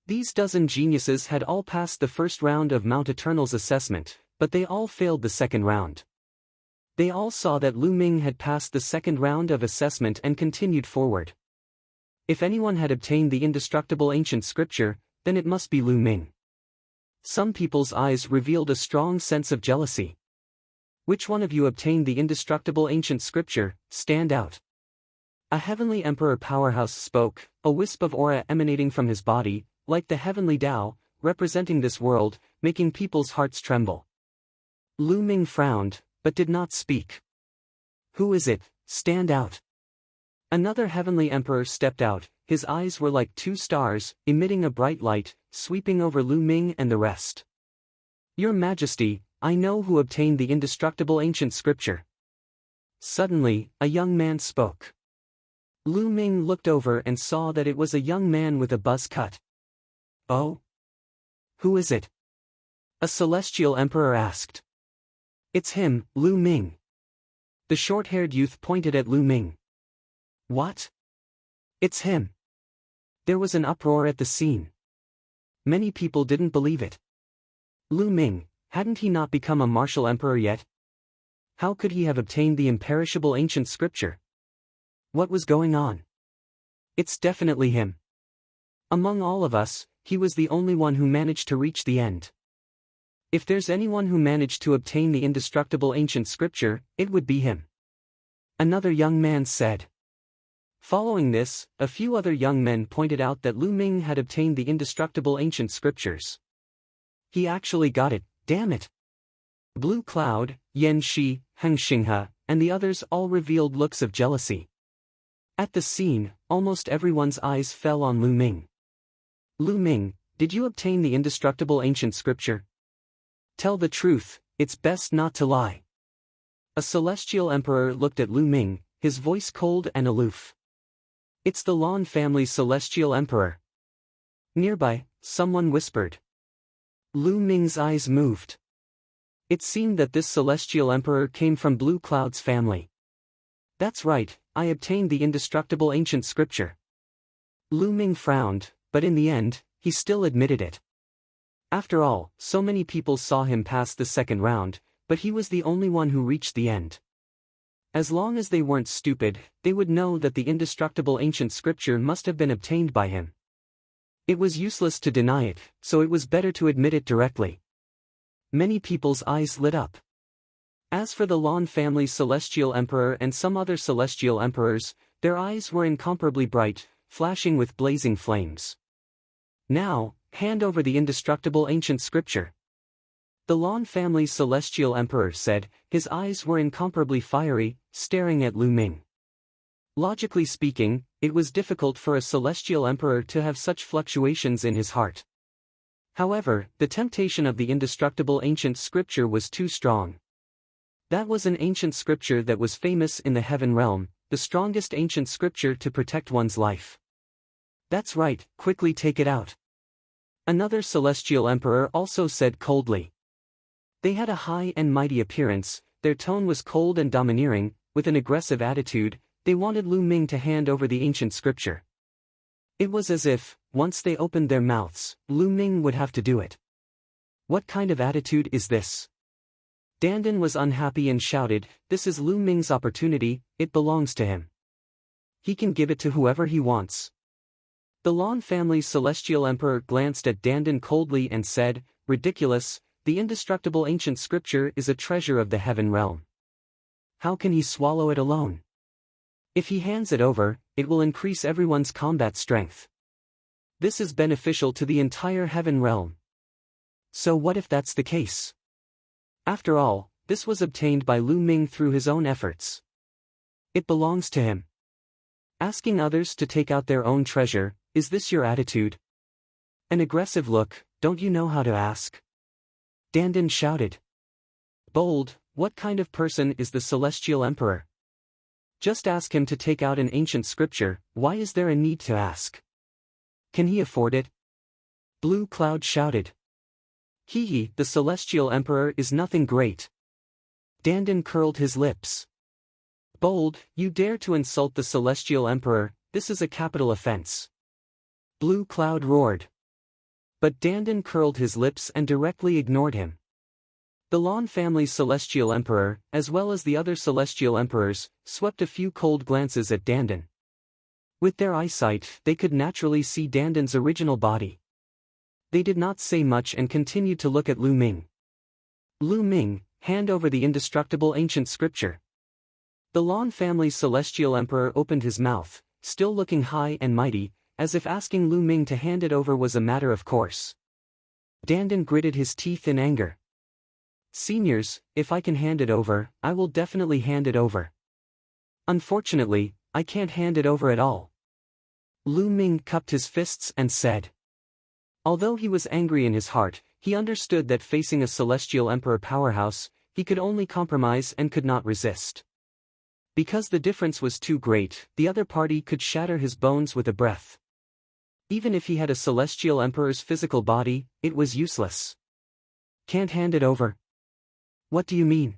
These dozen geniuses had all passed the first round of Mount Eternal's assessment, but they all failed the second round. They all saw that Lu Ming had passed the second round of assessment and continued forward. If anyone had obtained the indestructible ancient scripture, then it must be Lu Ming. Some people's eyes revealed a strong sense of jealousy. Which one of you obtained the indestructible ancient scripture? Stand out. A heavenly emperor powerhouse spoke, a wisp of aura emanating from his body, like the heavenly Tao, representing this world, making people's hearts tremble. Lu Ming frowned, but did not speak. Who is it? Stand out. Another heavenly emperor stepped out, his eyes were like two stars, emitting a bright light, sweeping over Lu Ming and the rest. Your Majesty, I know who obtained the indestructible ancient scripture. Suddenly, a young man spoke. Lu Ming looked over and saw that it was a young man with a buzz cut. Oh? Who is it? A celestial emperor asked. It's him, Lu Ming. The short-haired youth pointed at Lu Ming. What? It's him. There was an uproar at the scene. Many people didn't believe it. Lu Ming, hadn't he not become a martial emperor yet? How could he have obtained the imperishable ancient scripture? What was going on? It's definitely him. Among all of us, he was the only one who managed to reach the end. If there's anyone who managed to obtain the indestructible ancient scripture, it would be him. Another young man said. Following this, a few other young men pointed out that Lu Ming had obtained the indestructible ancient scriptures. He actually got it, damn it. Blue Cloud, Yan Shi, Heng Xinghe, and the others all revealed looks of jealousy. At the scene, almost everyone's eyes fell on Lu Ming. Lu Ming, did you obtain the indestructible ancient scripture? Tell the truth, it's best not to lie. A celestial emperor looked at Lu Ming, his voice cold and aloof. It's the Lan family's celestial emperor. Nearby, someone whispered. Lu Ming's eyes moved. It seemed that this celestial emperor came from Blue Cloud's family. That's right, I obtained the indestructible ancient scripture. Lu Ming frowned, but in the end, he still admitted it. After all, so many people saw him pass the second round, but he was the only one who reached the end. As long as they weren't stupid, they would know that the indestructible ancient scripture must have been obtained by him. It was useless to deny it, so it was better to admit it directly. Many people's eyes lit up. As for the Lan family's celestial emperor and some other celestial emperors, their eyes were incomparably bright, flashing with blazing flames. Now, hand over the indestructible ancient scripture. The Lan family's celestial emperor said, his eyes were incomparably fiery, staring at Lu Ming. Logically speaking, it was difficult for a celestial emperor to have such fluctuations in his heart. However, the temptation of the indestructible ancient scripture was too strong. That was an ancient scripture that was famous in the heaven realm, the strongest ancient scripture to protect one's life. That's right, quickly take it out. Another celestial emperor also said coldly. They had a high and mighty appearance, their tone was cold and domineering, with an aggressive attitude, they wanted Lu Ming to hand over the ancient scripture. It was as if, once they opened their mouths, Lu Ming would have to do it. What kind of attitude is this? Dandan was unhappy and shouted, this is Lu Ming's opportunity, it belongs to him. He can give it to whoever he wants. The Lan family's celestial emperor glanced at Dandan coldly and said, ridiculous, the indestructible ancient scripture is a treasure of the heaven realm. How can he swallow it alone? If he hands it over, it will increase everyone's combat strength. This is beneficial to the entire heaven realm, So what if that's the case? After all, this was obtained by Lu Ming through his own efforts. It belongs to him. Asking others to take out their own treasure, is this your attitude? An aggressive look, don't you know how to ask? Dandan shouted. Bold, what kind of person is the Celestial Emperor? Just ask him to take out an ancient scripture, why is there a need to ask? Can he afford it? Blue Cloud shouted. He, the Celestial Emperor is nothing great. Dandan curled his lips. Bold, you dare to insult the Celestial Emperor, this is a capital offense. Blue Cloud roared. But Dandan curled his lips and directly ignored him. The Lan family's Celestial Emperor, as well as the other Celestial Emperors, swept a few cold glances at Dandan. With their eyesight, they could naturally see Dandan's original body. They did not say much and continued to look at Lu Ming. Lu Ming, hand over the indestructible ancient scripture. The Lan family's Celestial Emperor opened his mouth, still looking high and mighty, as if asking Lu Ming to hand it over was a matter of course. Dandan gritted his teeth in anger. Seniors, if I can hand it over, I will definitely hand it over. Unfortunately, I can't hand it over at all. Lu Ming cupped his fists and said. Although he was angry in his heart, he understood that facing a Celestial Emperor powerhouse, he could only compromise and could not resist. Because the difference was too great, the other party could shatter his bones with a breath. Even if he had a Celestial Emperor's physical body, it was useless. Can't hand it over. What do you mean?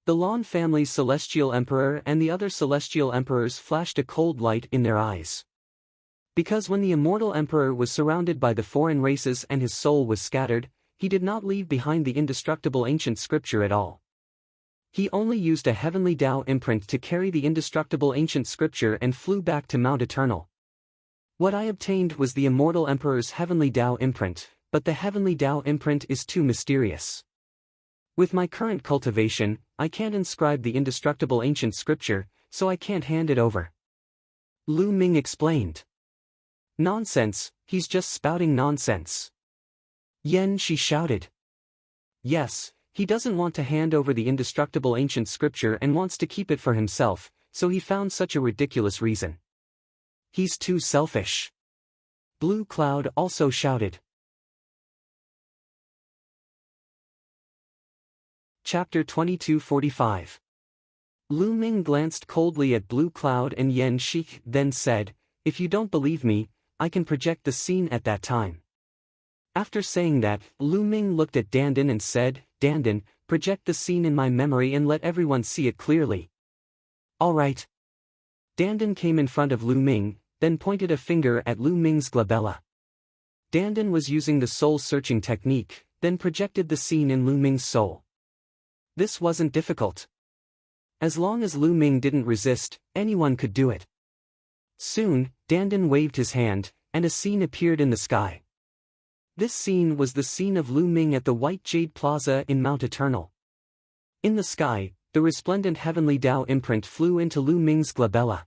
The Lan family's Celestial Emperor and the other Celestial Emperors flashed a cold light in their eyes. Because when the Immortal Emperor was surrounded by the foreign races and his soul was scattered, he did not leave behind the indestructible ancient scripture at all. He only used a heavenly Tao imprint to carry the indestructible ancient scripture and flew back to Mount Eternal. What I obtained was the Immortal Emperor's heavenly Tao imprint, but the heavenly Tao imprint is too mysterious. With my current cultivation, I can't inscribe the indestructible ancient scripture, so I can't hand it over. Lu Ming explained. Nonsense, he's just spouting nonsense. Yen Shi shouted. Yes, he doesn't want to hand over the indestructible ancient scripture and wants to keep it for himself, so he found such a ridiculous reason. He's too selfish. Blue Cloud also shouted. Chapter 2245. Lu Ming glanced coldly at Blue Cloud and Yen Shi, then said, if you don't believe me, I can project the scene at that time. After saying that, Lu Ming looked at Dandan and said, Dandan, project the scene in my memory and let everyone see it clearly. All right. Dandan came in front of Lu Ming, then pointed a finger at Lu Ming's glabella. Dandan was using the soul-searching technique, then projected the scene in Lu Ming's soul. This wasn't difficult. As long as Lu Ming didn't resist, anyone could do it. Soon, Dandan waved his hand, and a scene appeared in the sky. This scene was the scene of Lu Ming at the White Jade Plaza in Mount Eternal. In the sky, the resplendent heavenly Tao imprint flew into Lu Ming's glabella.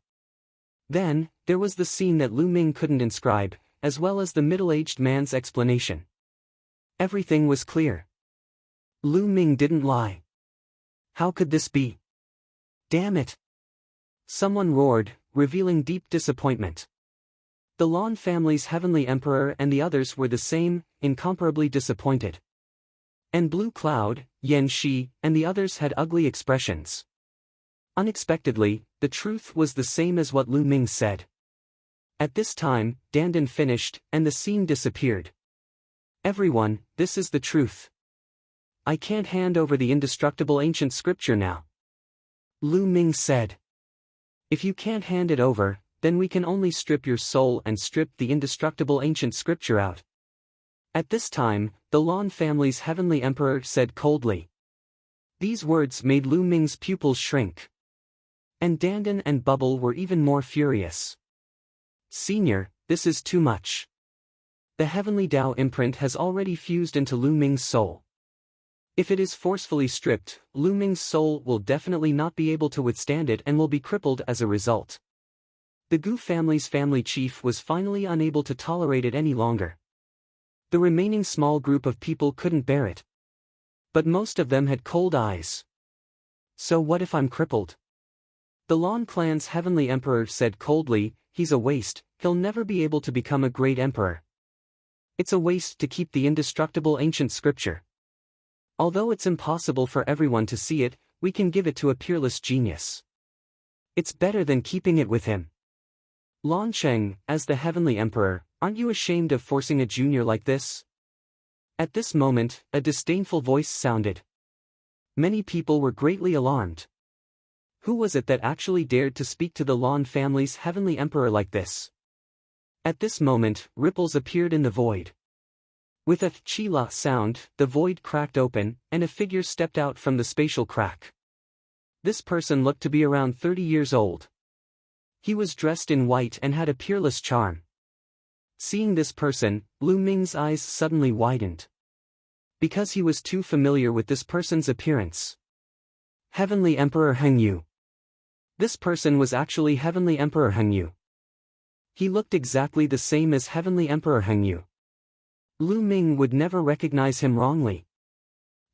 Then, there was the scene that Lu Ming couldn't inscribe, as well as the middle-aged man's explanation. Everything was clear. Lu Ming didn't lie. How could this be? Damn it! Someone roared, revealing deep disappointment. The Lan family's heavenly emperor and the others were the same, incomparably disappointed. And Blue Cloud, Yen Shi, and the others had ugly expressions. Unexpectedly, the truth was the same as what Lu Ming said. At this time, Dandan finished, and the scene disappeared. Everyone, this is the truth. I can't hand over the indestructible ancient scripture now. Lu Ming said. If you can't hand it over, then we can only strip your soul and strip the indestructible ancient scripture out. At this time, the Lan family's heavenly emperor said coldly. These words made Lu Ming's pupils shrink. And Dandan and Bubble were even more furious. Senior, this is too much. The heavenly Tao imprint has already fused into Lu Ming's soul. If it is forcefully stripped, Lu Ming's soul will definitely not be able to withstand it and will be crippled as a result. The Gu family's family chief was finally unable to tolerate it any longer. The remaining small group of people couldn't bear it. But most of them had cold eyes. So what if I'm crippled? The Lan clan's heavenly emperor said coldly, he's a waste, he'll never be able to become a great emperor. It's a waste to keep the indestructible ancient scripture. Although it's impossible for everyone to see it, we can give it to a peerless genius. It's better than keeping it with him. Lan Sheng, as the heavenly emperor, aren't you ashamed of forcing a junior like this? At this moment, a disdainful voice sounded. Many people were greatly alarmed. Who was it that actually dared to speak to the Lan family's heavenly emperor like this? At this moment, ripples appeared in the void. With a chi-la sound, the void cracked open, and a figure stepped out from the spatial crack. This person looked to be around 30 years old. He was dressed in white and had a peerless charm. Seeing this person, Lu Ming's eyes suddenly widened. Because he was too familiar with this person's appearance. Heavenly Emperor Hengyu. This person was actually Heavenly Emperor Hengyu. He looked exactly the same as Heavenly Emperor Hengyu. Lu Ming would never recognize him wrongly.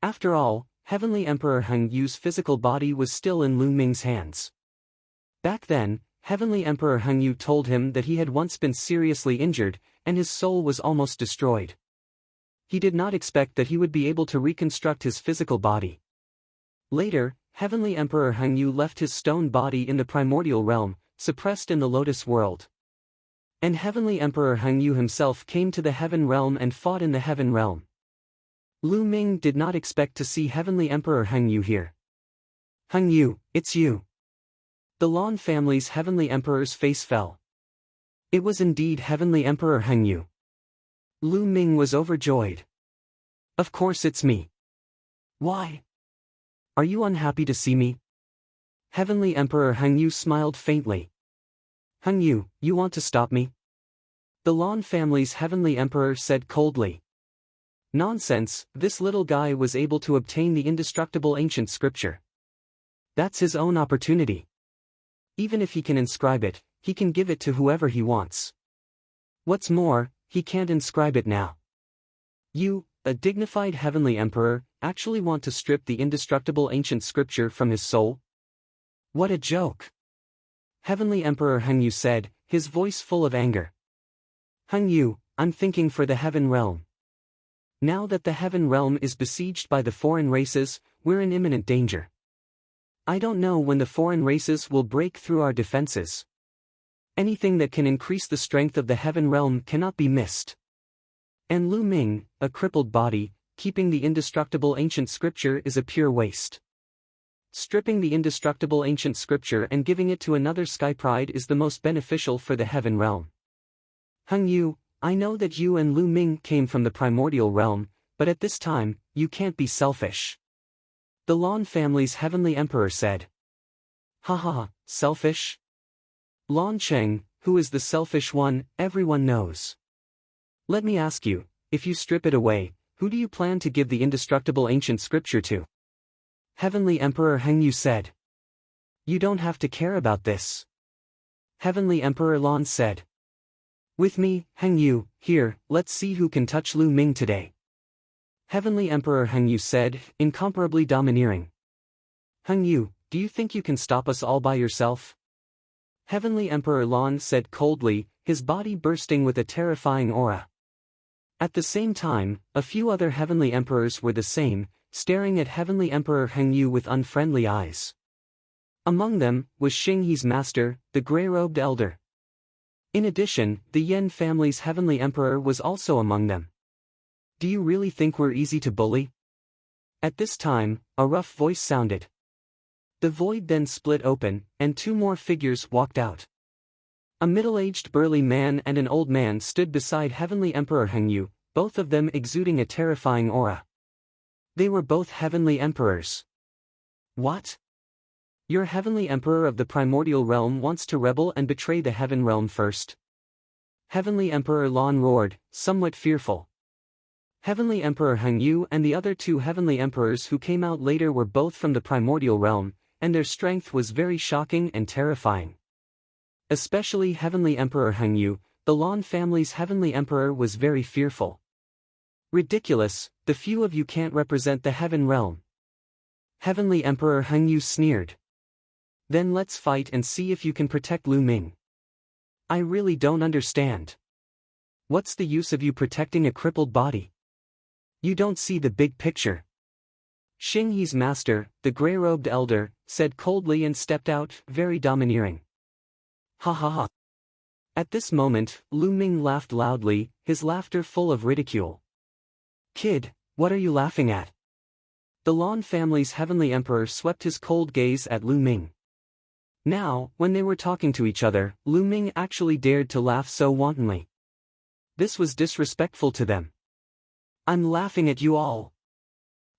After all, Heavenly Emperor Hengyu's physical body was still in Lu Ming's hands. Back then, Heavenly Emperor Hengyu told him that he had once been seriously injured, and his soul was almost destroyed. He did not expect that he would be able to reconstruct his physical body. Later, Heavenly Emperor Hengyu left his stone body in the primordial realm, suppressed in the Lotus world. And Heavenly Emperor Hengyu himself came to the Heaven realm and fought in the Heaven realm. Lu Ming did not expect to see Heavenly Emperor Hengyu here. Hengyu, it's you. The Lan family's Heavenly Emperor's face fell. It was indeed Heavenly Emperor Hengyu. Lu Ming was overjoyed. Of course it's me. Why? Are you unhappy to see me? Heavenly Emperor Hengyu smiled faintly. Hengyu, you want to stop me? The Lan family's Heavenly Emperor said coldly. Nonsense, this little guy was able to obtain the indestructible ancient scripture. That's his own opportunity. Even if he can inscribe it, he can give it to whoever he wants. What's more, he can't inscribe it now. You, a dignified Heavenly Emperor, actually want to strip the indestructible ancient scripture from his soul? What a joke! Heavenly Emperor Hengyu said, his voice full of anger. Hengyu, I'm thinking for the Heaven realm. Now that the Heaven realm is besieged by the foreign races, we're in imminent danger. I don't know when the foreign races will break through our defenses. Anything that can increase the strength of the Heaven realm cannot be missed. And Lu Ming, a crippled body, keeping the indestructible ancient scripture is a pure waste. Stripping the indestructible ancient scripture and giving it to another sky pride is the most beneficial for the Heaven realm. Hengyu, I know that you and Lu Ming came from the primordial realm, but at this time, you can't be selfish. The Lan family's Heavenly Emperor said. Haha, selfish? Lan Cheng, who is the selfish one, everyone knows. Let me ask you, if you strip it away, who do you plan to give the indestructible ancient scripture to? Heavenly Emperor Hengyu said. You don't have to care about this. Heavenly Emperor Lan said. With me, Hengyu, here, let's see who can touch Lu Ming today. Heavenly Emperor Hengyu said, incomparably domineering. Hengyu, do you think you can stop us all by yourself? Heavenly Emperor Lan said coldly, his body bursting with a terrifying aura. At the same time, a few other Heavenly Emperors were the same, staring at Heavenly Emperor Hengyu with unfriendly eyes. Among them was Xing He's master, the gray-robed elder. In addition, the Yen family's Heavenly Emperor was also among them. Do you really think we're easy to bully? At this time, a rough voice sounded. The void then split open, and two more figures walked out. A middle-aged burly man and an old man stood beside Heavenly Emperor Hengyu, both of them exuding a terrifying aura. They were both Heavenly Emperors. What? Your Heavenly Emperor of the primordial realm wants to rebel and betray the Heaven realm first? Heavenly Emperor Lan roared, somewhat fearful. Heavenly Emperor Hengyu and the other two Heavenly Emperors who came out later were both from the primordial realm, and their strength was very shocking and terrifying. Especially Heavenly Emperor Hengyu, the Lan family's Heavenly Emperor was very fearful. Ridiculous, the few of you can't represent the heaven realm. Heavenly Emperor Heng Yu sneered. Then let's fight and see if you can protect Lu Ming. I really don't understand. What's the use of you protecting a crippled body? You don't see the big picture. Xing Yi's master, the gray-robed elder, said coldly and stepped out, very domineering. Ha ha ha. At this moment, Lu Ming laughed loudly, his laughter full of ridicule. Kid, what are you laughing at? The Lan family's heavenly emperor swept his cold gaze at Lu Ming. Now, when they were talking to each other, Lu Ming actually dared to laugh so wantonly. This was disrespectful to them. I'm laughing at you all.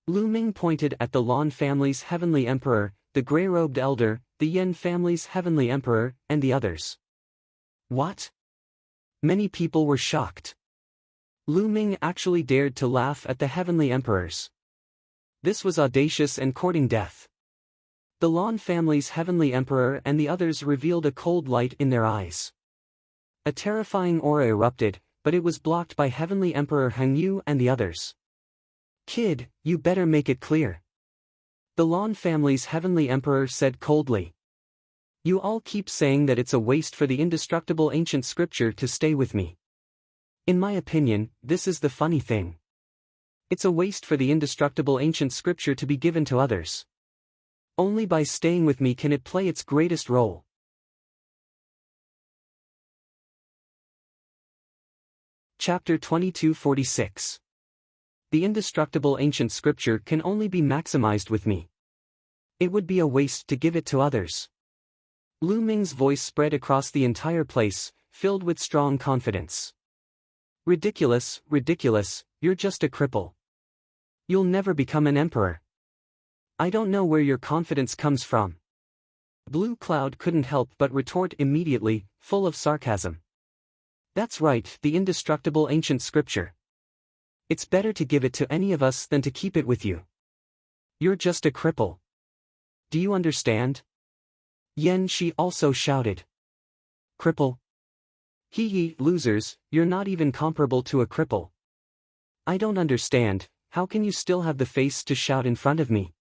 Lu Ming pointed at the Lan family's heavenly emperor, the gray-robed elder, the Yen family's heavenly emperor, and the others. What? Many people were shocked. Lu Ming actually dared to laugh at the heavenly emperors. This was audacious and courting death. The Lan family's heavenly emperor and the others revealed a cold light in their eyes. A terrifying aura erupted, but it was blocked by heavenly emperor Heng Yu and the others. Kid, you better make it clear. The Lan family's heavenly emperor said coldly. You all keep saying that it's a waste for the indestructible ancient scripture to stay with me. In my opinion, this is the funny thing. It's a waste for the indestructible ancient scripture to be given to others. Only by staying with me can it play its greatest role. Chapter 2246. The indestructible ancient scripture can only be maximized with me. It would be a waste to give it to others. Lu Ming's voice spread across the entire place, filled with strong confidence. Ridiculous, ridiculous, you're just a cripple. You'll never become an emperor. I don't know where your confidence comes from. Blue Cloud couldn't help but retort immediately, full of sarcasm. That's right, the indestructible ancient scripture. It's better to give it to any of us than to keep it with you. You're just a cripple. Do you understand? Yan Shi also shouted. Cripple? Hee, losers, you're not even comparable to a cripple. I don't understand, how can you still have the face to shout in front of me?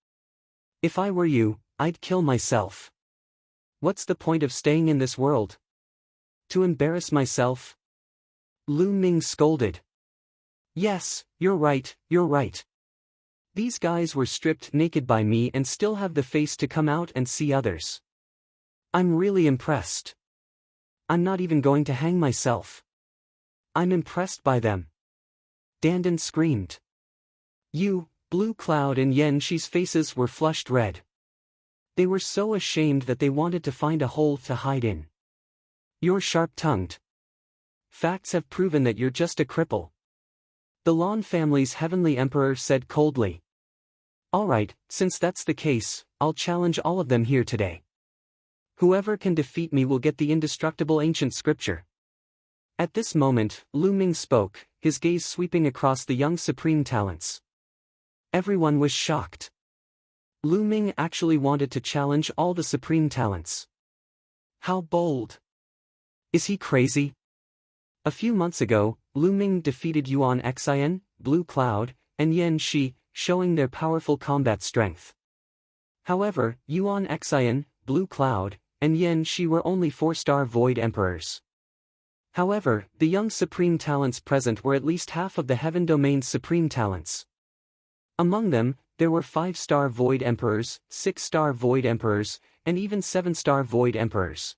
If I were you, I'd kill myself. What's the point of staying in this world? To embarrass myself? Lu Ming scolded. Yes, you're right, you're right. These guys were stripped naked by me and still have the face to come out and see others. I'm really impressed. I'm not even going to hang myself. I'm impressed by them. Dandan screamed. You, Blue Cloud and Yan Shi's faces were flushed red. They were so ashamed that they wanted to find a hole to hide in. You're sharp-tongued. Facts have proven that you're just a cripple. The Lan family's heavenly emperor said coldly. Alright, since that's the case, I'll challenge all of them here today. Whoever can defeat me will get the indestructible ancient scripture. At this moment, Lu Ming spoke, his gaze sweeping across the young supreme talents. Everyone was shocked. Lu Ming actually wanted to challenge all the supreme talents. How bold! Is he crazy? A few months ago, Lu Ming defeated Yuan Xian, Blue Cloud, and Yan Shi, showing their powerful combat strength. However, Yuan Xian, Blue Cloud, and Yan Shi were only 4-star Void Emperors. However, the young supreme talents present were at least half of the Heaven Domain's supreme talents. Among them, there were 5-star Void Emperors, 6-star Void Emperors, and even 7-star Void Emperors.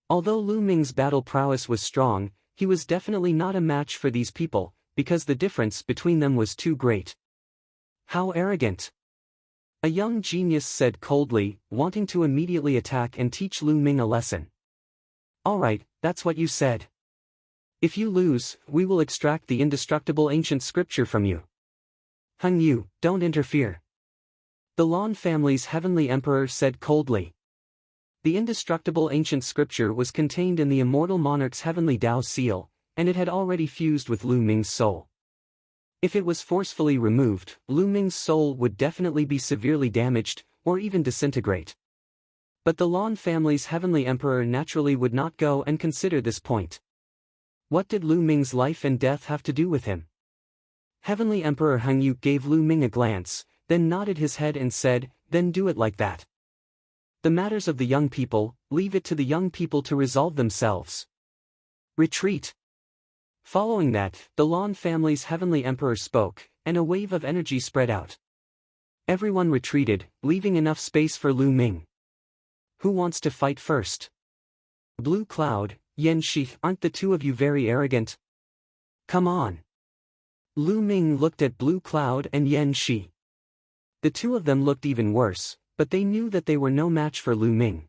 Although Lu Ming's battle prowess was strong, he was definitely not a match for these people, because the difference between them was too great. How arrogant! A young genius said coldly, wanting to immediately attack and teach Lu Ming a lesson. Alright, that's what you said. If you lose, we will extract the indestructible ancient scripture from you. Heng Yu, don't interfere. The Lan family's heavenly emperor said coldly. The indestructible ancient scripture was contained in the immortal monarch's heavenly Dao seal, and it had already fused with Lu Ming's soul. If it was forcefully removed, Lu Ming's soul would definitely be severely damaged, or even disintegrate. But the Lan family's heavenly emperor naturally would not go and consider this point. What did Lu Ming's life and death have to do with him? Heavenly Emperor Hengyu gave Lu Ming a glance, then nodded his head and said, "Then do it like that. The matters of the young people, leave it to the young people to resolve themselves. Retreat." Following that, the Lan family's Heavenly Emperor spoke, and a wave of energy spread out. Everyone retreated, leaving enough space for Lu Ming. Who wants to fight first? Blue Cloud, Yan Shi, aren't the two of you very arrogant? Come on. Lu Ming looked at Blue Cloud and Yan Shi. The two of them looked even worse, but they knew that they were no match for Lu Ming.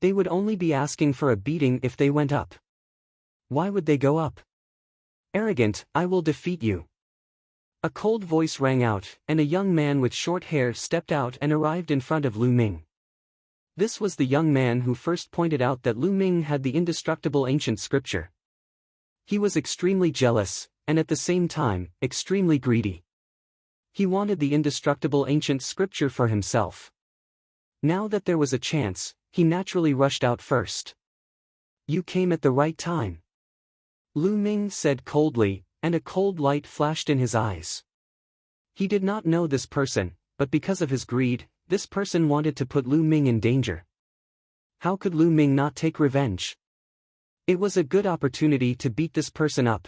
They would only be asking for a beating if they went up. Why would they go up? Arrogant, I will defeat you. A cold voice rang out, and a young man with short hair stepped out and arrived in front of Lu Ming. This was the young man who first pointed out that Lu Ming had the indestructible ancient scripture. He was extremely jealous, and at the same time, extremely greedy. He wanted the indestructible ancient scripture for himself. Now that there was a chance, he naturally rushed out first. You came at the right time. Lu Ming said coldly, and a cold light flashed in his eyes. He did not know this person, but because of his greed, this person wanted to put Lu Ming in danger. How could Lu Ming not take revenge? It was a good opportunity to beat this person up.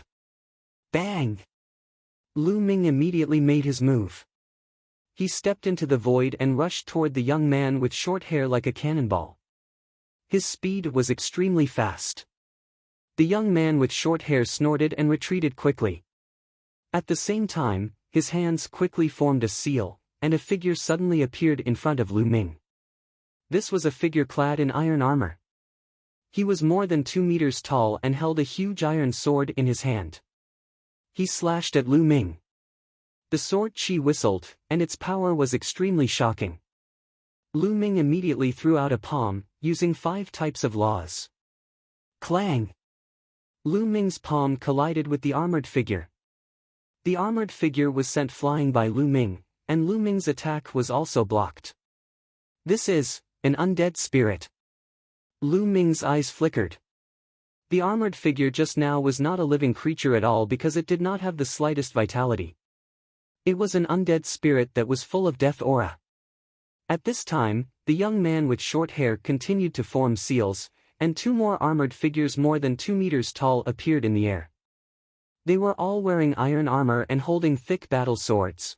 Bang! Lu Ming immediately made his move. He stepped into the void and rushed toward the young man with short hair like a cannonball. His speed was extremely fast. The young man with short hair snorted and retreated quickly. At the same time, his hands quickly formed a seal, and a figure suddenly appeared in front of Lu Ming. This was a figure clad in iron armor. He was more than 2 meters tall and held a huge iron sword in his hand. He slashed at Lu Ming. The sword chi whistled, and its power was extremely shocking. Lu Ming immediately threw out a palm, using 5 types of laws. Clang! Lu Ming's palm collided with the armored figure. The armored figure was sent flying by Lu Ming, and Lu Ming's attack was also blocked. This is an undead spirit. Lu Ming's eyes flickered. The armored figure just now was not a living creature at all because it did not have the slightest vitality. It was an undead spirit that was full of death aura. At this time, the young man with short hair continued to form seals, and 2 more armored figures more than 2 meters tall appeared in the air. They were all wearing iron armor and holding thick battle swords.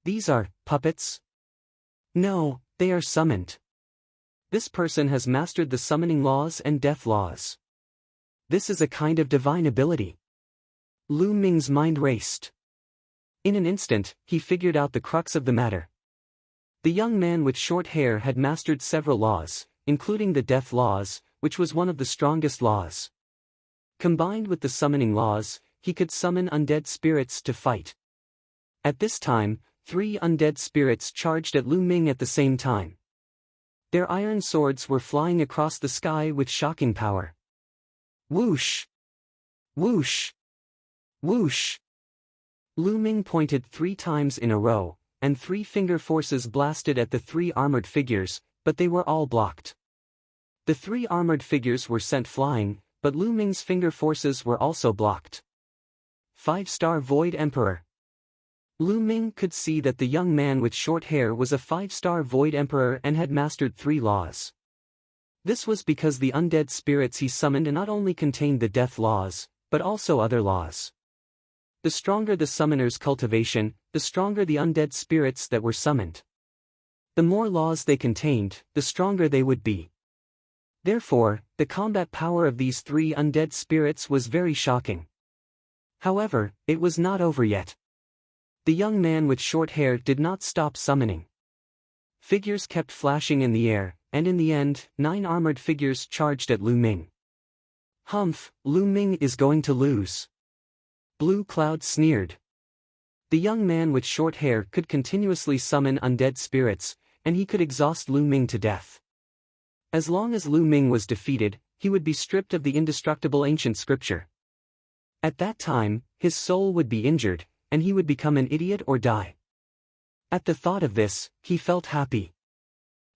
These are puppets? No, they are summoned. This person has mastered the summoning laws and death laws. This is a kind of divine ability. Lu Ming's mind raced. In an instant, he figured out the crux of the matter. The young man with short hair had mastered several laws, including the death laws, which was one of the strongest laws. Combined with the summoning laws, he could summon undead spirits to fight. At this time, 3 undead spirits charged at Lu Ming at the same time. Their iron swords were flying across the sky with shocking power. Whoosh! Whoosh! Whoosh! Lu Ming pointed 3 times in a row, and 3 finger forces blasted at the 3 armored figures, but they were all blocked. The 3 armored figures were sent flying, but Lu Ming's finger forces were also blocked. 5-star Void Emperor. Lu Ming could see that the young man with short hair was a 5-star Void Emperor and had mastered 3 laws. This was because the undead spirits he summoned not only contained the death laws, but also other laws. The stronger the summoner's cultivation, the stronger the undead spirits that were summoned. The more laws they contained, the stronger they would be. Therefore, the combat power of these 3 undead spirits was very shocking. However, it was not over yet. The young man with short hair did not stop summoning. Figures kept flashing in the air, and in the end, 9 armored figures charged at Lu Ming. Humph, Lu Ming is going to lose. Blue Cloud sneered. The young man with short hair could continuously summon undead spirits, and he could exhaust Lu Ming to death. As long as Lu Ming was defeated, he would be stripped of the indestructible ancient scripture. At that time, his soul would be injured, and he would become an idiot or die. At the thought of this, he felt happy.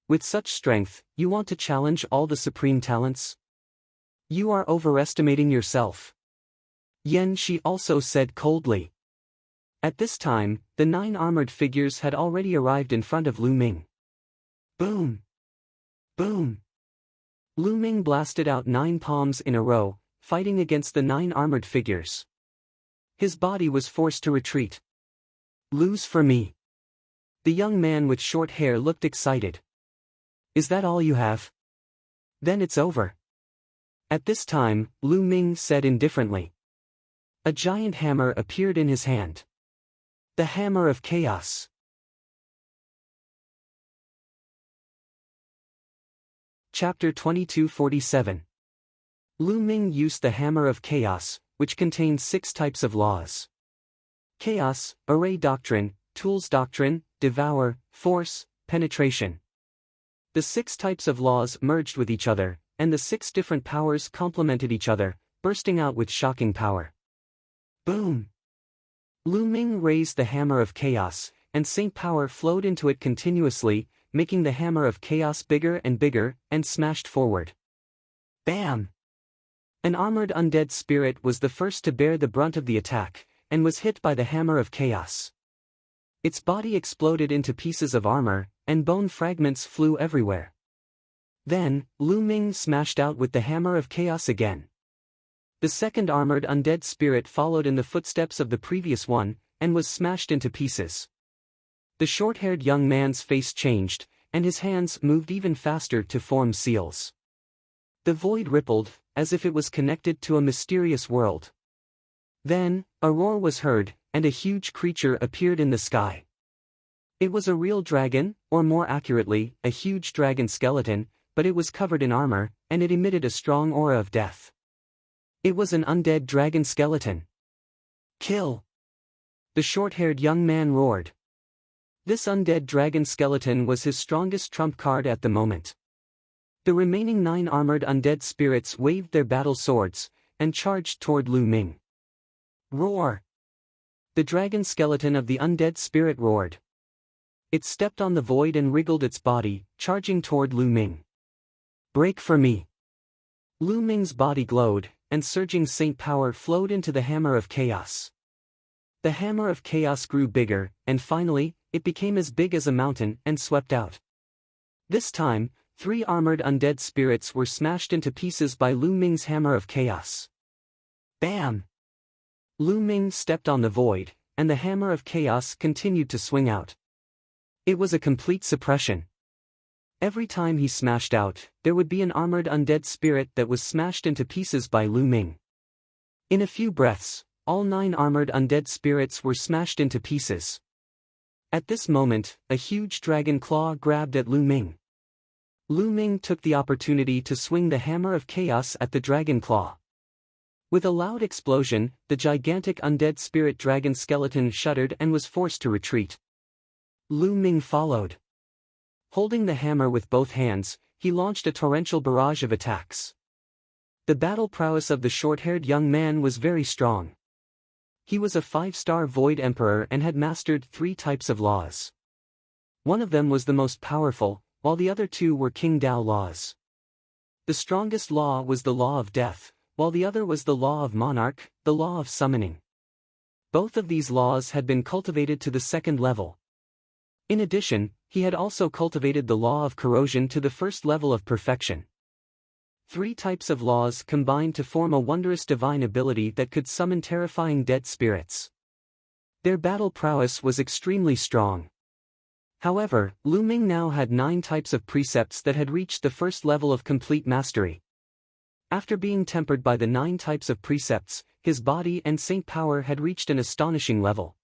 With such strength, you want to challenge all the supreme talents? You are overestimating yourself. Yan Shi also said coldly. At this time, the 9 armored figures had already arrived in front of Lu Ming. Boom! Boom! Lu Ming blasted out 9 palms in a row, fighting against the 9 armored figures. His body was forced to retreat. Lose for me. The young man with short hair looked excited. Is that all you have? Then it's over. At this time, Lu Ming said indifferently. A giant hammer appeared in his hand. The Hammer of Chaos. Chapter 2247. Lu Ming used the Hammer of Chaos, which contained 6 types of laws. Chaos, Array Doctrine, Tools Doctrine, Devour, Force, Penetration. The 6 types of laws merged with each other, and the 6 different powers complemented each other, bursting out with shocking power. Boom! Lu Ming raised the Hammer of Chaos, and Saint Power flowed into it continuously, making the Hammer of Chaos bigger, and smashed forward. Bam! An armored undead spirit was the first to bear the brunt of the attack, and was hit by the Hammer of Chaos. Its body exploded into pieces of armor, and bone fragments flew everywhere. Then, Lu Ming smashed out with the Hammer of Chaos again. The second armored undead spirit followed in the footsteps of the previous one, and was smashed into pieces. The short-haired young man's face changed, and his hands moved even faster to form seals. The void rippled, as if it was connected to a mysterious world. Then, a roar was heard, and a huge creature appeared in the sky. It was a real dragon, or more accurately, a huge dragon skeleton, but it was covered in armor, and it emitted a strong aura of death. It was an undead dragon skeleton. Kill! The short-haired young man roared. This undead dragon skeleton was his strongest trump card at the moment. The remaining 9 armored undead spirits waved their battle swords, and charged toward Lu Ming. Roar! The dragon skeleton of the undead spirit roared. It stepped on the void and wriggled its body, charging toward Lu Ming. Break for me! Lu Ming's body glowed, and surging Saint Power flowed into the Hammer of Chaos. The Hammer of Chaos grew bigger, and finally, it became as big as a mountain and swept out. This time, 3 armored undead spirits were smashed into pieces by Lu Ming's Hammer of Chaos. Bam! Lu Ming stepped on the void, and the Hammer of Chaos continued to swing out. It was a complete suppression. Every time he smashed out, there would be an armored undead spirit that was smashed into pieces by Lu Ming. In a few breaths, all 9 armored undead spirits were smashed into pieces. At this moment, a huge dragon claw grabbed at Lu Ming. Lu Ming took the opportunity to swing the Hammer of Chaos at the dragon claw. With a loud explosion, the gigantic undead spirit dragon skeleton shuddered and was forced to retreat. Lu Ming followed. Holding the hammer with both hands, he launched a torrential barrage of attacks. The battle prowess of the short-haired young man was very strong. He was a 5-star Void Emperor and had mastered 3 types of laws. One of them was the most powerful, while the other 2 were King Dao laws. The strongest law was the Law of Death, while the other was the Law of Monarch, the Law of Summoning. Both of these laws had been cultivated to the 2nd level. In addition, he had also cultivated the Law of Corrosion to the 1st level of perfection. 3 types of laws combined to form a wondrous divine ability that could summon terrifying dead spirits. Their battle prowess was extremely strong. However, Lu Ming now had 9 types of precepts that had reached the 1st level of complete mastery. After being tempered by the 9 types of precepts, his body and Saint Power had reached an astonishing level.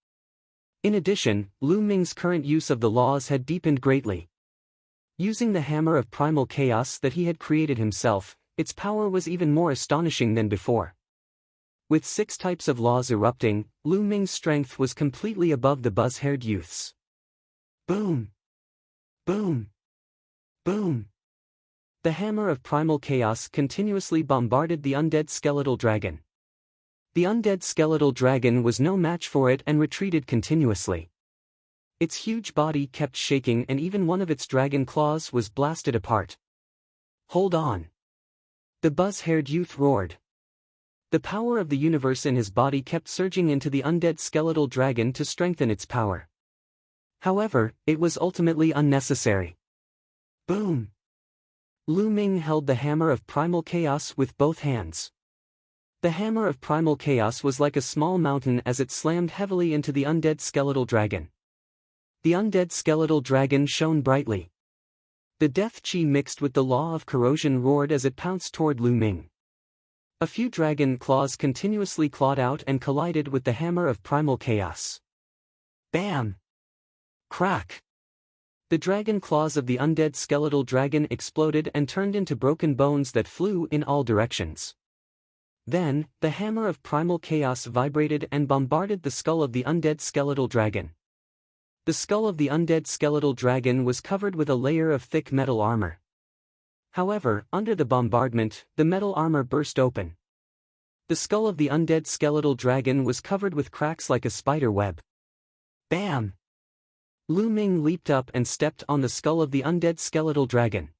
In addition, Lu Ming's current use of the laws had deepened greatly. Using the Hammer of Primal Chaos that he had created himself, its power was even more astonishing than before. With 6 types of laws erupting, Lu Ming's strength was completely above the buzz-haired youth's. Boom! Boom! Boom! The Hammer of Primal Chaos continuously bombarded the undead skeletal dragon. The undead skeletal dragon was no match for it and retreated continuously. Its huge body kept shaking and even one of its dragon claws was blasted apart. Hold on! The buzz-haired youth roared. The power of the universe in his body kept surging into the undead skeletal dragon to strengthen its power. However, it was ultimately unnecessary. Boom! Lu Ming held the hammer of primal chaos with both hands. The hammer of primal chaos was like a small mountain as it slammed heavily into the undead skeletal dragon. The undead skeletal dragon shone brightly. The death chi mixed with the law of corrosion roared as it pounced toward Lu Ming. A few dragon claws continuously clawed out and collided with the hammer of primal chaos. Bam! Crack! The dragon claws of the undead skeletal dragon exploded and turned into broken bones that flew in all directions. Then, the hammer of primal chaos vibrated and bombarded the skull of the undead skeletal dragon. The skull of the undead skeletal dragon was covered with a layer of thick metal armor. However, under the bombardment, the metal armor burst open. The skull of the undead skeletal dragon was covered with cracks like a spider web. Bam! Lu Ming leaped up and stepped on the skull of the undead skeletal dragon.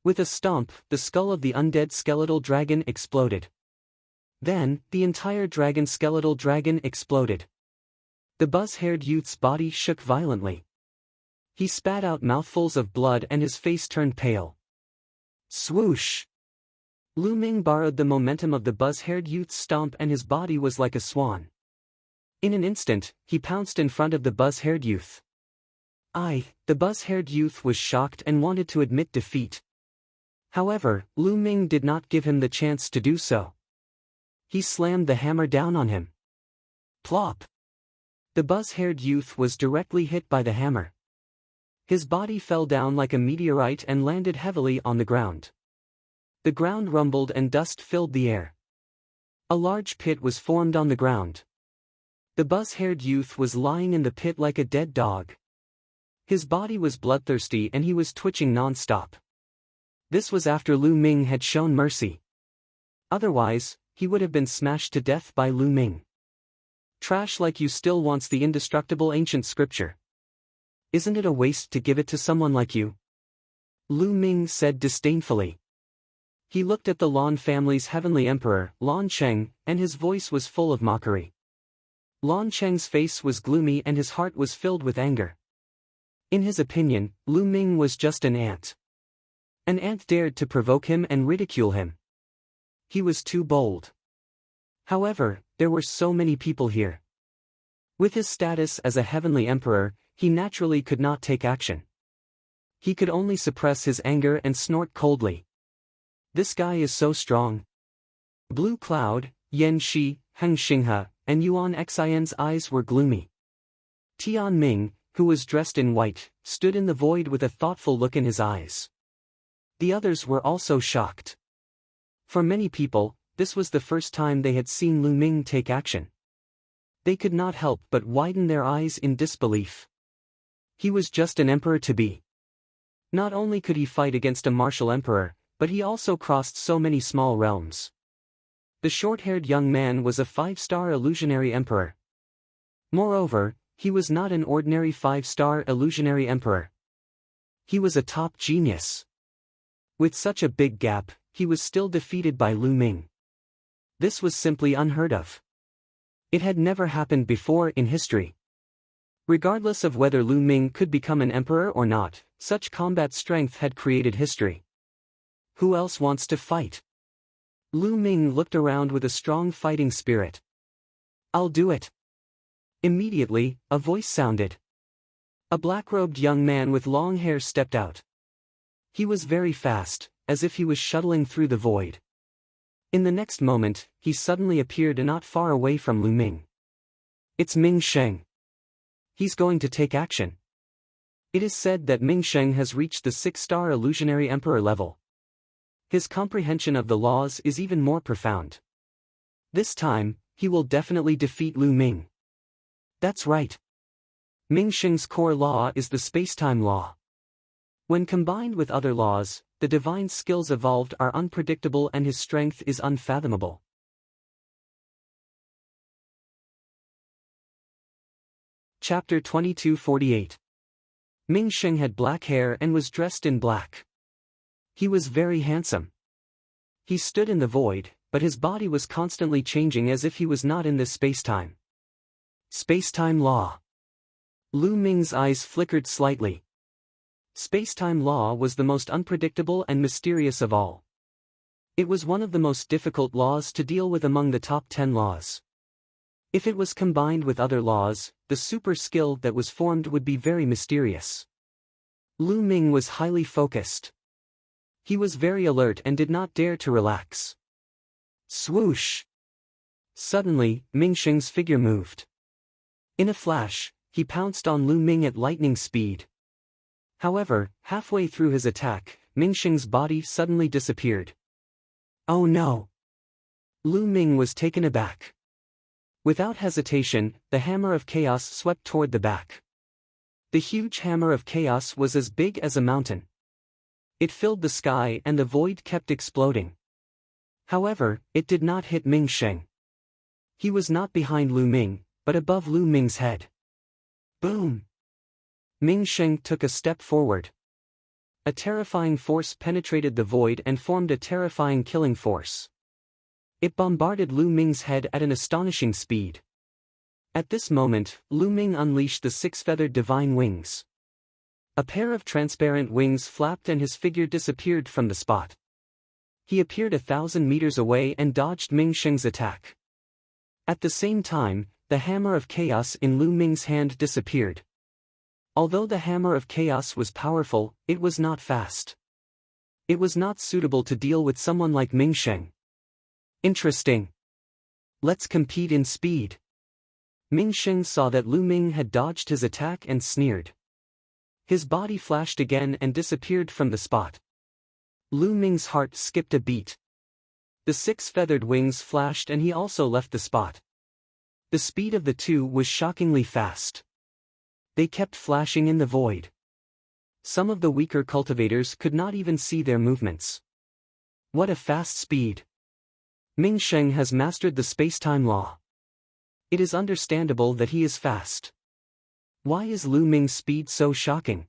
With a stomp, the skull of the undead skeletal dragon exploded. Then, the entire dragon skeletal dragon exploded. The buzz-haired youth's body shook violently. He spat out mouthfuls of blood and his face turned pale. Swoosh! Lu Ming borrowed the momentum of the buzz-haired youth's stomp and his body was like a swan. In an instant, he pounced in front of the buzz-haired youth. The buzz-haired youth was shocked and wanted to admit defeat. However, Lu Ming did not give him the chance to do so. He slammed the hammer down on him. Plop! The buzz-haired youth was directly hit by the hammer. His body fell down like a meteorite and landed heavily on the ground. The ground rumbled and dust filled the air. A large pit was formed on the ground. The buzz-haired youth was lying in the pit like a dead dog. His body was bloodthirsty and he was twitching non-stop. This was after Lu Ming had shown mercy. Otherwise, he would have been smashed to death by Lu Ming. Trash like you still wants the indestructible ancient scripture. Isn't it a waste to give it to someone like you? Lu Ming said disdainfully. He looked at the Lan family's heavenly emperor, Lan Cheng, and his voice was full of mockery. Lan Cheng's face was gloomy and his heart was filled with anger. In his opinion, Lu Ming was just an ant. An ant dared to provoke him and ridicule him. He was too bold. However, there were so many people here. With his status as a heavenly emperor, he naturally could not take action. He could only suppress his anger and snort coldly. This guy is so strong. Blue Cloud, Yan Shi, Heng Xinghe, and Yuan Xian's eyes were gloomy. Tian Ming, who was dressed in white, stood in the void with a thoughtful look in his eyes. The others were also shocked. For many people, this was the first time they had seen Lu Ming take action. They could not help but widen their eyes in disbelief. He was just an emperor to be. Not only could he fight against a martial emperor, but he also crossed so many small realms. The short-haired young man was a 5-star illusionary emperor. Moreover, he was not an ordinary 5-star illusionary emperor. He was a top genius. With such a big gap, he was still defeated by Lu Ming. This was simply unheard of. It had never happened before in history. Regardless of whether Lu Ming could become an emperor or not, such combat strength had created history. Who else wants to fight? Lu Ming looked around with a strong fighting spirit. I'll do it. Immediately, a voice sounded. A black-robed young man with long hair stepped out. He was very fast, as if he was shuttling through the void. In the next moment, he suddenly appeared not far away from Lu Ming. It's Ming Sheng. He's going to take action. It is said that Ming Sheng has reached the 6-star illusionary emperor level. His comprehension of the laws is even more profound. This time, he will definitely defeat Lu Ming. That's right. Ming Sheng's core law is the space-time law. When combined with other laws, the divine skills evolved are unpredictable and his strength is unfathomable. Chapter 2248. Ming Sheng had black hair and was dressed in black. He was very handsome. He stood in the void, but his body was constantly changing as if he was not in this spacetime. Spacetime law. Lu Ming's eyes flickered slightly. Spacetime law was the most unpredictable and mysterious of all. It was one of the most difficult laws to deal with among the top 10 laws. If it was combined with other laws, the super skill that was formed would be very mysterious. Lu Ming was highly focused. He was very alert and did not dare to relax. Swoosh! Suddenly, Mingsheng's figure moved. In a flash, he pounced on Lu Ming at lightning speed. However, halfway through his attack, Mingsheng's body suddenly disappeared. Oh no! Lu Ming was taken aback. Without hesitation, the hammer of chaos swept toward the back. The huge hammer of chaos was as big as a mountain. It filled the sky and the void kept exploding. However, it did not hit Mingsheng. He was not behind Lu Ming, but above Lu Ming's head. Boom! Mingsheng took a step forward. A terrifying force penetrated the void and formed a terrifying killing force. It bombarded Lu Ming's head at an astonishing speed. At this moment, Lu Ming unleashed the six-feathered divine wings. A pair of transparent wings flapped and his figure disappeared from the spot. He appeared 1,000 meters away and dodged Mingsheng's attack. At the same time, the hammer of chaos in Lu Ming's hand disappeared. Although the hammer of chaos was powerful, it was not fast. It was not suitable to deal with someone like Mingsheng. Interesting. Let's compete in speed. Mingsheng saw that Lu Ming had dodged his attack and sneered. His body flashed again and disappeared from the spot. Lu Ming's heart skipped a beat. The six-feathered wings flashed and he also left the spot. The speed of the two was shockingly fast. They kept flashing in the void. Some of the weaker cultivators could not even see their movements. What a fast speed! Mingsheng has mastered the spacetime law. It is understandable that he is fast. Why is Lu Ming's speed so shocking?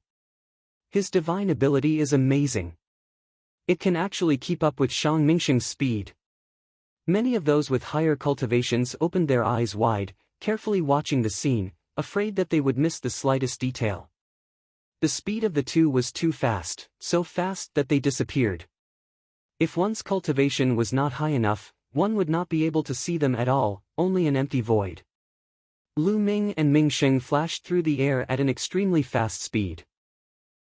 His divine ability is amazing. It can actually keep up with Shang Mingsheng's speed. Many of those with higher cultivations opened their eyes wide, carefully watching the scene, afraid that they would miss the slightest detail. The speed of the two was too fast, so fast that they disappeared. If one's cultivation was not high enough, one would not be able to see them at all, only an empty void. Lu Ming and Mingsheng flashed through the air at an extremely fast speed.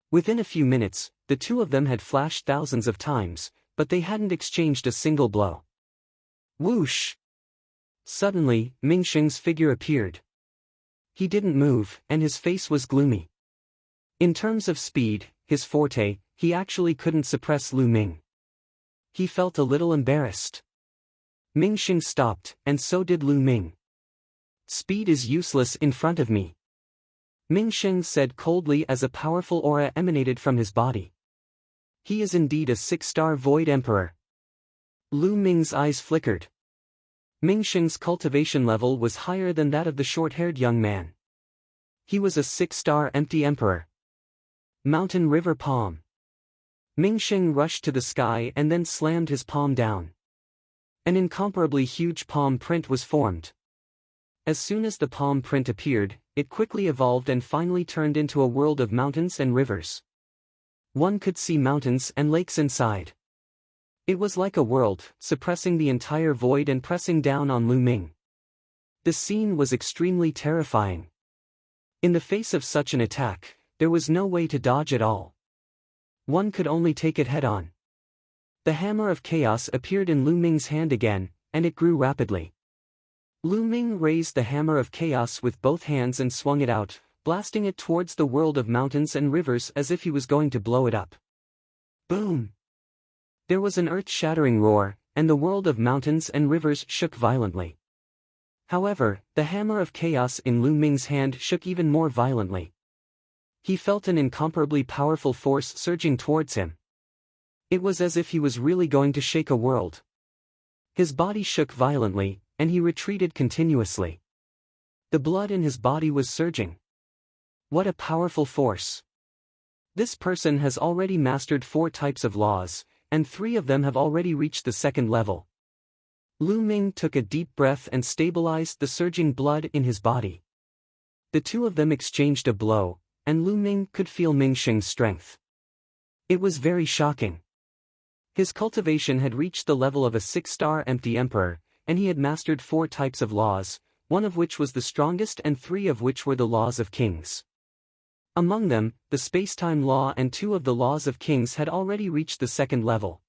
Within a few minutes, the two of them had flashed thousands of times, but they hadn't exchanged a single blow. Whoosh! Suddenly, Mingsheng's figure appeared. He didn't move, and his face was gloomy. In terms of speed, his forte, he actually couldn't suppress Lu Ming. He felt a little embarrassed. Mingsheng stopped, and so did Lu Ming. Speed is useless in front of me. Mingsheng said coldly as a powerful aura emanated from his body. He is indeed a 6-star Void Emperor. Lu Ming's eyes flickered. Mingsheng's cultivation level was higher than that of the short-haired young man. He was a 6-star Empty Emperor. Mountain River Palm. Mingsheng rushed to the sky and then slammed his palm down. An incomparably huge palm print was formed. As soon as the palm print appeared, it quickly evolved and finally turned into a world of mountains and rivers. One could see mountains and lakes inside. It was like a world, suppressing the entire void and pressing down on Lu Ming. The scene was extremely terrifying. In the face of such an attack, there was no way to dodge at all. One could only take it head-on. The hammer of chaos appeared in Lu Ming's hand again, and it grew rapidly. Lu Ming raised the hammer of chaos with both hands and swung it out, blasting it towards the world of mountains and rivers as if he was going to blow it up. Boom! There was an earth-shattering roar, and the world of mountains and rivers shook violently. However, the hammer of chaos in Lu Ming's hand shook even more violently. He felt an incomparably powerful force surging towards him. It was as if he was really going to shake a world. His body shook violently, and he retreated continuously. The blood in his body was surging. What a powerful force! This person has already mastered 4 types of laws, and 3 of them have already reached the 2nd level. Lu Ming took a deep breath and stabilized the surging blood in his body. The two of them exchanged a blow, and Lu Ming could feel Ming Sheng's strength. It was very shocking. His cultivation had reached the level of a 6-star empty emperor, and he had mastered 4 types of laws, one of which was the strongest and 3 of which were the laws of kings. Among them, the space-time law and 2 of the laws of kings had already reached the 2nd level.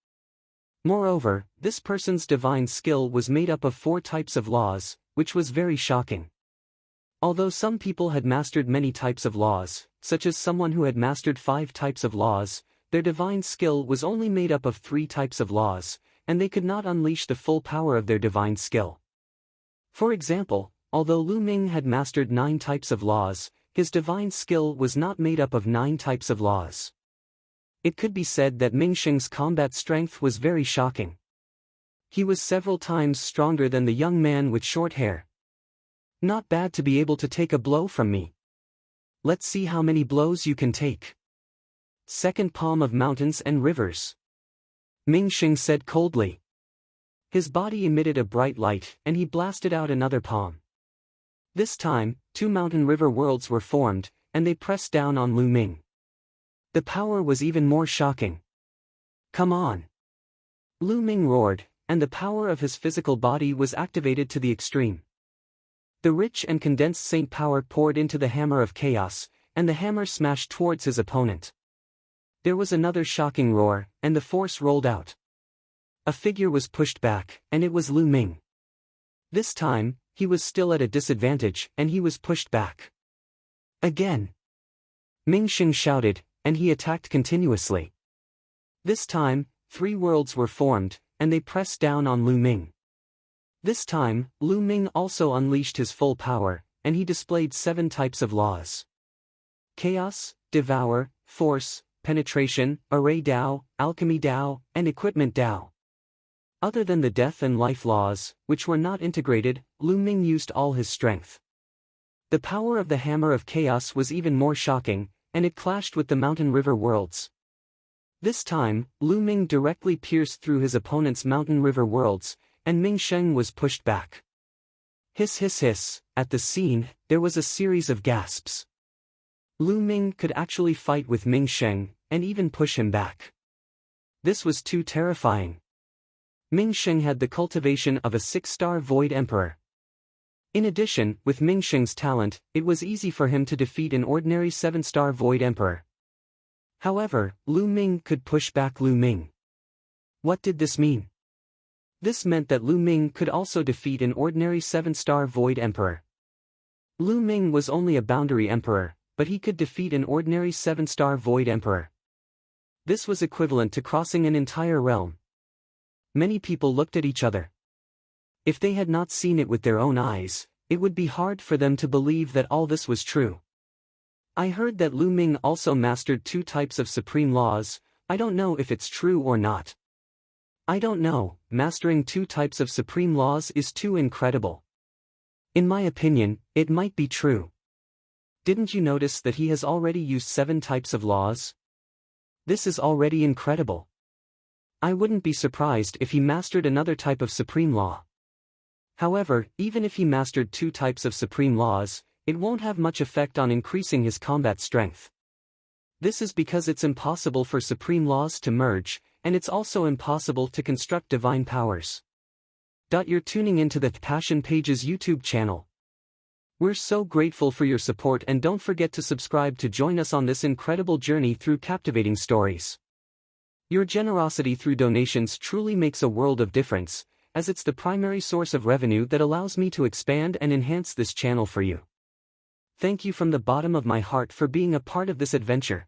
Moreover, this person's divine skill was made up of 4 types of laws, which was very shocking. Although some people had mastered many types of laws, such as someone who had mastered 5 types of laws, their divine skill was only made up of 3 types of laws, and they could not unleash the full power of their divine skill. For example, although Lu Ming had mastered 9 types of laws, his divine skill was not made up of 9 types of laws. It could be said that Ming Sheng's combat strength was very shocking. He was several times stronger than the young man with short hair. Not bad to be able to take a blow from me. Let's see how many blows you can take. Second palm of mountains and rivers. Ming Sheng said coldly. His body emitted a bright light, and he blasted out another palm. This time, 2 mountain river worlds were formed, and they pressed down on Lu Ming. The power was even more shocking. Come on! Lu Ming roared, and the power of his physical body was activated to the extreme. The rich and condensed saint power poured into the hammer of chaos, and the hammer smashed towards his opponent. There was another shocking roar, and the force rolled out. A figure was pushed back, and it was Lu Ming. This time, he was still at a disadvantage, and he was pushed back. Again. Ming Sheng shouted, and he attacked continuously. This time, 3 worlds were formed, and they pressed down on Lu Ming. This time, Lu Ming also unleashed his full power, and he displayed 7 types of laws. Chaos, Devour, Force, Penetration, Array Dao, Alchemy Dao, and Equipment Dao. Other than the death and life laws, which were not integrated, Lu Ming used all his strength. The power of the Hammer of Chaos was even more shocking, and it clashed with the Mountain River worlds. This time, Lu Ming directly pierced through his opponent's Mountain River worlds, and Ming Sheng was pushed back. Hiss hiss hiss, at the scene, there was a series of gasps. Lu Ming could actually fight with Ming Sheng, and even push him back. This was too terrifying. Ming Sheng had the cultivation of a 6-star Void Emperor. In addition, with Ming Sheng's talent, it was easy for him to defeat an ordinary 7-star Void Emperor. However, Lu Ming could push back Lu Ming. What did this mean? This meant that Lu Ming could also defeat an ordinary 7-star Void Emperor. Lu Ming was only a boundary emperor, but he could defeat an ordinary 7-star Void Emperor. This was equivalent to crossing an entire realm. Many people looked at each other. If they had not seen it with their own eyes, it would be hard for them to believe that all this was true. I heard that Lu Ming also mastered 2 types of supreme laws. I don't know if it's true or not. I don't know, mastering 2 types of supreme laws is too incredible. In my opinion, it might be true. Didn't you notice that he has already used 7 types of laws? This is already incredible. I wouldn't be surprised if he mastered another type of supreme law. However, even if he mastered 2 types of supreme laws, it won't have much effect on increasing his combat strength. This is because it's impossible for supreme laws to merge, and it's also impossible to construct divine powers. You're tuning into the Passion Pages YouTube channel. We're so grateful for your support, and don't forget to subscribe to join us on this incredible journey through captivating stories. Your generosity through donations truly makes a world of difference, as it's the primary source of revenue that allows me to expand and enhance this channel for you. Thank you from the bottom of my heart for being a part of this adventure.